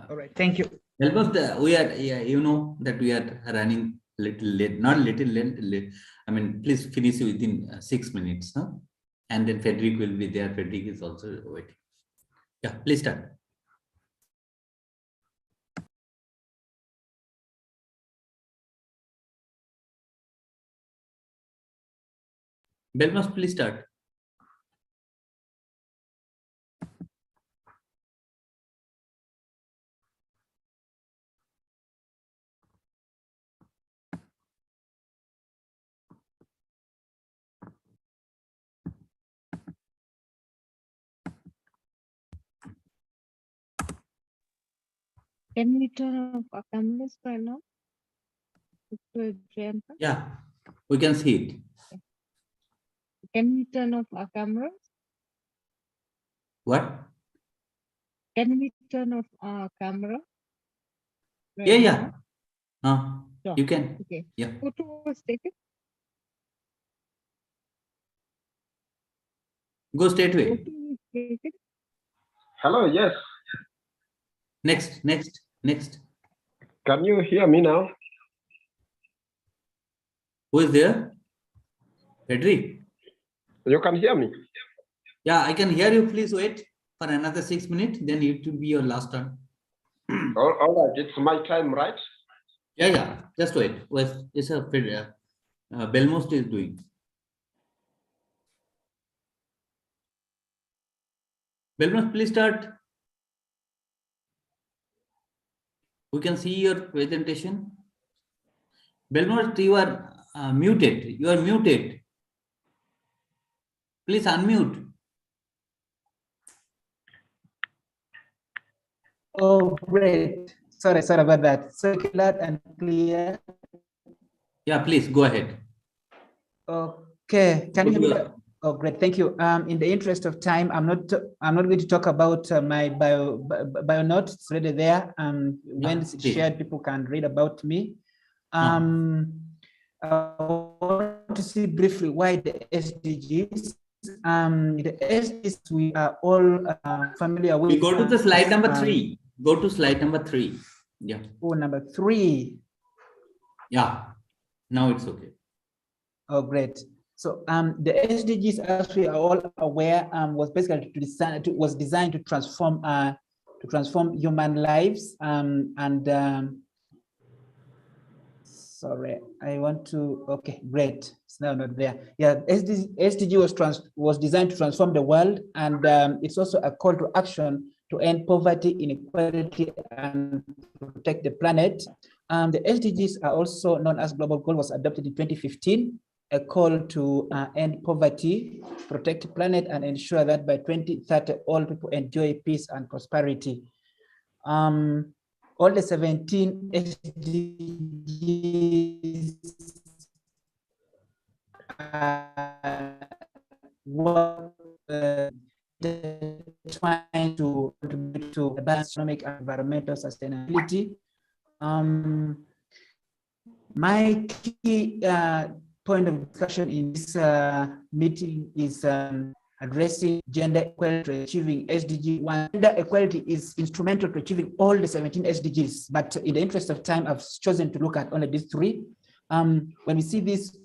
All right, thank you. Belmost, we are, you know that we are running little late, not little late. I mean, please finish within 6 minutes, huh? And then Frederick will be there. Frederick is also waiting. Yeah, please start. Belmost, please start. Can we turn off our cameras right now? Yeah, we can see it. Can we turn off our cameras? What? Can we turn off our camera? Right yeah. Sure. You can. Okay. Yeah. Photo was taken. Go straight away. Hello, yes. Next. Can you hear me now? Who is there? Frederick. You can hear me? Yeah, I can hear you. Please wait for another 6 minutes. Then it will be your last turn. All right, it's my time, right? Yeah. Just wait. It's a Belmost is doing. Belmost, please start. We can see your presentation. Belmost, you are muted. You are muted. Please unmute. Oh, great. Sorry about that. So loud and clear. Yeah, please go ahead. Okay. Can you hear me? Oh, great. Thank you. In the interest of time, I'm not going to talk about my bio notes. It's already there. When it's shared, people can read about me. I want to see briefly why the SDGs. The SDGs we are all familiar with. We go to the slide number 3. Go to slide number 3. Yeah. Oh, number 3. Yeah. Now it's okay. Oh, great. So the SDGs, as we are all aware, was basically was designed to transform human lives. Sorry, I want to. Okay, great. It's now not there. Yeah, SDG was designed to transform the world, and it's also a call to action to end poverty, inequality, and protect the planet. The SDGs are also known as Global Goal, was adopted in 2015, a call to end poverty, protect the planet, and ensure that by 2030, all people enjoy peace and prosperity. All the 17 SDGs trying to contribute to the economic and environmental sustainability. My key point of discussion in this meeting is addressing gender equality, achieving SDG 1. Gender equality is instrumental to achieving all the 17 SDGs, but in the interest of time, I've chosen to look at only these 3. When we see this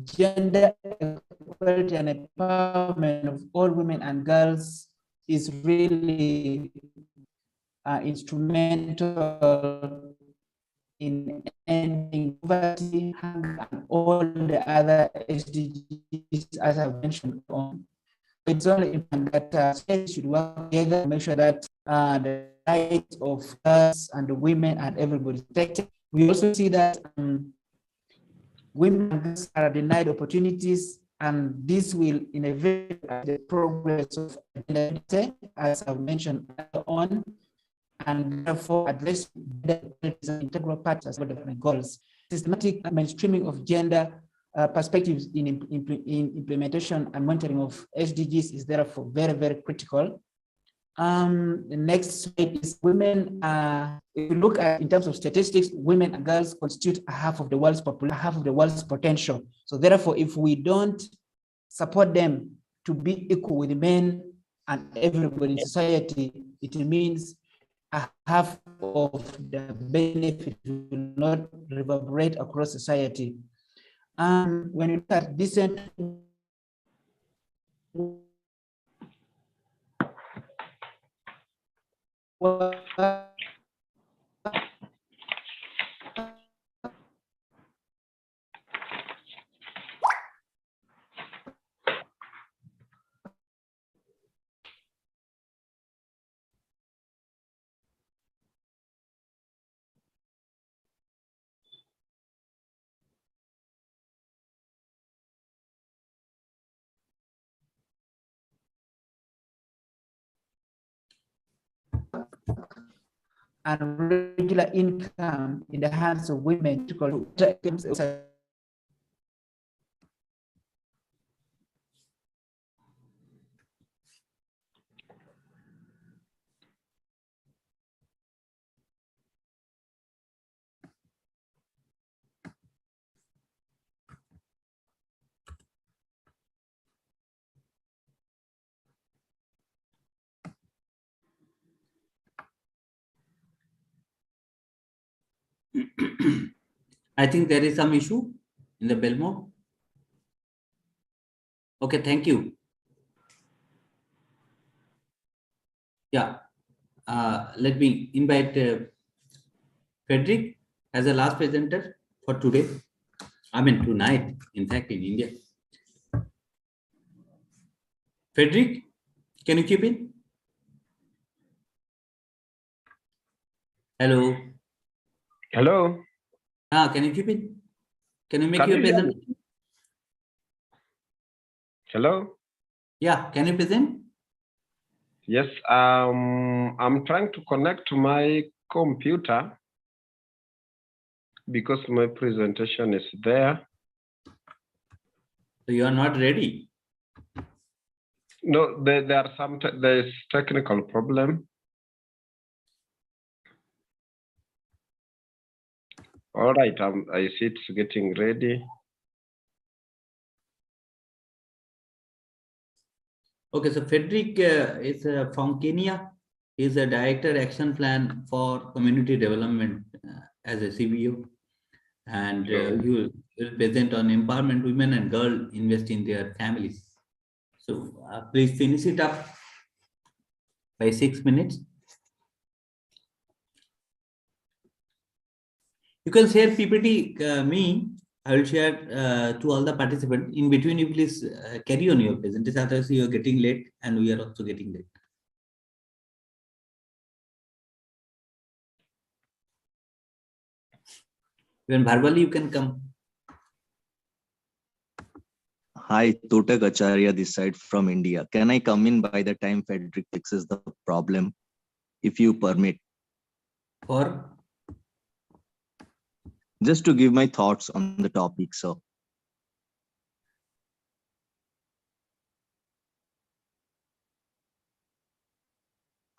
gender equality and empowerment of all women and girls is really instrumental in ending poverty, hunger, and all the other SDGs, as I've mentioned on. It's only important that states should work together to make sure that the rights of girls and the women and everybody is protected. We also see that women and girls are denied opportunities, and this will innovate the progress of gender, as I've mentioned earlier on, and therefore address the integral part of development goals. Systematic mainstreaming of gender perspectives in implementation and monitoring of SDGs is therefore very, very critical. The next slide is women. If you look at in terms of statistics, women and girls constitute half of the world's population, half of the world's potential. So therefore, if we don't support them to be equal with men and everybody in society, it means half of the benefit will not reverberate across society. When you look at decent and regular income in the hands of women to I think there is some issue in the Belmo. Okay, thank you. Yeah, let me invite Frederick as a last presenter for today. I mean tonight, in fact, in India. Frederick, can you keep in? Hello. Hello. Can you keep in? Can you make your presentation? Hello. Yeah, can you present? Yes, I'm trying to connect to my computer because my presentation is there. So you are not ready? No, there are there's technical problem. All right, I see it's getting ready. Okay, so Frederick is from Kenya. He's a Director Action Plan for Community Development as a CBO. And he will present on empowerment women and girls invest in their families. So please finish it up by 6 minutes. You can share PPT me. I will share to all the participants. In between, you please carry on your presentation. Otherwise, you are getting late and we are also getting late. Even verbally, you can come. Hi, Totak Acharya this side from India. Can I come in by the time Frederick fixes the problem, if you permit? Or? Just to give my thoughts on the topic, sir.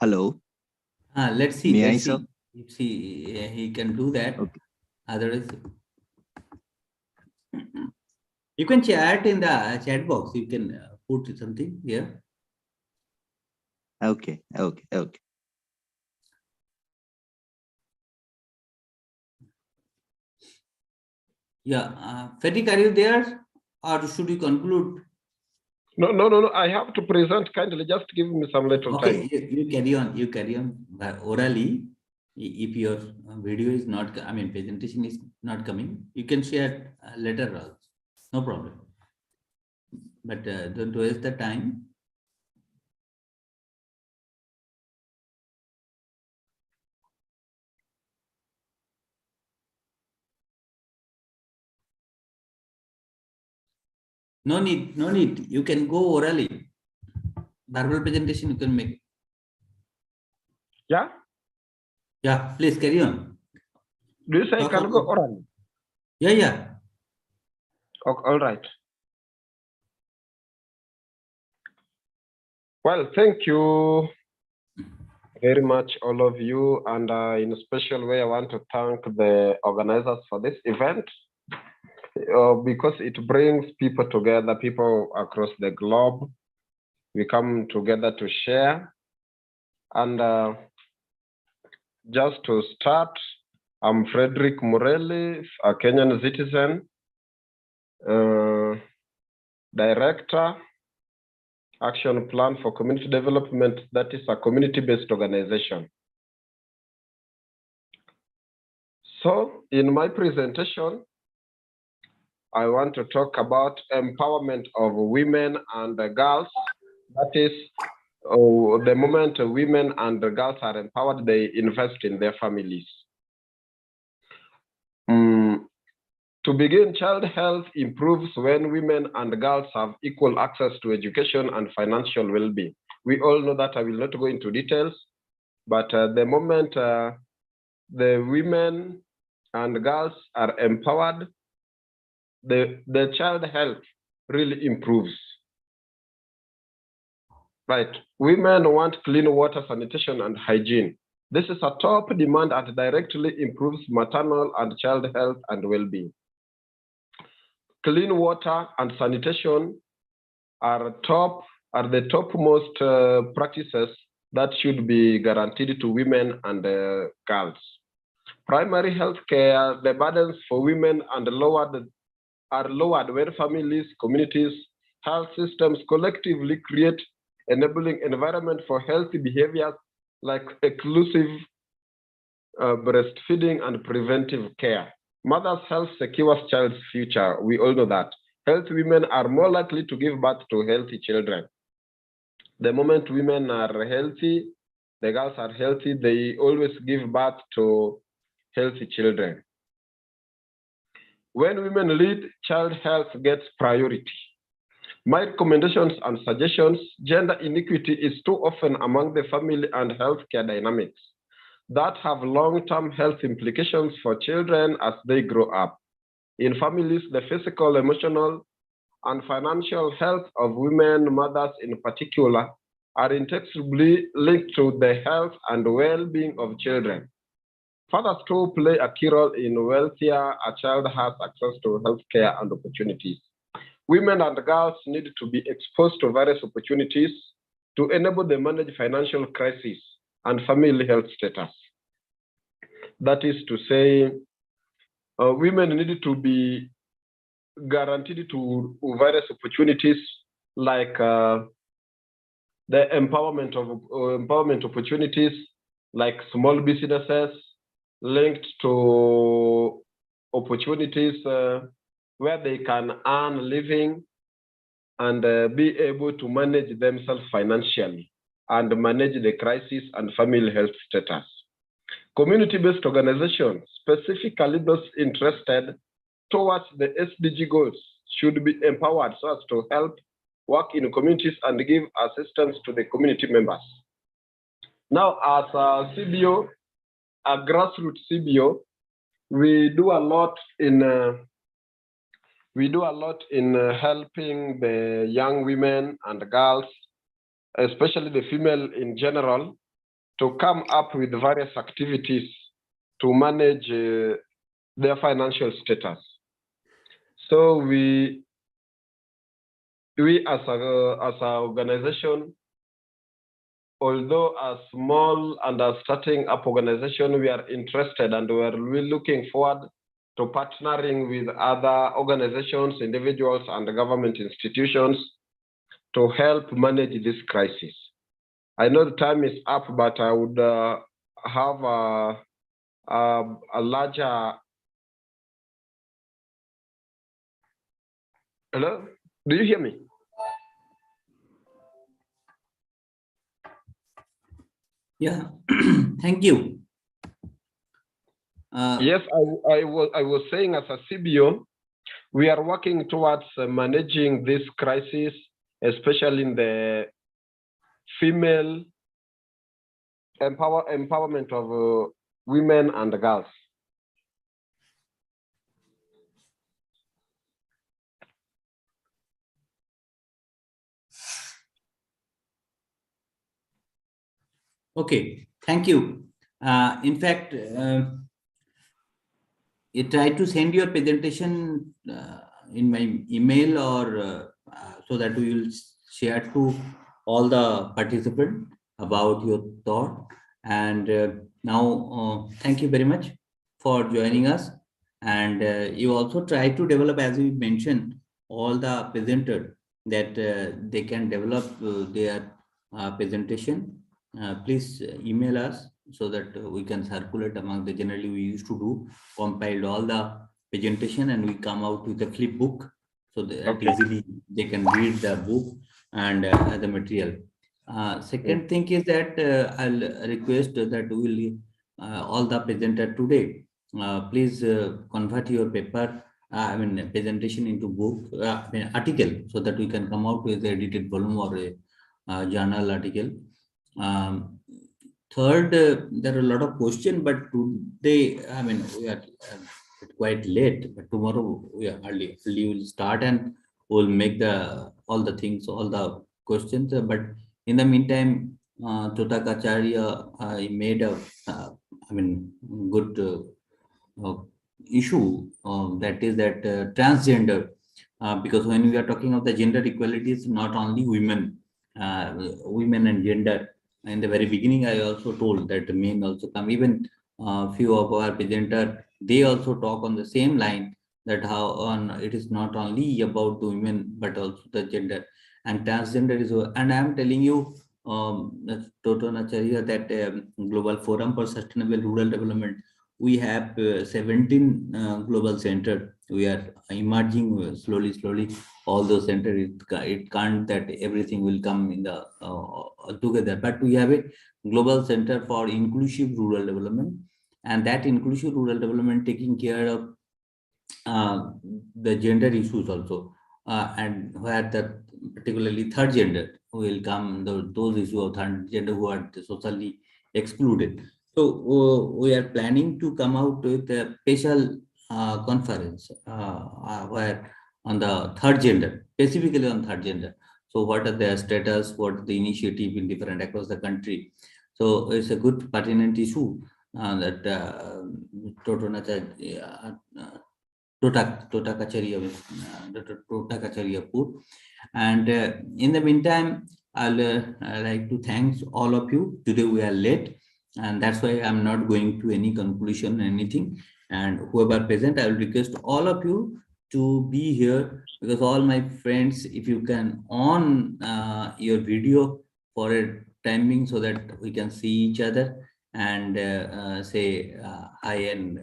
Hello. Let's see. May I, Let's see sir? if he can do that. Okay. Otherwise, you can chat in the chat box. You can put something here. Okay. Yeah, Frederick, are you there, or should we conclude? No. I have to present. Kindly just give me some little time. Okay, you carry on. You carry on orally. If your video is not, presentation is not coming, you can share later also. No problem. But don't waste the time. No need. You can go orally. Verbal presentation you can make. Yeah? Yeah, please carry on. Do you say I can go orally? Yeah. Okay, all right. Well, thank you very much, all of you. And in a special way, I want to thank the organizers for this event because it brings people together, people across the globe. We come together to share. And just to start, I'm Frederick Mureli, a Kenyan citizen, Director, Action Plan for Community Development, that is a community-based organization. So in my presentation, I want to talk about empowerment of women and girls. That is, the moment women and girls are empowered, they invest in their families. To begin, child health improves when women and girls have equal access to education and financial well-being. We all know that. I will not go into details, but the moment the women and girls are empowered, the child health really improves. Right. Women want clean water, sanitation, and hygiene. This is a top demand and directly improves maternal and child health and well-being. Clean water and sanitation are the topmost practices that should be guaranteed to women and girls. Primary health care, the burdens for women are lowered when families, communities, health systems collectively create enabling environment for healthy behaviors like exclusive breastfeeding and preventive care. Mother's health secures child's future. We all know that. Healthy women are more likely to give birth to healthy children. The moment women are healthy, the girls are healthy, they always give birth to healthy children. When women lead, child health gets priority. My recommendations and suggestions: gender inequity is too often among the family and healthcare dynamics that have long-term health implications for children as they grow up. In families, the physical, emotional, and financial health of women, mothers in particular, are inextricably linked to the health and well-being of children. Fathers too play a key role in wealthier a child has access to healthcare and opportunities. Women and girls need to be exposed to various opportunities to enable them manage financial crises and family health status. That is to say, women need to be guaranteed to various opportunities like the empowerment opportunities like small businesses linked to opportunities where they can earn a living and be able to manage themselves financially and manage the crisis and family health status. Community-based organizations, specifically those interested towards the SDG goals, should be empowered so as to help work in communities and give assistance to the community members. Now, as a CBO, a grassroots CBO, we do a lot in helping the young women and girls, especially the female in general, to come up with various activities to manage their financial status. So we as an organization, although a small and a starting up organization, we are interested and we're looking forward to partnering with other organizations, individuals, and government institutions to help manage this crisis. I know the time is up, but I would have a larger. Hello, do you hear me? Yeah, thank you. Yes, I was saying as a CBO, we are working towards managing this crisis, especially in the female empowerment of women and girls. Okay, thank you. In fact, I try to send your presentation in my email or so that we will share to all the participants about your thought. And now, thank you very much for joining us. And you also try to develop, as we mentioned, all the presenters that they can develop their presentation. Please email us so that we can circulate among the generally we used to do, compiled all the presentation and we come out with a flip book so that easily they can read the book and the material. Second thing is that I'll request that we will all the presenter today, please convert your paper, presentation into book, article, so that we can come out with an edited volume or a journal article. Third, there are a lot of questions, but today, we are quite late, but tomorrow we are early. We will start and we'll make all the things, all the questions. But in the meantime, Totak Acharya made a good issue that is that transgender, because when we are talking of the gender equality, it's not only women and gender. In the very beginning, I also told that the men also come. Even few of our presenters, they also talk on the same line that it is not only about the women but also the gender and transgender is. And I am telling you, Toton Acharya, that Global Forum for Sustainable Rural Development, we have 17 global centers. We are emerging slowly. All those centers, it can't that everything will come in the together. But we have a global center for inclusive rural development, and that inclusive rural development taking care of the gender issues also, and where the particularly third gender will come, those issues of third gender who are socially excluded. So we are planning to come out with a special conference where on the third gender, specifically on third gender. So what are their status, what are the initiative in different across the country. So it's a good pertinent issue that Totak Acharya put. And in the meantime, I'll like to thank all of you. Today we are late, and that's why I'm not going to any conclusion or anything. And whoever present, I will request all of you to be here, because all my friends, if you can on your video for a timing so that we can see each other and say hi and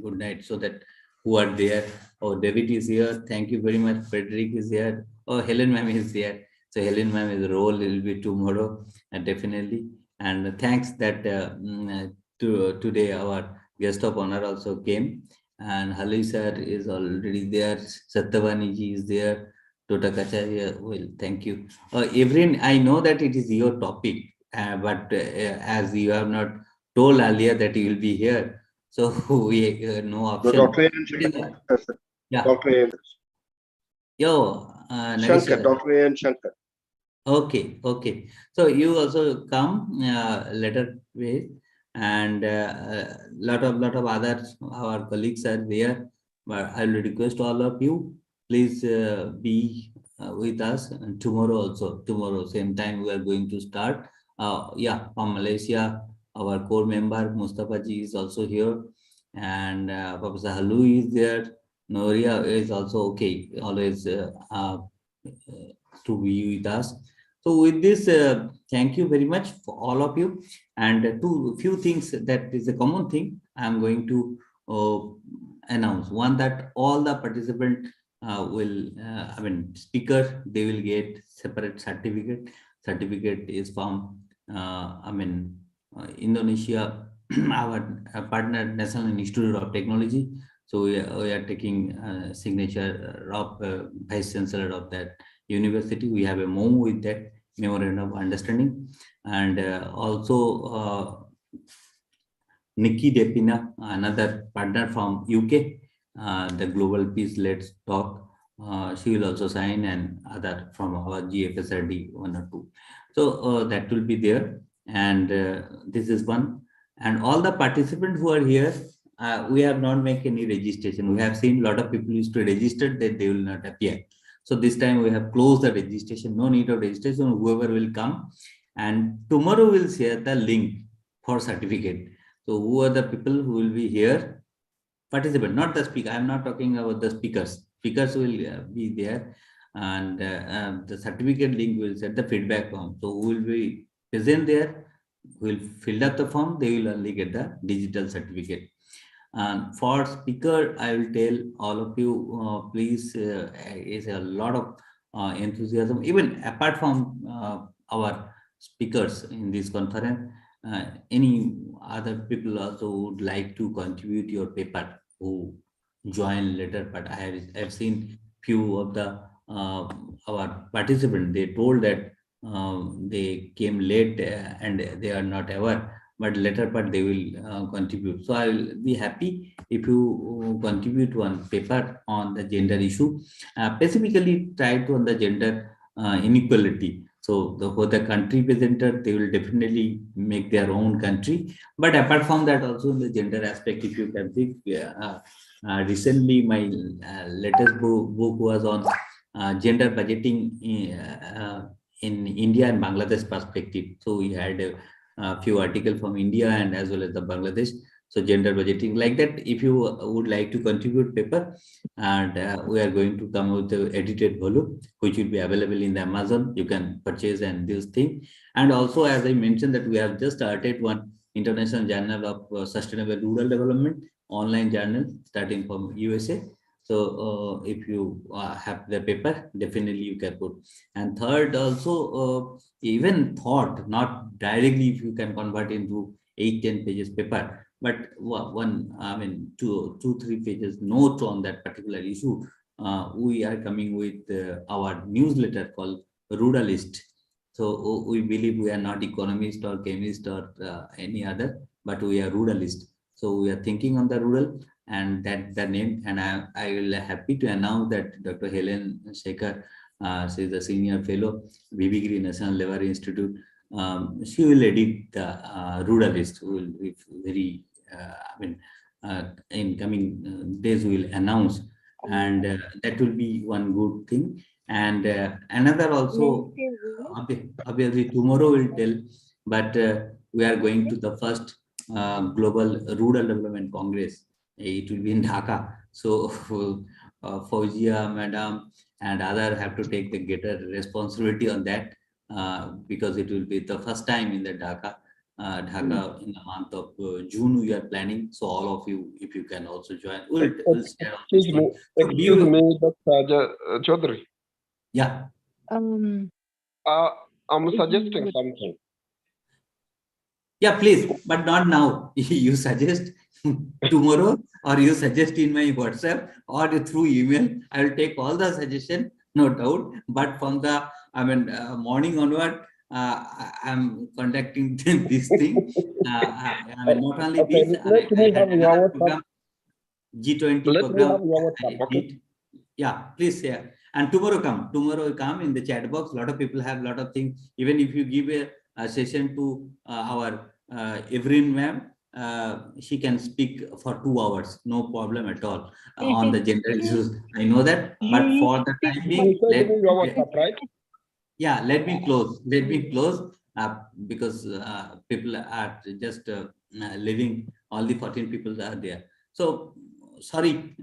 good night, so that who are there. Oh, David is here. Thank you very much. Frederick is here. Oh, Helen ma'am is here. So Helen ma'am's role will be tomorrow, definitely. And thanks that today our guest of honor also came. And Halil sir is already there. Satyavani ji is there. Tota Kacharya, well, thank you. Evelyn, I know that it is your topic, but as you have not told earlier that you will be here, so we no option. Dr. Yeah. Dr. A. Yo, Shankar, Dr. A. and Shankar. Okay, okay. So you also come later way, and lot of others, our colleagues are there. But I will request all of you, please be with us tomorrow also. Tomorrow same time we are going to start. Yeah, from Malaysia, our core member Mustafa ji is also here, and Professor Halu is there. Noria is also okay. Always to be with us. So with this, thank you very much for all of you. And few things that is a common thing I'm going to announce. One, that all the participants will, speaker, they will get separate certificate. Certificate is from, Indonesia, our partner National Institute of Technology. So we are taking signature of Vice Chancellor of that university. We have a MOU with that, memorandum of understanding. And also Nikki Depina, another partner from UK, the Global Peace Let's Talk. She will also sign, and other from our GFSRD 1 or 2. So that will be there. And this is one. And all the participants who are here, we have not made any registration. We have seen a lot of people used to register that they will not appear. So this time we have closed the registration. No need of registration. Whoever will come, and tomorrow we'll share the link for certificate. So who are the people who will be here? Participant, not the speaker. I'm not talking about the speakers. Speakers will be there, and the certificate link will set the feedback form. So who will be present there, will fill up the form. They will only get the digital certificate. And for speaker, I will tell all of you, please, is a lot of enthusiasm, even apart from our speakers in this conference. Any other people also would like to contribute your paper who join later, but I have seen few of the our participants, they told that they came late and they are not aware, but later part they will contribute. So I will be happy if you contribute one paper on the gender issue, specifically try to on the gender inequality. So for the country presenter, they will definitely make their own country. But apart from that, also in the gender aspect, if you can think, recently my latest book was on gender budgeting in India and Bangladesh perspective. So we had a few articles from India and as well as the Bangladesh. So gender budgeting like that. If you would like to contribute paper, and we are going to come with the edited volume, which will be available in the Amazon. You can purchase and this thing. And also, as I mentioned, that we have just started one International Journal of Sustainable Rural Development online journal starting from USA. So if you have the paper, definitely you can put. And third, also even thought, not directly if you can convert into 8-10 pages paper, but one, 2-3 pages note on that particular issue. We are coming with our newsletter called Ruralist. So we believe we are not economist or chemist or any other, but we are ruralist. So we are thinking on the rural, and that the name, and I will happy to announce that Dr. Helen Shekhar, she is a senior fellow, Vivigiri National Labor Institute. She will edit the Ruralist. Will be very, in coming days we will announce, and that will be one good thing. And another also, obviously tomorrow will tell, but we are going to the first Global Rural Development Congress. It will be in Dhaka. So Fauzia, madam, and other have to take the greater responsibility on that because it will be the first time in the Dhaka. Dhaka in the month of June we are planning. So all of you, if you can also join, we'll share all these things. So Excuse me, Dr. Chaudhary. Yeah. I'm suggesting something. Yeah, please, but not now. You suggest tomorrow, or you suggest in my WhatsApp or through email. I will take all the suggestion, no doubt. But from the morning onward, I'm conducting this thing. Not only Okay, this, let me have your WhatsApp. G20 Let me program. have your WhatsApp, okay? Yeah, please share. And tomorrow come in the chat box. A lot of people have a lot of things. Even if you give a session to our Evelyn ma'am, she can speak for 2 hours, no problem at all on the general issues. I know that, but for the time being, let me close. Let me close because people are just living. All the 14 people are there. So sorry.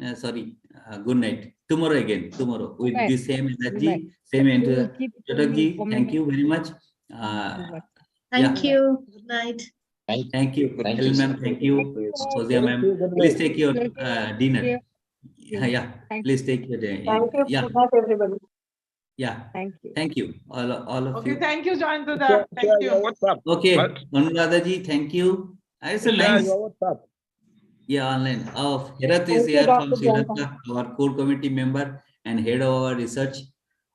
Good night. Tomorrow again. Tomorrow with the same energy, same energy. Thank you very much. Thank you. Good night. Thank you. Helen ma'am, thank you. Fozia ma'am, please take your dinner. Yeah, please take your dinner. Thank you Yeah. so much, everybody. Yeah. Thank you. Thank you. All of Okay, you. thank you, Joyantuda. Thank you. Okay. Anurada ji, thank you. It's a nice. Yeah, online. Herath is Thank you, here from Dr. Sri Janka. Lanka, our core committee member and head of our research.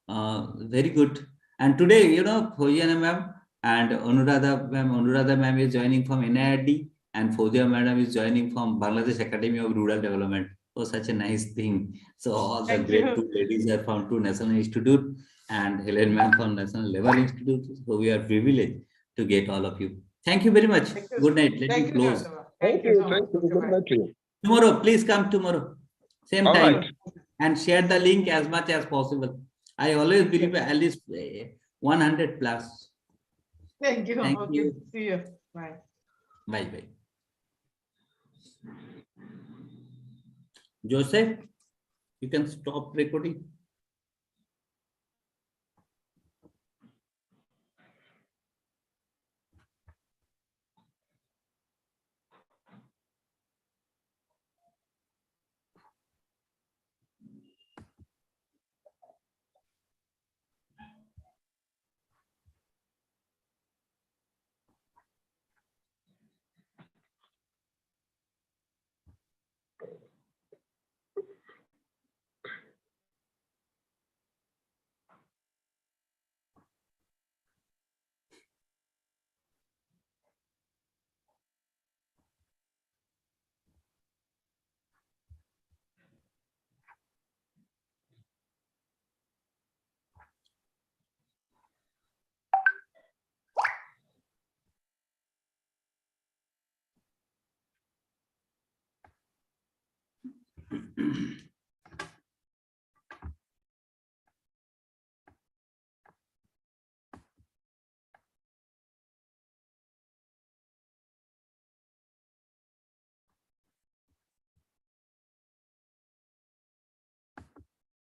Very good. And today, Fozia ma'am and Anurada ma'am is joining from NIRD and Fozia madam is joining from Bangladesh Academy of Rural Development. Oh, such a nice thing. So all the great two ladies are from two National Institute and Helen ma'am from National Labour Institute. So we are privileged to get all of you. Thank you very much. Good night. Let me close. Thank you. Good night to you. Tomorrow, please come tomorrow. Same All time. right. And share the link as much as possible. I always believe at least 100 plus. Thank you. Thank Okay, you. see you. Bye. Bye. Joseph, you can stop recording.